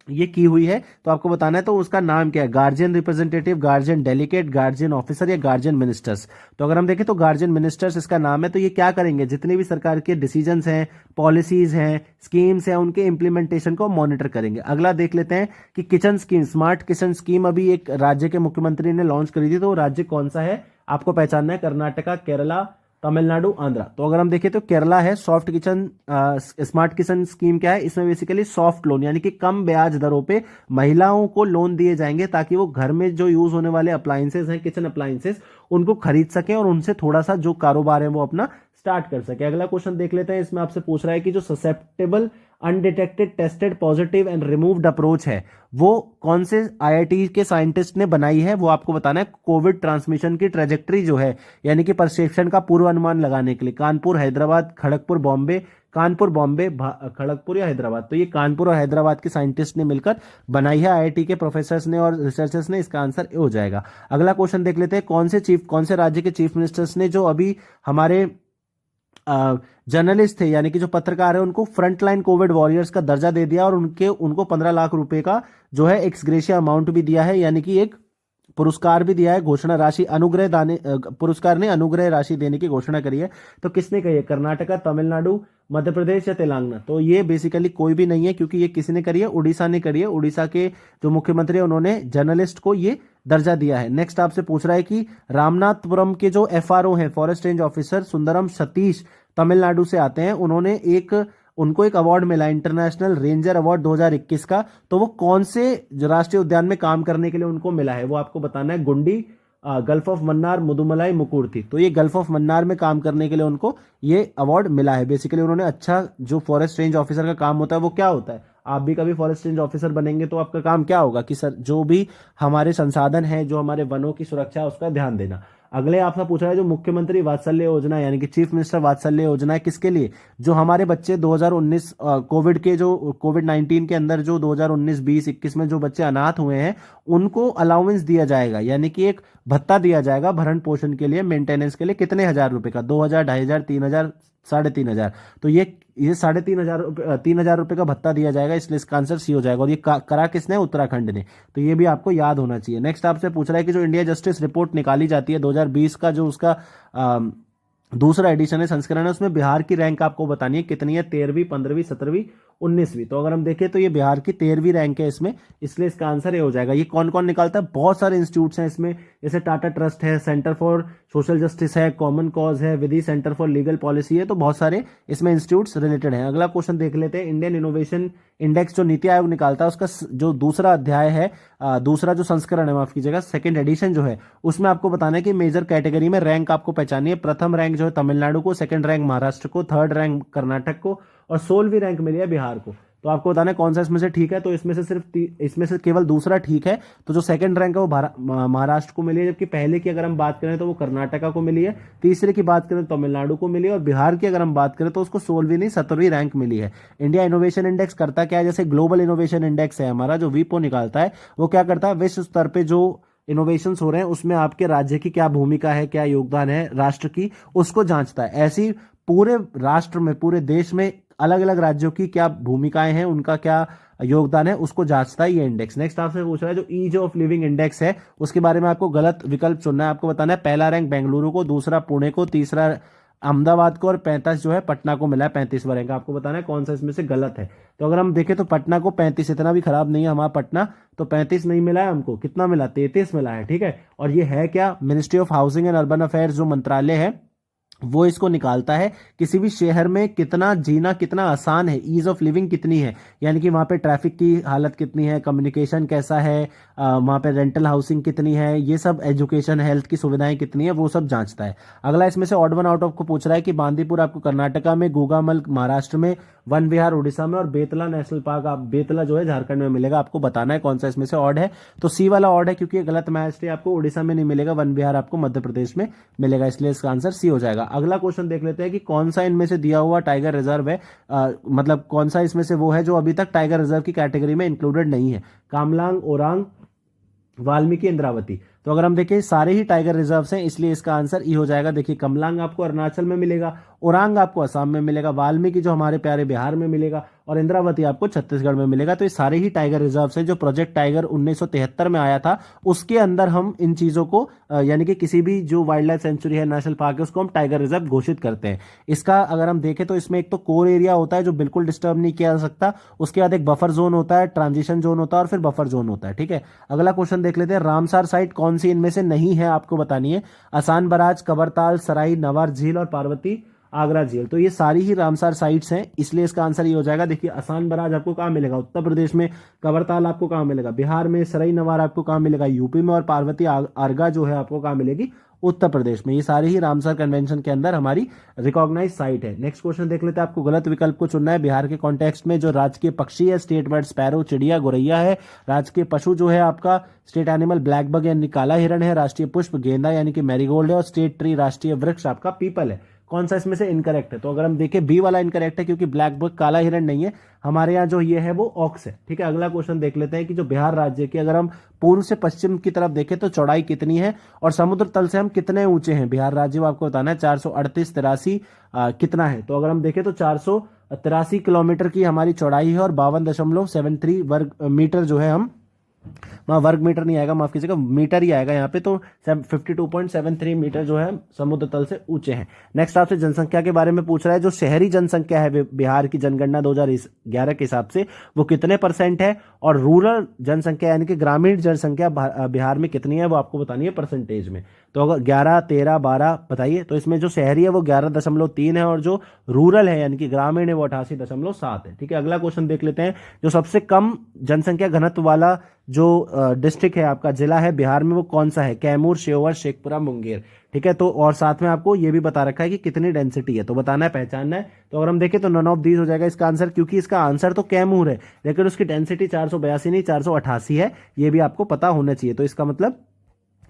ये की हुई है। तो आपको बताना है तो उसका नाम क्या है, guardian representative, guardian delegate, guardian officer या गार्जियन मिनिस्टर्स। तो अगर हम देखें तो गार्जियन मिनिस्टर्स इसका नाम है। तो ये क्या करेंगे, जितने भी सरकार के डिसीजंस हैं, पॉलिसीज हैं, स्कीम्स हैं, उनके इंप्लीमेंटेशन को मॉनिटर करेंगे। अगला देख लेते हैं कि kitchen scheme, smart kitchen scheme अभी एक राज्य के मुख्यमंत्री ने लॉन्च करी थी। तो वो राज्य कौन सा है आपको पहचानना है, कर्नाटका, केरला, तमिलनाडु, आंध्रा। तो अगर हम देखें तो केरला है। Soft kitchen smart kitchen scheme क्या है, इसमें बेसिकली सॉफ्ट लोन यानी कि कम ब्याज दरों पे महिलाओं को लोन दिए जाएंगे ताकि वो घर में जो यूज होने वाले अप्लायंसेस हैं, किचन अप्लायंसेस, उनको खरीद सकें और उनसे थोड़ा सा जो कारोबार है वो अपना स्टार्ट कर सके। अगला क्वेश्चन देख लेते हैं। इसमें आपसे पूछ रहा है कि जो susceptible undetected tested positive and removed approach है वो कौन से आईआईटी के साइंटिस्ट ने बनाई है, वो आपको बताना है। कोविड ट्रांसमिशन की ट्रेजेक्टरी जो है यानी कि परसेप्शन का पूर्वानुमान लगाने के लिए कानपुर, हैदराबाद, खड़गपुर, बॉम्बे, कानपुर, बॉम्बे, खड़गपुर या हैदराबाद। तो ये कानपुर और हैदराबाद के साइंटिस्ट ने मिलकर बनाई है, आईआईटी के प्रोफेसर्स ने और रिसर्चर्स ने। इसका आंसर ए हो जाएगा। अगला क्वेश्चन देख लेते हैं। कौन से राज्य के चीफ मिनिस्टर्स ने जो अभी हमारे जर्नलिस्ट थे यानी कि जो पत्रकार है उनको फ्रंटलाइन कोविड वॉरियर्स का दर्जा दे दिया और उनको 15 लाख रुपए का जो है एक्स ग्रेशिया अमाउंट भी दिया है, यानी कि एक पुरस्कार भी दिया है, घोषणा राशि पुरस्कार ने अनुग्रह राशि देने की घोषणा करी है। तो किसने कही है, कर्नाटका, तमिलनाडु, मध्य प्रदेश या तेलंगाना। तो ये बेसिकली कोई भी नहीं है क्योंकि ये किसने करी है, उड़ीसा ने करी है। उड़ीसा के जो मुख्यमंत्री है उन्होंने जर्नलिस्ट को ये दर्जा दिया है। नेक्स्ट आपसे पूछ रहा है कि रामनाथपुरम के जो एफआरओ हैं, forest range officer Sundaram Satish, Tamil Nadu से आते हैं, उनको एक अवार्ड मिला, इंटरनेशनल रेंजर अवार्ड 2021 का। तो वो कौन से राष्ट्रीय उद्यान में काम करने के लिए उनको मिला है, वो आपको बताना है। गुंडी, गल्फ ऑफ मन्नार, मुदुमलाई, मुकुर्थी। तो ये गल्फ ऑफ मन्नार में काम करने के लिए उनको ये अवार्ड मिला है। बेसिकली उन्होंने अच्छा, जो फॉरेस्ट रेंज ऑफिसर का काम होता है वो क्या होता है, आप भी कभी फॉरेस्ट रेंज ऑफिसर बनेंगे तो आपका काम क्या होगा कि सर जो भी हमारे संसाधन है, जो हमारे वनों की सुरक्षा है, उसका ध्यान देना। अगले आपसे पूछ रहा है जो मुख्यमंत्री वात्सल्य योजना यानी कि चीफ मिनिस्टर वात्सल्य योजना है, किसके लिए, जो हमारे बच्चे 2019 कोविड 19 के अंदर जो 2019, 20, 21 में जो बच्चे अनाथ हुए हैं उनको अलाउंस दिया जाएगा, यानी कि एक भत्ता दिया जाएगा भरण पोषण के लिए, मेंटेनेंस के लिए। कितने हजार रुपए का, 2000, 2500, 3000, 3500। तो ये 3,500 रुपए का भत्ता दिया जाएगा, इसलिए इसका आंसर सी हो जाएगा। और ये करा किसने, उत्तराखंड ने। तो ये भी आपको याद होना चाहिए। नेक्स्ट आपसे पूछ रहा है कि जो इंडिया जस्टिस रिपोर्ट निकाली जाती है 2020 का, जो उसका दूसरा एडिशन है, संस्करण है, उसमें बिहार की रैंक आपको बतानी है कितनी है, 13वीं, 15वीं, 17वीं, 19वीं। तो अगर हम देखें तो ये बिहार की 13वीं रैंक है इसमें, इसलिए इसका आंसर ये हो जाएगा। ये कौन कौन निकालता है, बहुत सारे इंस्टीट्यूट्स हैं इसमें, जैसे टाटा ट्रस्ट है, सेंटर फॉर सोशल जस्टिस है, कॉमन कॉज है, विधि सेंटर फॉर लीगल पॉलिसी है। तो बहुत सारे इसमें इंस्टीट्यूट्स रिलेटेड हैं। अगला क्वेश्चन देख लेते हैं। इंडियन इनोवेशन इंडेक्स जो नीति आयोग निकालता है उसका जो दूसरा अध्याय है, दूसरा जो संस्करण है, माफ कीजिएगा, सेकंड एडिशन जो है, उसमें आपको बताना है कि मेजर कैटेगरी में रैंक आपको पहचानी है। प्रथम रैंक जो है तमिलनाडु को, सेकंड रैंक महाराष्ट्र को, थर्ड रैंक कर्नाटक को और 16वीं रैंक मिली है बिहार को। तो आपको बताना है कौन सा इसमें से ठीक है। तो इसमें से केवल दूसरा ठीक है। तो जो सेकंड रैंक है वो महाराष्ट्र को मिली है, जबकि पहले की अगर हम बात करें तो वो कर्नाटका को मिली है, तीसरे की बात करें तो तमिलनाडु को मिली है, और बिहार की अगर हम बात करें तो उसको 16वीं नहीं 17वीं रैंक मिली है। इंडिया इनोवेशन इंडेक्स करता क्या है, जैसे ग्लोबल इनोवेशन इंडेक्स है हमारा जो वीपो निकालता है, वो क्या करता है, विश्व स्तर पे जो इनोवेशंस हो रहे हैं उसमें आपके राज्य की क्या भूमिका है, क्या योगदान है राष्ट्र की, उसको जांचता है। ऐसी पूरे राष्ट्र में, पूरे देश में अलग अलग राज्यों की क्या भूमिकाएं हैं, उनका क्या योगदान है, उसको जांचता है ये इंडेक्स। नेक्स्ट आपसे पूछ रहा है जो ईज ऑफ लिविंग इंडेक्स है, उसके बारे में आपको गलत विकल्प चुनना है। आपको बताना है पहला रैंक बेंगलुरु को, दूसरा पुणे को, तीसरा अहमदाबाद को और 35 जो है पटना को मिला है, 35वां रैंक। आपको बताना है कौन सा इसमें से गलत है। तो अगर हम देखें तो पटना को 35, इतना भी खराब नहीं है हमारा पटना, तो 35 नहीं मिला है हमको, कितना मिला, 33 मिला है, ठीक है। और ये है क्या, ministry of housing and urban affairs जो मंत्रालय है वो इसको निकालता है, किसी भी शहर में कितना जीना कितना आसान है, ईज ऑफ लिविंग कितनी है, यानी कि वहां पे ट्रैफिक की हालत कितनी है, कम्युनिकेशन कैसा है, वहां पे रेंटल हाउसिंग कितनी है, ये सब, एजुकेशन, हेल्थ की सुविधाएं कितनी है, वो सब जांचता है। अगला इसमें से ऑड वन आउट ऑफ को पूछ रहा है कि बांदीपुर आपको कर्नाटका में, गुगामल महाराष्ट्र में, वन विहार उड़ीसा में और बेतला नेशनल पार्क, आप बेतला जो है झारखंड में मिलेगा। आपको बताना है कौन सा इसमें से ऑड है। तो सी वाला ऑड है क्योंकि ये गलत मैच है, आपको उड़ीसा में नहीं मिलेगा, वन विहार आपको मध्य प्रदेश में मिलेगा, इसलिए इसका आंसर सी हो जाएगा। अगला क्वेश्चन देख लेते हैं कि कौन सा इनमें से दिया हुआ टाइगर रिजर्व है, मतलब कौन सा इसमें से वो है जो अभी तक टाइगर रिजर्व की कैटेगरी में इंक्लूडेड नहीं है। कामलांग, ओरांग, वाल्मीकि, इंद्रावती। तो अगर हम देखें सारे ही टाइगर रिजर्व्स हैं, इसलिए इसका आंसर ई हो जाएगा। देखिए कमलांग आपको अरुणाचल में मिलेगा, ओरांग आपको असम में मिलेगा, वाल्मीकि जो हमारे प्यारे बिहार में मिलेगा और इंद्रावती आपको छत्तीसगढ़ में मिलेगा। तो ये सारे ही टाइगर रिजर्व्स हैं जो प्रोजेक्ट टाइगर 1973 में आया था, उसके अंदर हम इन चीजों को यानी कि किसी भी जो वाइल्ड लाइफ सेंचुरी है, नेशनल पार्क है, उसको हम टाइगर रिजर्व घोषित करते हैं। इसका अगर हम देखें तो इसमें एक तो कोर एरिया होता है जो बिल्कुल डिस्टर्ब नहीं किया जा सकता, उसके बाद एक बफर जोन होता है, ट्रांजिशन जोन होता है और फिर बफर जोन होता है। ठीक है, अगला क्वेश्चन देख लेते हैं। रामसार साइट कौन सी इनमें से नहीं है आपको बतानी है। आसान बराज, कबरताल, सराई, नवार झील और पार्वती आगरा झील। तो ये सारी ही रामसार साइट्स हैं, इसलिए इसका आंसर ये हो जाएगा। देखिए आसान बराज आपको कहाँ मिलेगा, उत्तर प्रदेश में। कबरताल आपको कहाँ मिलेगा, बिहार में। सराई नवार आपको कहाँ मिलेगा, यूपी में। और पार्वती आरगा जो है आपको कहाँ मिलेगी, उत्तर प्रदेश में। ये सारी ही रामसर कन्वेंशन के अंदर हमारी रिकॉग्नाइज साइट है। नेक्स्ट क्वेश्चन देख लेते हैं। आपको गलत विकल्प को चुनना है। बिहार के कॉन्टेक्स्ट में जो राजकीय पक्षी है स्टेट बर्ड स्पैरो, चिड़िया गौरैया है। राजकीय पशु जो है आपका स्टेट एनिमल ब्लैक बग यानी काला हिरण है। राष्ट्रीय पुष्प गेंदा यानी कि मैरीगोल्ड है। और स्टेट ट्री राष्ट्रीय वृक्ष आपका पीपल है। कौन सा इसमें से इनकरेक्ट है? तो अगर हम देखें बी वाला इनकरेक्ट है, क्योंकि ब्लैक बग काला हिरण नहीं है हमारे यहाँ, जो ये है वो ऑक्स है। ठीक है, अगला क्वेश्चन देख लेते हैं कि जो बिहार राज्य की अगर हम पूर्व से पश्चिम की तरफ देखें तो चौड़ाई कितनी है और समुद्र तल से हम कितने ऊंचे हैं। बिहार राज्य को आपको बताना है। 438, 83 कितना है? तो अगर हम देखें तो 483 किलोमीटर की हमारी चौड़ाई है और 52.73 वर्ग मीटर जो है हम, वर्ग मीटर नहीं आएगा, माफ कीजिएगा, मीटर ही आएगा यहाँ पे। तो 52.73 मीटर जो है समुद्र तल से ऊंचे हैं। नेक्स्ट आपसे जनसंख्या के बारे में पूछ रहा है। जो शहरी जनसंख्या है बिहार की जनगणना 2011 के हिसाब से वो कितने % है, और रूरल जनसंख्या यानी कि ग्रामीण जनसंख्या बिहार में कितनी है वो आपको बतानी है परसेंटेज में। तो अगर 11, 13, 12 बताइए। तो इसमें जो शहरी है वो 11.3 है और जो रूरल है यानी कि ग्रामीण है वो 88.7 है। ठीक है, अगला क्वेश्चन देख लेते हैं। जो सबसे कम जनसंख्या घनत्व वाला जो डिस्ट्रिक्ट है आपका, जिला है बिहार में, वो कौन सा है? कैमूर, श्योवर, शेखपुरा, मुंगेर। ठीक है, तो और साथ में आपको ये भी बता रखा है कि कितनी डेंसिटी है, तो बताना है, पहचानना है। तो अगर हम देखें तो नन ऑफ दीज हो जाएगा इसका आंसर, क्योंकि इसका आंसर तो कैमूर है लेकिन उसकी डेंसिटी 482 नहीं 488 है, ये भी आपको पता होना चाहिए। तो इसका मतलब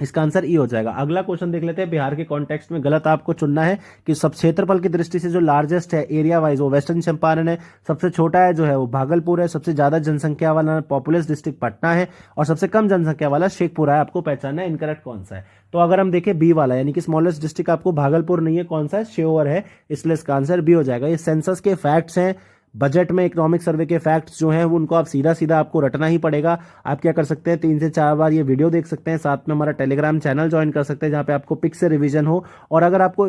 इसका आंसर ई हो जाएगा। अगला क्वेश्चन देख लेते हैं। बिहार के कॉन्टेक्स्ट में गलत आपको चुनना है कि सब क्षेत्रफल की दृष्टि से जो लार्जेस्ट है एरिया वाइज वो वेस्टर्न चंपारण है, सबसे छोटा है जो है वो भागलपुर है, सबसे ज्यादा जनसंख्या वाला पॉपुलस डिस्ट्रिक्ट पटना है और सबसे कम जनसंख्या वाला शेखपुरा है। आपको पहचानना है इनकरेक्ट कौन सा है। तो अगर हम देखें बी वाला यानी कि स्मॉलेस्ट डिस्ट्रिक्ट आपको भागलपुर नहीं है, कौन सा है? श्योर है, इसलिए इसका आंसर बी हो जाएगा। ये सेंसस के फैक्ट्स हैं, बजट में इकोनॉमिक सर्वे के फैक्ट्स जो हैं वो उनको आप सीधा सीधा आपको रटना ही पड़ेगा। आप क्या कर सकते हैं, 3 से 4 बार ये वीडियो देख सकते हैं, साथ में हमारा टेलीग्राम चैनल ज्वाइन कर सकते हैं जहां पे आपको पिक से रिवीजन हो। और अगर आपको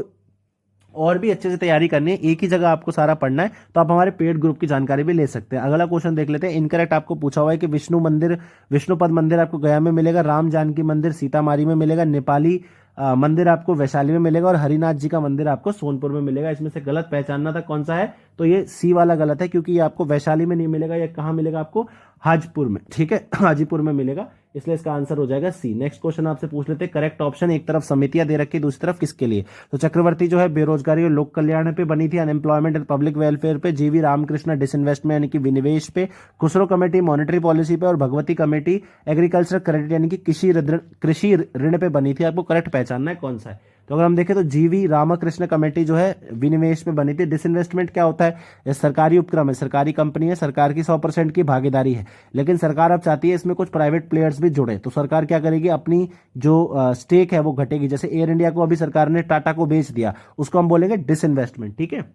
और भी अच्छे से तैयारी करनी है, एक ही जगह आपको सारा पढ़ना है, तो आप हमारे पेड ग्रुप की जानकारी भी ले सकते हैं। अगला क्वेश्चन देख लेते हैं। इनकरेक्ट आपको पूछा हुआ है कि विष्णुपद मंदिर आपको गया में मिलेगा, राम जानकी मंदिर सीतामारी में मिलेगा, नेपाली मंदिर आपको वैशाली में मिलेगा और हरिनाथ जी का मंदिर आपको सोनपुर में मिलेगा। इसमें से गलत पहचानना था कौन सा है, तो ये सी वाला गलत है, क्योंकि ये आपको वैशाली में नहीं मिलेगा। ये कहाँ मिलेगा आपको? हाजीपुर में। ठीक है, हाजीपुर में मिलेगा, इसलिए इसका आंसर हो जाएगा सी। नेक्स्ट क्वेश्चन आपसे पूछ लेते हैं। करेक्ट ऑप्शन, एक तरफ समितियां दे रखी, दूसरी तरफ किसके लिए? तो चक्रवर्ती जो है बेरोजगारी और लोक कल्याण पे बनी थी, अनएम्प्लॉयमेंट एंड पब्लिक वेलफेयर पे, जीवी रामकृष्ण डिसइन्वेस्टमेंट यानी कि विनिवेश पे, खुसरो कमेटी मॉनेटरी पॉलिसी पे और भगवती कमेटी एग्रीकल्चर क्रेडिट यानी कि कृषि ऋण पे बनी थी। आपको करेक्ट पहचानना है कौन सा है। तो अगर हम देखें तो जीवी रामकृष्ण कमेटी जो है विनिवेश में बनी थी। डिसइन्वेस्टमेंट क्या होता है? ये सरकारी उपक्रम है, सरकारी कंपनी है, सरकार की 100% की भागीदारी है, लेकिन सरकार अब चाहती है इसमें कुछ प्राइवेट प्लेयर्स भी जुड़े। तो सरकार क्या करेगी, अपनी जो स्टेक है वो घटेगी। जैसे एयर इंडिया को अभी सरकार ने टाटा को बेच दिया, उसको हम बोलेंगे डिसइन्वेस्टमेंट। ठीक है,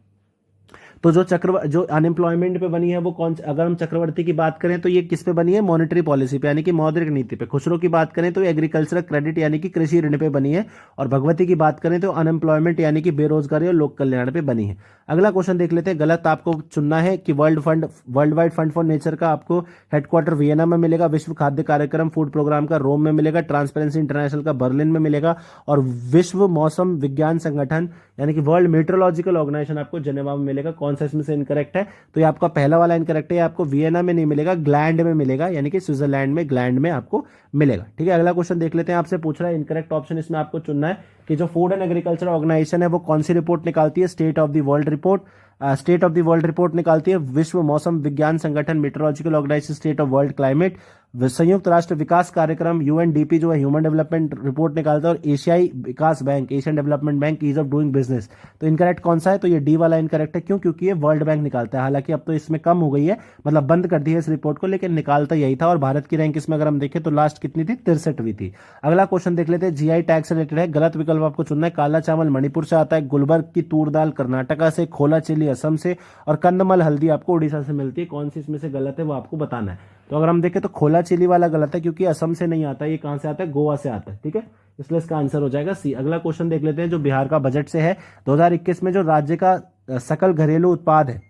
तो जो अनएम्प्लॉयमेंट पे बनी है वो कौन, अगर हम चक्रवर्ती की बात करें तो ये किस पे बनी है? मॉनेटरी पॉलिसी पे यानी कि मौद्रिक नीति पे। खुसरो की बात करें तो एग्रीकल्चर क्रेडिट यानी कि कृषि ऋण पे बनी है और भगवती की बात करें तो अनएम्प्लॉयमेंट यानी कि बेरोजगारी और लोक कल्याण पे बनी है। अगला क्वेश्चन देख लेते हैं। गलत आपको चुनना है कि world wide fund for nature का आपको हेडक्वार्टर वियना में मिलेगा, विश्व खाद्य कार्यक्रम फूड प्रोग्राम का रोम में मिलेगा, ट्रांसपेरेंसी इंटरनेशनल का बर्लिन में मिलेगा और विश्व मौसम विज्ञान संगठन यानी कि वर्ल्ड मेट्रोलॉजिकल ऑर्गेनाइजेशन आपको जेनेवा में मिलेगा। कौन सा इसमें से इनकरेक्ट है? तो ये आपका पहला वाला इनकरेक्ट है, आपको वियना में नहीं मिलेगा, ग्लैंड में मिलेगा यानी कि स्विट्जरलैंड में ग्लैंड में आपको मिलेगा। ठीक है, अगला क्वेश्चन देख लेते हैं। आपसे पूछ रहा है इनकरेक्ट ऑप्शन इसमें आपको चुनना है कि जो फूड एंड एग्रीकल्चर ऑर्गेनाइजेशन है वो कौन सी रिपोर्ट निकालती है, state of the world report. State of the world report निकालती है विश्व मौसम विज्ञान संगठन, meteorological organization, state of world climate. संयुक्त राष्ट्र विकास कार्यक्रम यूएनडीपी जो है ह्यूमन डेवलपमेंट रिपोर्ट निकालता है। और एशियाई विकास bank, Asian Development Bank, ease of doing business. तो इनकरेक्ट कौन सा है, तो ये डी वाला इनकरेक्ट है। क्यों? क्योंकि ये वर्ल्ड बैंक निकालता है। हालांकि अब तो इसमें कम हो गई है, मतलब बंद कर दी है इस रिपोर्ट को, लेकिन निकालता यही था। और भारत की रैंक इसमें अगर हम देखें तो लास्ट कितनी थी, 63वीं थी। अगला क्वेश्चन देख लेते हैं, जीआई टैग से रिलेटेड है। गलत विकल्प आपको चुनना है। काला चावल मणिपुर से आता है, गुलबर्ग की तूर दाल कर्नाटका से, खोला चिली असम से, और कंदमल हल्दी आपको उड़ीसा से मिलती है। कौन सी इसमें से गलत है वो आपको बताना है। तो अगर हम देखें तो खोला चिली वाला गलत है, क्योंकि असम से नहीं आता, ये कहां से आता है, गोवा से आता है। ठीक है, इसलिए इसका आंसर हो जाएगा सी। अगला क्वेश्चन देख लेते हैं जो बिहार का बजट से है। 2021 में जो राज्य का सकल घरेलू उत्पाद है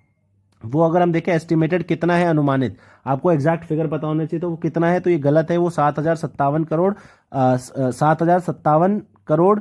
वो अगर हम देखें एस्टिमेटेड कितना है, अनुमानित, आपको एग्जैक्ट फिगर पता होना चाहिए। तो वो कितना है, तो ये गलत है। वो 7,057 करोड़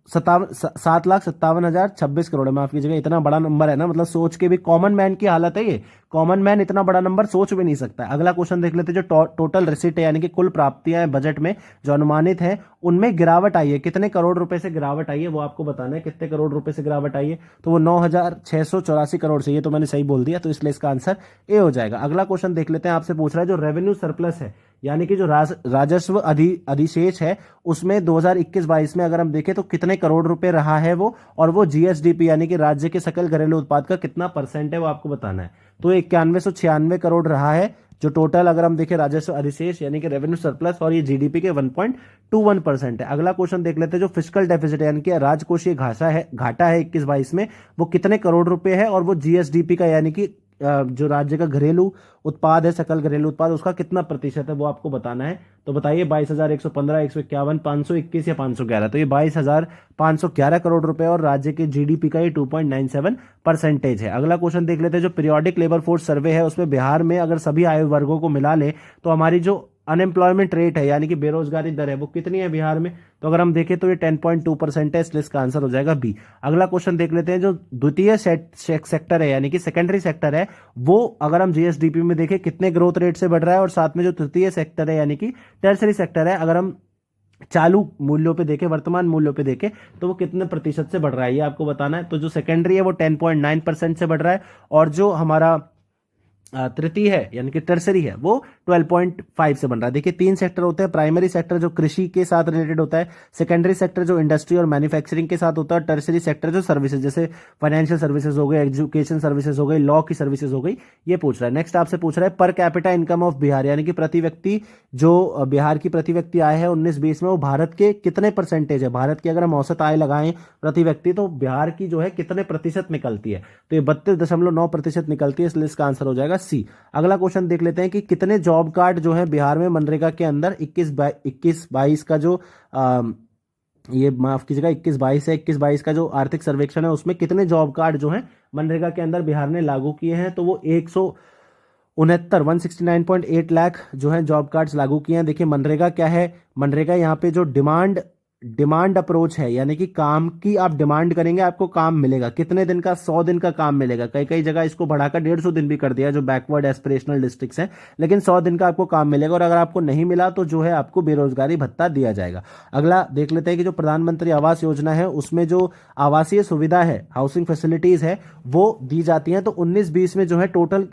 7,57,026 करोड़ है, माफ कीजिएगा। इतना बड़ा नंबर है ना, मतलब सोच के भी कॉमन मैन की हालत है ये। कॉमन मैन इतना बड़ा नंबर सोच भी नहीं सकता है। अगला क्वेश्चन देख लेते हैं जो टोटल रिसिट है, यानी कि कुल प्राप्तियां हैं बजट में जो अनुमानित है, उनमें गिरावट आई है। कितने करोड़ रुपए से गिरावट आई है वो आपको बताना है। कितने करोड़ रुपए से गिरावट आई है, तो वो 9,684 करोड़ से। ये तो मैंने सही बोल दिया, तो इसलिए इसका आंसर ए हो जाएगा। अगला क्वेश्चन देख लेते हैं, आपसे पूछ रहा है जो रेवेन्यू सरप्लस है, यानी कि जो राजस्व अधिशेष है, उसमें 2021-22 में अगर हम देखें तो कितने करोड़ रुपए रहा है वो, और वो जीएसडीपी यानी कि राज्य के सकल घरेलू उत्पाद का कितना परसेंट है वो आपको बताना है। तो 9196 करोड़ रहा है जो टोटल अगर हम देखें राजस्व अधिशेष यानी कि रेवेन्यू सरप्लस, और ये जीडीपी के 1.21% है। अगला क्वेश्चन देख लेते हैं जो फिस्कल डेफिसिट यानी कि राजकोषीय घाटा है 21-22 में, वो कितने करोड़ रुपए है, और वो जीएसडीपी का यानी कि जो राज्य का घरेलू उत्पाद है, सकल घरेलू उत्पाद, उसका कितना प्रतिशत है वो आपको बताना है। तो बताइए 22,115, 151, 521 या 511। तो ये 22,511 करोड़ रुपए और राज्य के जीडीपी का ये 2.97% है। अगला क्वेश्चन देख लेते हैं जो पीरियोडिक लेबर फोर्स सर्वे है, उसमें बिहार में अगर सभी आयु वर्गों को मिला ले तो हमारी जो अनएम्प्लॉयमेंट रेट है यानी कि बेरोजगारी दर है वो कितनी है बिहार में, तो अगर हम देखें तो ये 10.2% है, इसलिए इसका आंसर हो जाएगा बी। अगला क्वेश्चन देख लेते हैं जो द्वितीय सेक्टर है यानी कि सेकेंडरी सेक्टर है, वो अगर हम जीएसडीपी में देखें कितने ग्रोथ रेट से बढ़ रहा है, और साथ में जो तृतीय सेक्टर है यानी कि टर्सरी सेक्टर है, अगर हम चालू मूल्यों पे देखें, वर्तमान मूल्यों पे देखें, तो वो कितने प्रतिशत से बढ़ रहा है ये आपको बताना है। तो जो सेकेंडरी है वो 10.9% से बढ़ रहा है, और जो हमारा तृतीय है यानी कि टर्सरी है वो 12.5 से बन रहा है। देखिए 3 सेक्टर होते हैं, प्राइमरी सेक्टर जो कृषि के साथ रिलेटेड होता है, सेकेंडरी सेक्टर जो इंडस्ट्री और मैन्युफैक्चरिंग के साथ होता है, टर्सरी सेक्टर जो सर्विसेज जैसे फाइनेंशियल सर्विसेज हो गए, एजुकेशन सर्विसेज हो गई, लॉ की सर्विसेज हो गई, ये पूछ रहा है। नेक्स्ट आपसे पूछ रहा है per capita income of Bihar, यानी कि प्रति व्यक्ति जो बिहार की प्रति व्यक्ति आय है 19-20 में वो भारत के कितने परसेंटेज है। भारत की अगर हम औसत आय लगाएं प्रति व्यक्ति तो बिहार की जो है कितने प्रतिशत निकलती है, तो ये 32.9% निकलती है, इसलिए इसका आंसर हो जाएगा सी। अगला क्वेश्चन देख लेते हैं कि कितने जॉब कार्ड जो है बिहार में मनरेगा के अंदर 21-22 का जो ये माफ कीजिएगा 21-22 है, 21-22 का जो आर्थिक सर्वेक्षण है उसमें कितने जॉब कार्ड जो है मनरेगा के अंदर बिहार ने लागू किए हैं, तो वो 169.8 लाख जो है जॉब कार्ड्स लागू किए हैं। देखिए मनरेगा क्या है, मनरेगा यहाँ पे जो डिमांड अप्रोच है, यानी कि काम की आप डिमांड करेंगे आपको काम मिलेगा। कितने दिन का, 100 दिन का काम मिलेगा। कई जगह इसको बढ़ाकर 150 दिन भी कर दिया जो बैकवर्ड एस्पिरेशनल डिस्ट्रिक्ट्स हैं, लेकिन 100 दिन का आपको काम मिलेगा, और अगर आपको नहीं मिला तो जो है आपको बेरोजगारी भत्ता दिया जाएगा। अगला देख लेते हैं कि जो प्रधानमंत्री आवास योजना है उसमें जो आवासीय सुविधा है, हाउसिंग फैसिलिटीज है, वो दी जाती है। तो 19-20 में जो है टोटल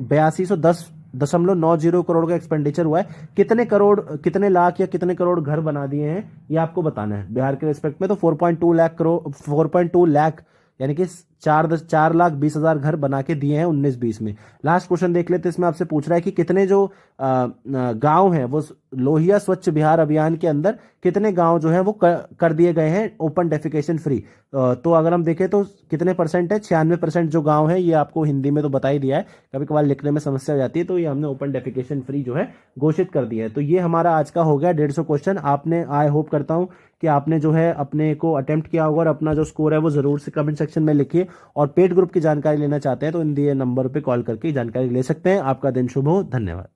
8210.90 करोड़ का एक्सपेंडिचर हुआ है। कितने लाख या कितने करोड़ घर बना दिए हैं ये आपको बताना है बिहार के रिस्पेक्ट में। तो 4.2 लाख यानी कि 4,20,000 घर बना के दिए हैं 19-20 में। लास्ट क्वेश्चन देख लेते हैं, इसमें आपसे पूछ रहा है कि कितने जो गांव हैं वो लोहिया स्वच्छ बिहार अभियान के अंदर कितने गांव जो हैं वो कर दिए गए हैं ओपन डेफिकेशन फ्री। तो अगर हम देखें तो कितने परसेंट है, 96% जो गांव है, ये आपको हिंदी में तो बता ही दिया है, कभी कभार लिखने में समस्या हो जाती है, तो ये हमने ओपन डेफिकेशन फ्री जो है घोषित कर दिया है। तो ये हमारा आज का हो गया 150 क्वेश्चन। आपने आई होप करता हूं कि आपने जो है अपने को अटेम्प्ट किया होगा, और अपना जो स्कोर है वो जरूर से कमेंट सेक्शन में लिखिए, और पेड ग्रुप की जानकारी लेना चाहते हैं तो इन दिए नंबर पे कॉल करके जानकारी ले सकते हैं। आपका दिन शुभ हो, धन्यवाद।